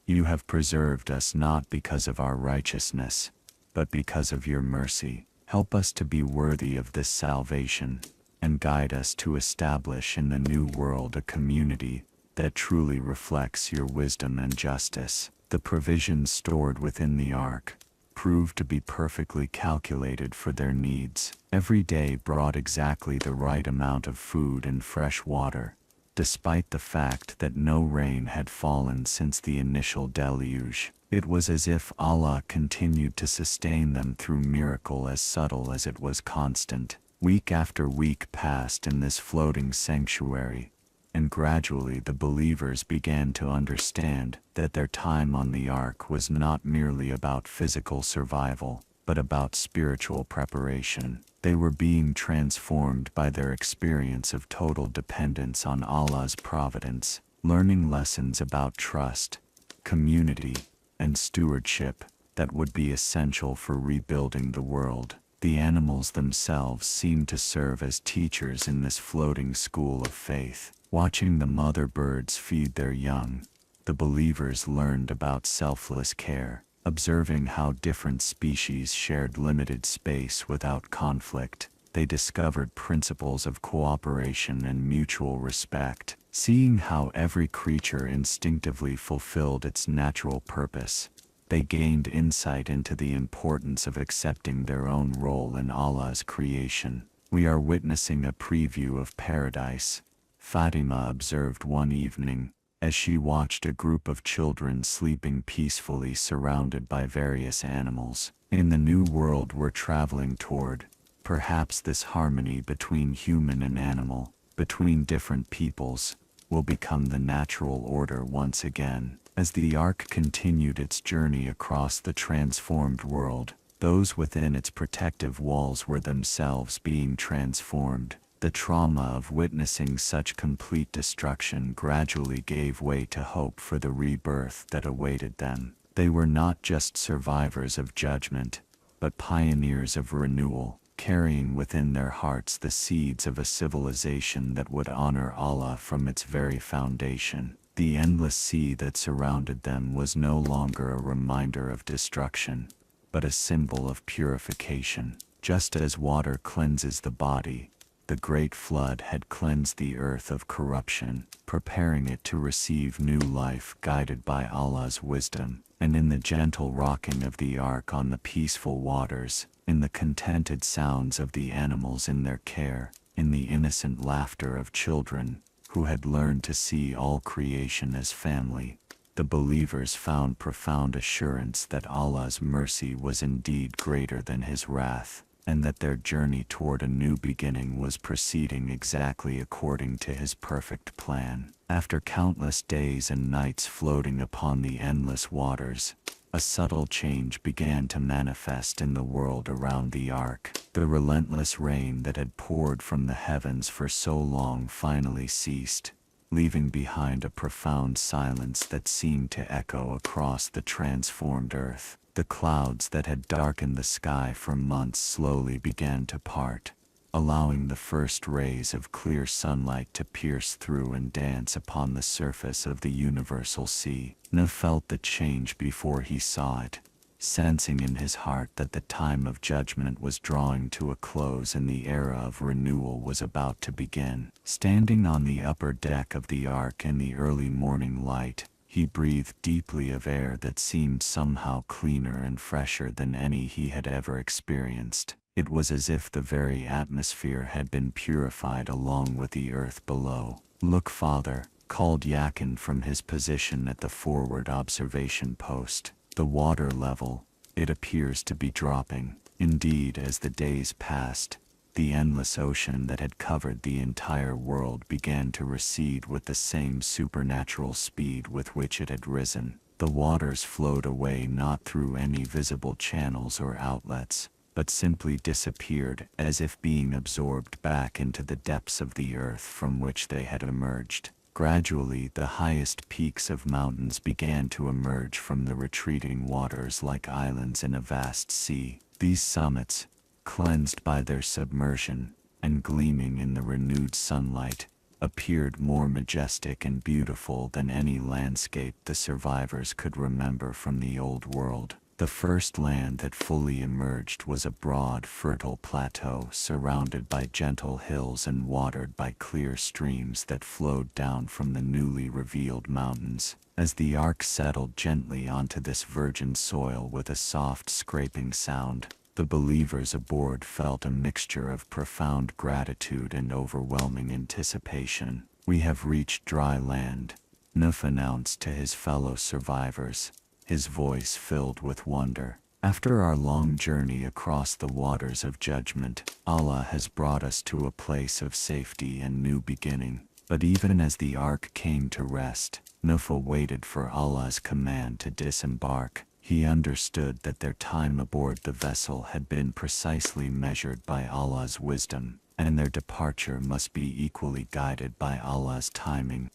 "you have preserved us not because of our righteousness, but because of your mercy. Help us to be worthy of this salvation, and guide us to establish in the new world a community that truly reflects your wisdom and justice." The provisions stored within the ark proved to be perfectly calculated for their needs. Every day brought exactly the right amount of food and fresh water, despite the fact that no rain had fallen since the initial deluge. It was as if Allah continued to sustain them through miracle as subtle as it was constant. Week after week passed in this floating sanctuary, and gradually the believers began to understand that their time on the ark was not merely about physical survival, but about spiritual preparation. They were being transformed by their experience of total dependence on Allah's providence, learning lessons about trust, community, and stewardship that would be essential for rebuilding the world. The animals themselves seemed to serve as teachers in this floating school of faith. Watching the mother birds feed their young, the believers learned about selfless care, observing how different species shared limited space without conflict. They discovered principles of cooperation and mutual respect, seeing how every creature instinctively fulfilled its natural purpose. They gained insight into the importance of accepting their own role in Allah's creation. "We are witnessing a preview of paradise," Fatima observed one evening, as she watched a group of children sleeping peacefully surrounded by various animals. "In the new world we're traveling toward, perhaps this harmony between human and animal, between different peoples, will become the natural order once again." As the ark continued its journey across the transformed world, those within its protective walls were themselves being transformed. The trauma of witnessing such complete destruction gradually gave way to hope for the rebirth that awaited them. They were not just survivors of judgment, but pioneers of renewal, carrying within their hearts the seeds of a civilization that would honor Allah from its very foundation. The endless sea that surrounded them was no longer a reminder of destruction, but a symbol of purification. Just as water cleanses the body, the great flood had cleansed the earth of corruption, preparing it to receive new life guided by Allah's wisdom. And in the gentle rocking of the ark on the peaceful waters, in the contented sounds of the animals in their care, in the innocent laughter of children who had learned to see all creation as family, the believers found profound assurance that Allah's mercy was indeed greater than His wrath, and that their journey toward a new beginning was proceeding exactly according to His perfect plan. After countless days and nights floating upon the endless waters, a subtle change began to manifest in the world around the ark. The relentless rain that had poured from the heavens for so long finally ceased, leaving behind a profound silence that seemed to echo across the transformed earth. The clouds that had darkened the sky for months slowly began to part, allowing the first rays of clear sunlight to pierce through and dance upon the surface of the universal sea. Nuh felt the change before he saw it, sensing in his heart that the time of judgment was drawing to a close and the era of renewal was about to begin. Standing on the upper deck of the ark in the early morning light, he breathed deeply of air that seemed somehow cleaner and fresher than any he had ever experienced. It was as if the very atmosphere had been purified along with the earth below. "Look, Father," called Yakin from his position at the forward observation post. "The water level, it appears to be dropping." Indeed, as the days passed, the endless ocean that had covered the entire world began to recede with the same supernatural speed with which it had risen. The waters flowed away not through any visible channels or outlets, but simply disappeared as if being absorbed back into the depths of the earth from which they had emerged. Gradually, the highest peaks of mountains began to emerge from the retreating waters like islands in a vast sea. These summits, cleansed by their submersion and gleaming in the renewed sunlight, appeared more majestic and beautiful than any landscape the survivors could remember from the old world. The first land that fully emerged was a broad, fertile plateau surrounded by gentle hills and watered by clear streams that flowed down from the newly revealed mountains. As the ark settled gently onto this virgin soil with a soft scraping sound, the believers aboard felt a mixture of profound gratitude and overwhelming anticipation. "We have reached dry land," Nuh announced to his fellow survivors, his voice filled with wonder. "After our long journey across the waters of judgment, Allah has brought us to a place of safety and new beginning." But even as the ark came to rest, Nuh waited for Allah's command to disembark. He understood that their time aboard the vessel had been precisely measured by Allah's wisdom, and their departure must be equally guided by Allah's timing.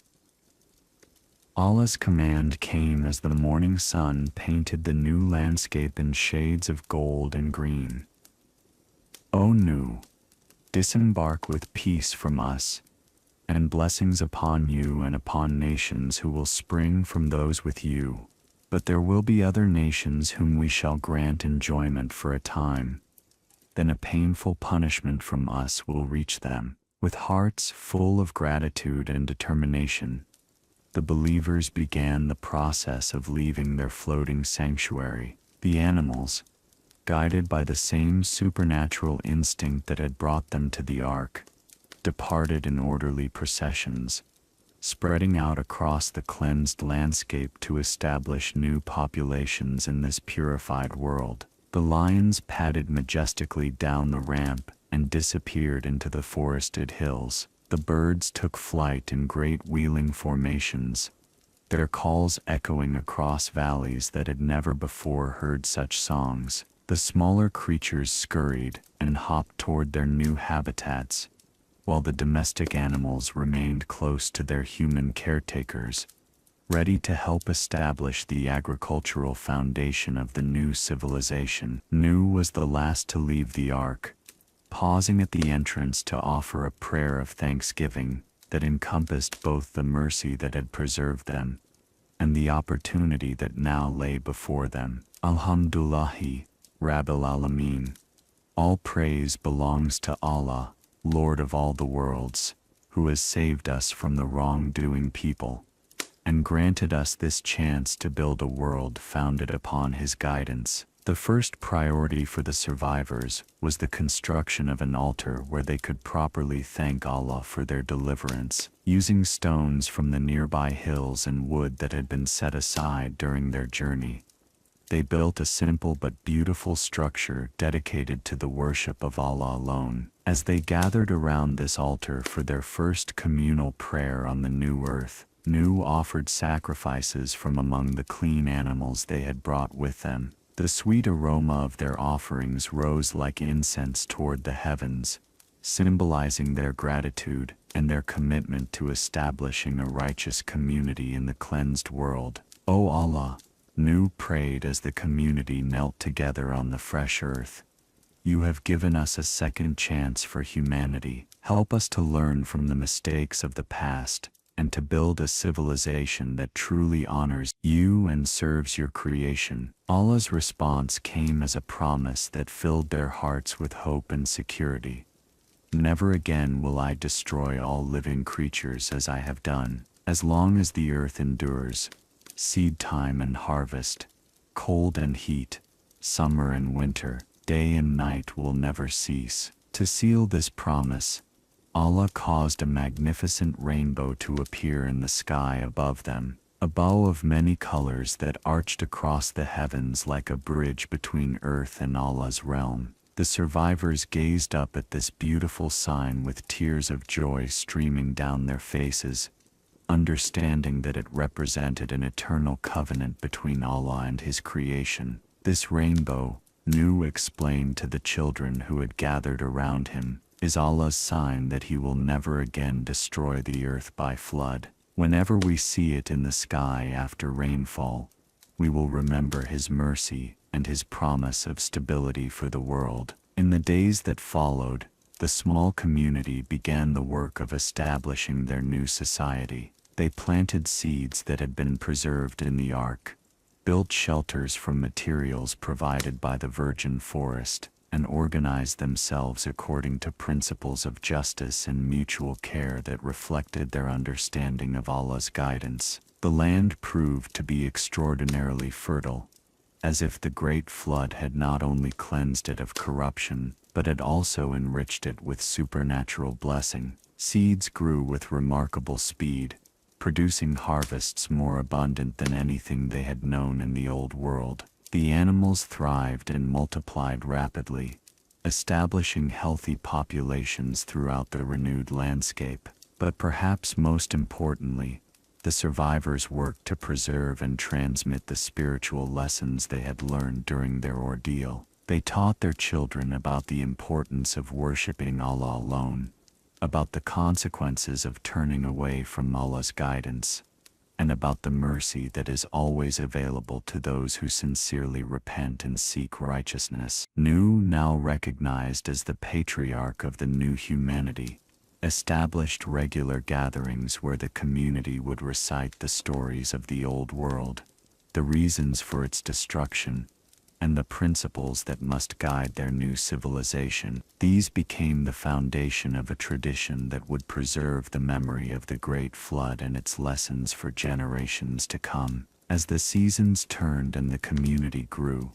Allah's command came as the morning sun painted the new landscape in shades of gold and green. "O Nuh, disembark with peace from us, and blessings upon you and upon nations who will spring from those with you. But there will be other nations whom we shall grant enjoyment for a time. Then a painful punishment from us will reach them." With hearts full of gratitude and determination, the believers began the process of leaving their floating sanctuary. The animals, guided by the same supernatural instinct that had brought them to the ark, departed in orderly processions, spreading out across the cleansed landscape to establish new populations in this purified world. The lions padded majestically down the ramp and disappeared into the forested hills. The birds took flight in great wheeling formations, their calls echoing across valleys that had never before heard such songs. The smaller creatures scurried and hopped toward their new habitats, while the domestic animals remained close to their human caretakers, ready to help establish the agricultural foundation of the new civilization. Nuh was the last to leave the ark, pausing at the entrance to offer a prayer of thanksgiving that encompassed both the mercy that had preserved them and the opportunity that now lay before them. "Alhamdulillahi, Rabbil Alameen. All praise belongs to Allah, Lord of all the worlds, who has saved us from the wrongdoing people, and granted us this chance to build a world founded upon His guidance." The first priority for the survivors was the construction of an altar where they could properly thank Allah for their deliverance. Using stones from the nearby hills and wood that had been set aside during their journey, they built a simple but beautiful structure dedicated to the worship of Allah alone. As they gathered around this altar for their first communal prayer on the new earth, Nuh offered sacrifices from among the clean animals they had brought with them. The sweet aroma of their offerings rose like incense toward the heavens, symbolizing their gratitude and their commitment to establishing a righteous community in the cleansed world. O Allah, Nuh prayed as the community knelt together on the fresh earth. You have given us a second chance for humanity. Help us to learn from the mistakes of the past and to build a civilization that truly honors you and serves your creation. Allah's response came as a promise that filled their hearts with hope and security. Never again will I destroy all living creatures as I have done. As long as the earth endures, seed time and harvest, cold and heat, summer and winter, day and night will never cease. To seal this promise, Allah caused a magnificent rainbow to appear in the sky above them, a bow of many colors that arched across the heavens like a bridge between earth and Allah's realm. The survivors gazed up at this beautiful sign with tears of joy streaming down their faces, understanding that it represented an eternal covenant between Allah and His creation. This rainbow, Nuh explained to the children who had gathered around him, is Allah's sign that He will never again destroy the earth by flood. Whenever we see it in the sky after rainfall, we will remember His mercy and His promise of stability for the world. In the days that followed, the small community began the work of establishing their new society. They planted seeds that had been preserved in the ark, built shelters from materials provided by the virgin forest, and organized themselves according to principles of justice and mutual care that reflected their understanding of Allah's guidance. The land proved to be extraordinarily fertile, as if the great flood had not only cleansed it of corruption, but had also enriched it with supernatural blessing. Seeds grew with remarkable speed, producing harvests more abundant than anything they had known in the old world. The animals thrived and multiplied rapidly, establishing healthy populations throughout the renewed landscape. But perhaps most importantly, the survivors worked to preserve and transmit the spiritual lessons they had learned during their ordeal. They taught their children about the importance of worshiping Allah alone, about the consequences of turning away from Allah's guidance, and about the mercy that is always available to those who sincerely repent and seek righteousness. Nuh, now recognized as the patriarch of the new humanity, established regular gatherings where the community would recite the stories of the old world, the reasons for its destruction, and the principles that must guide their new civilization. These became the foundation of a tradition that would preserve the memory of the Great Flood and its lessons for generations to come. As the seasons turned and the community grew,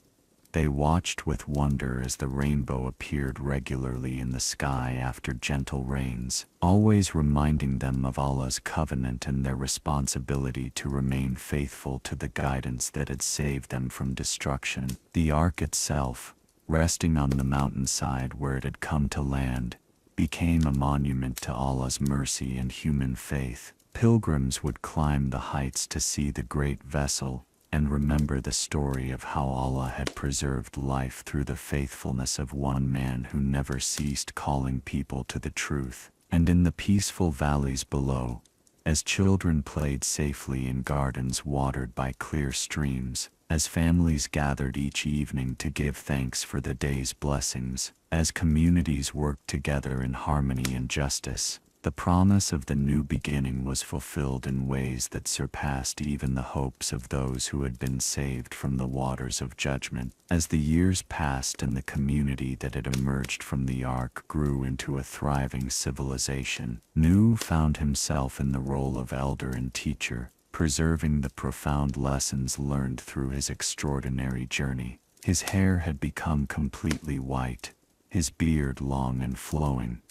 they watched with wonder as the rainbow appeared regularly in the sky after gentle rains, always reminding them of Allah's covenant and their responsibility to remain faithful to the guidance that had saved them from destruction. The ark itself, resting on the mountainside where it had come to land, became a monument to Allah's mercy and human faith. Pilgrims would climb the heights to see the great vessel and remember the story of how Allah had preserved life through the faithfulness of one man who never ceased calling people to the truth. And in the peaceful valleys below, as children played safely in gardens watered by clear streams, as families gathered each evening to give thanks for the day's blessings, as communities worked together in harmony and justice, the promise of the new beginning was fulfilled in ways that surpassed even the hopes of those who had been saved from the waters of judgment. As the years passed and the community that had emerged from the ark grew into a thriving civilization, Nuh found himself in the role of elder and teacher, preserving the profound lessons learned through his extraordinary journey. His hair had become completely white, his beard long and flowing,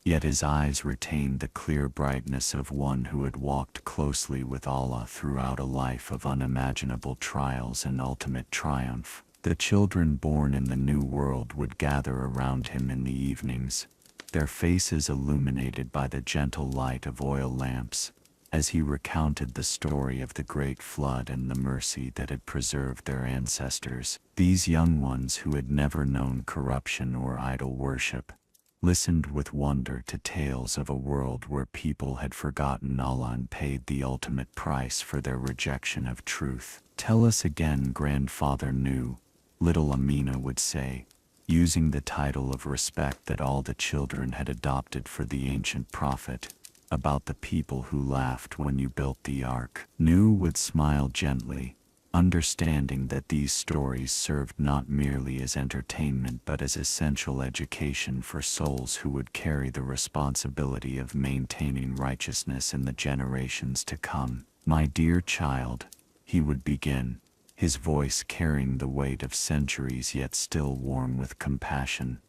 yet his eyes retained the clear brightness of one who had walked closely with Allah throughout a life of unimaginable trials and ultimate triumph. The children born in the new world would gather around him in the evenings, their faces illuminated by the gentle light of oil lamps, as he recounted the story of the great flood and the mercy that had preserved their ancestors. These young ones who had never known corruption or idol worship listened with wonder to tales of a world where people had forgotten Allah and paid the ultimate price for their rejection of truth. "Tell us again, Grandfather Nuh," little Amina would say, using the title of respect that all the children had adopted for the ancient prophet, "about the people who laughed when you built the ark." Nuh would smile gently, understanding that these stories served not merely as entertainment but as essential education for souls who would carry the responsibility of maintaining righteousness in the generations to come. "My dear child," he would begin, his voice carrying the weight of centuries yet still warm with compassion.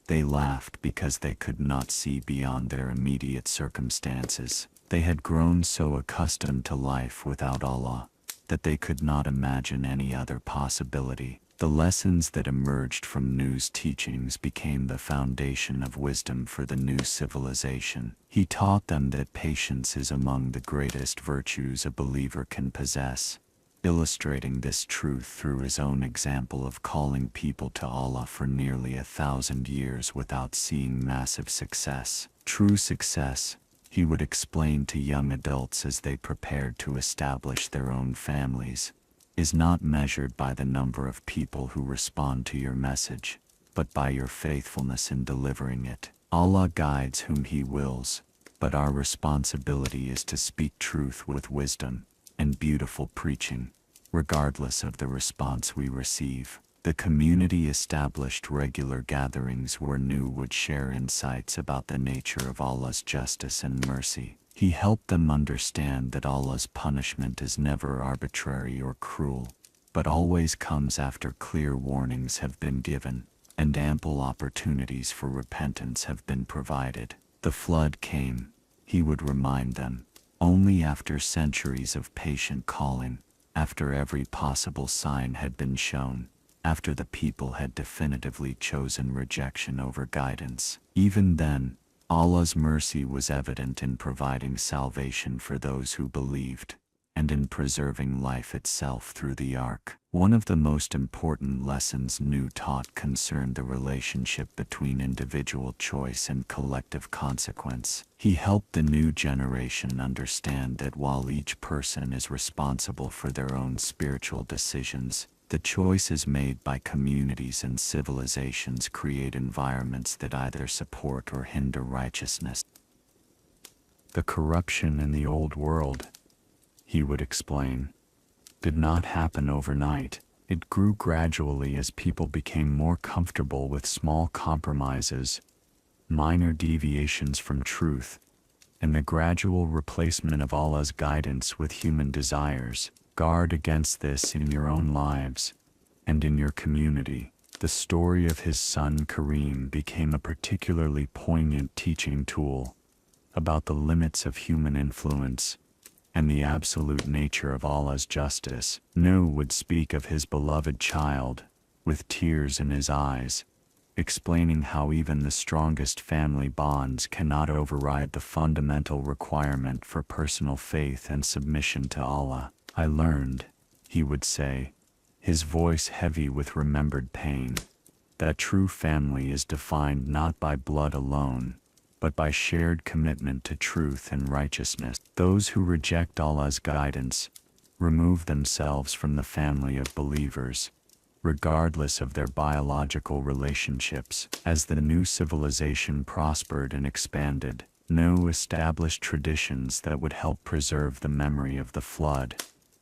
"They laughed because they could not see beyond their immediate circumstances. They had grown so accustomed to life without Allah that they could not imagine any other possibility." The lessons that emerged from Nuh's teachings became the foundation of wisdom for the new civilization. He taught them that patience is among the greatest virtues a believer can possess, illustrating this truth through his own example of calling people to Allah for nearly 1,000 years without seeing massive success. True success, he would explain to young adults as they prepared to establish their own families, is not measured by the number of people who respond to your message, but by your faithfulness in delivering it. Allah guides whom He wills, but our responsibility is to speak truth with wisdom and beautiful preaching, regardless of the response we receive. The community established regular gatherings where Nuh would share insights about the nature of Allah's justice and mercy. He helped them understand that Allah's punishment is never arbitrary or cruel, but always comes after clear warnings have been given, and ample opportunities for repentance have been provided. The flood came, he would remind them, only after centuries of patient calling, after every possible sign had been shown, after the people had definitively chosen rejection over guidance. Even then, Allah's mercy was evident in providing salvation for those who believed, and in preserving life itself through the ark. One of the most important lessons Nuh taught concerned the relationship between individual choice and collective consequence. He helped the new generation understand that while each person is responsible for their own spiritual decisions, the choices made by communities and civilizations create environments that either support or hinder righteousness. "The corruption in the old world," he would explain, "did not happen overnight. It grew gradually as people became more comfortable with small compromises, minor deviations from truth, and the gradual replacement of Allah's guidance with human desires. Guard against this in your own lives and in your community." The story of his son Kareem became a particularly poignant teaching tool about the limits of human influence and the absolute nature of Allah's justice. Nuh would speak of his beloved child, with tears in his eyes, explaining how even the strongest family bonds cannot override the fundamental requirement for personal faith and submission to Allah. "I learned," he would say, his voice heavy with remembered pain, "that true family is defined not by blood alone, but by shared commitment to truth and righteousness. Those who reject Allah's guidance remove themselves from the family of believers, regardless of their biological relationships." As the new civilization prospered and expanded, Nuh established traditions that would help preserve the memory of the flood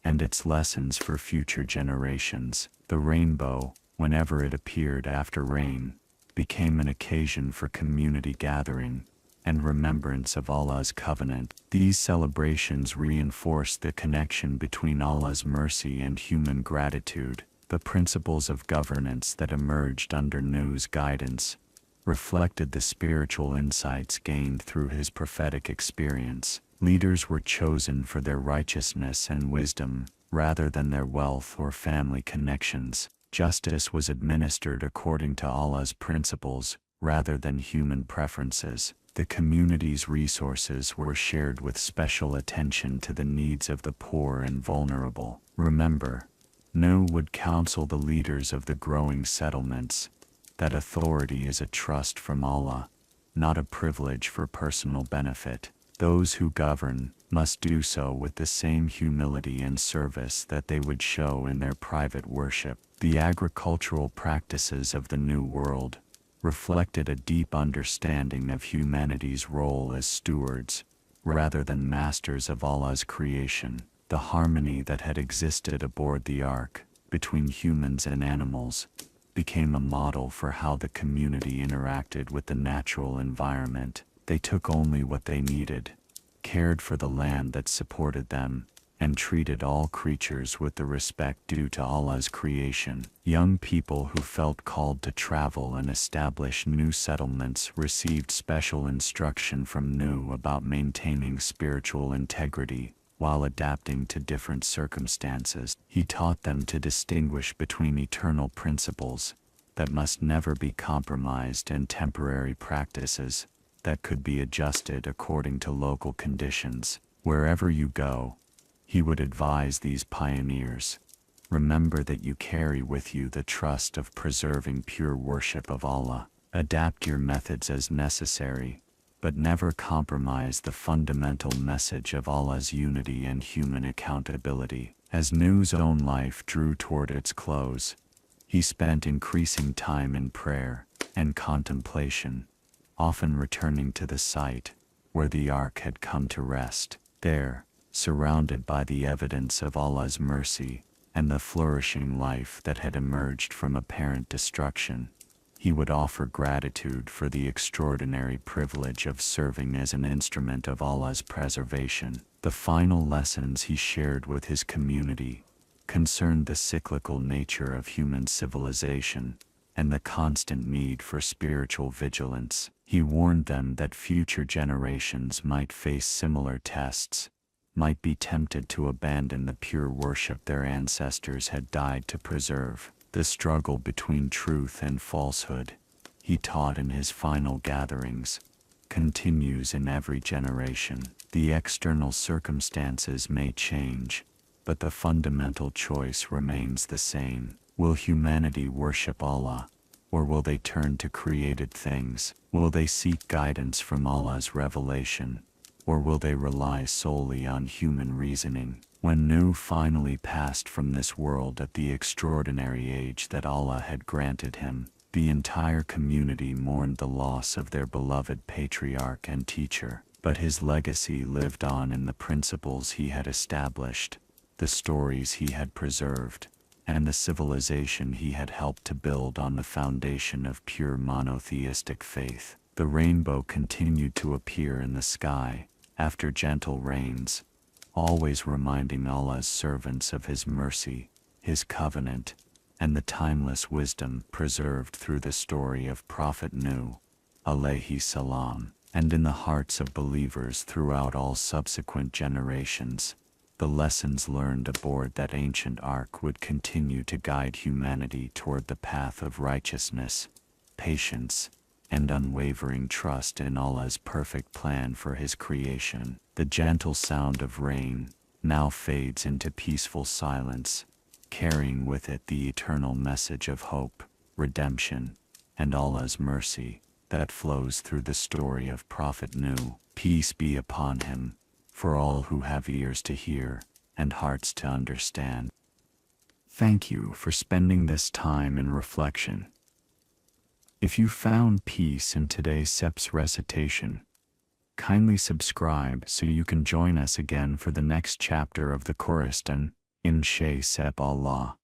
and its lessons for future generations. The rainbow, whenever it appeared after rain, became an occasion for community gathering and remembrance of Allah's covenant. These celebrations reinforced the connection between Allah's mercy and human gratitude. The principles of governance that emerged under Nuh's guidance reflected the spiritual insights gained through his prophetic experience. Leaders were chosen for their righteousness and wisdom, rather than their wealth or family connections. Justice was administered according to Allah's principles, rather than human preferences. The community's resources were shared with special attention to the needs of the poor and vulnerable. Remember, Nuh would counsel the leaders of the growing settlements that authority is a trust from Allah, not a privilege for personal benefit. Those who govern must do so with the same humility and service that they would show in their private worship. The agricultural practices of the New World reflected a deep understanding of humanity's role as stewards, rather than masters of Allah's creation. The harmony that had existed aboard the ark, between humans and animals, became a model for how the community interacted with the natural environment. They took only what they needed, cared for the land that supported them, and treated all creatures with the respect due to Allah's creation. Young people who felt called to travel and establish new settlements received special instruction from Nuh about maintaining spiritual integrity while adapting to different circumstances. He taught them to distinguish between eternal principles that must never be compromised and temporary practices that could be adjusted according to local conditions. Wherever you go, he would advise these pioneers, remember that you carry with you the trust of preserving pure worship of Allah. Adapt your methods as necessary, but never compromise the fundamental message of Allah's unity and human accountability. As Nuh's own life drew toward its close, he spent increasing time in prayer and contemplation, often returning to the site where the ark had come to rest. There, surrounded by the evidence of Allah's mercy and the flourishing life that had emerged from apparent destruction, he would offer gratitude for the extraordinary privilege of serving as an instrument of Allah's preservation. The final lessons he shared with his community concerned the cyclical nature of human civilization and the constant need for spiritual vigilance. He warned them that future generations might face similar tests, might be tempted to abandon the pure worship their ancestors had died to preserve. The struggle between truth and falsehood, he taught in his final gatherings, continues in every generation. The external circumstances may change, but the fundamental choice remains the same. Will humanity worship Allah, or will they turn to created things? Will they seek guidance from Allah's revelation, or will they rely solely on human reasoning? When Nuh finally passed from this world at the extraordinary age that Allah had granted him, the entire community mourned the loss of their beloved patriarch and teacher. But his legacy lived on in the principles he had established, the stories he had preserved, and the civilization he had helped to build on the foundation of pure monotheistic faith. The rainbow continued to appear in the sky after gentle rains, always reminding Allah's servants of his mercy, his covenant, and the timeless wisdom preserved through the story of Prophet Nuh, alayhi salam. And in the hearts of believers throughout all subsequent generations, the lessons learned aboard that ancient ark would continue to guide humanity toward the path of righteousness, patience, and unwavering trust in Allah's perfect plan for his creation. The gentle sound of rain now fades into peaceful silence, carrying with it the eternal message of hope, redemption, and Allah's mercy that flows through the story of Prophet Nuh. Peace be upon him, for all who have ears to hear and hearts to understand. Thank you for spending this time in reflection. If you found peace in today's SEP's recitation, kindly subscribe so you can join us again for the next chapter of the Qur'an, Insha Allah.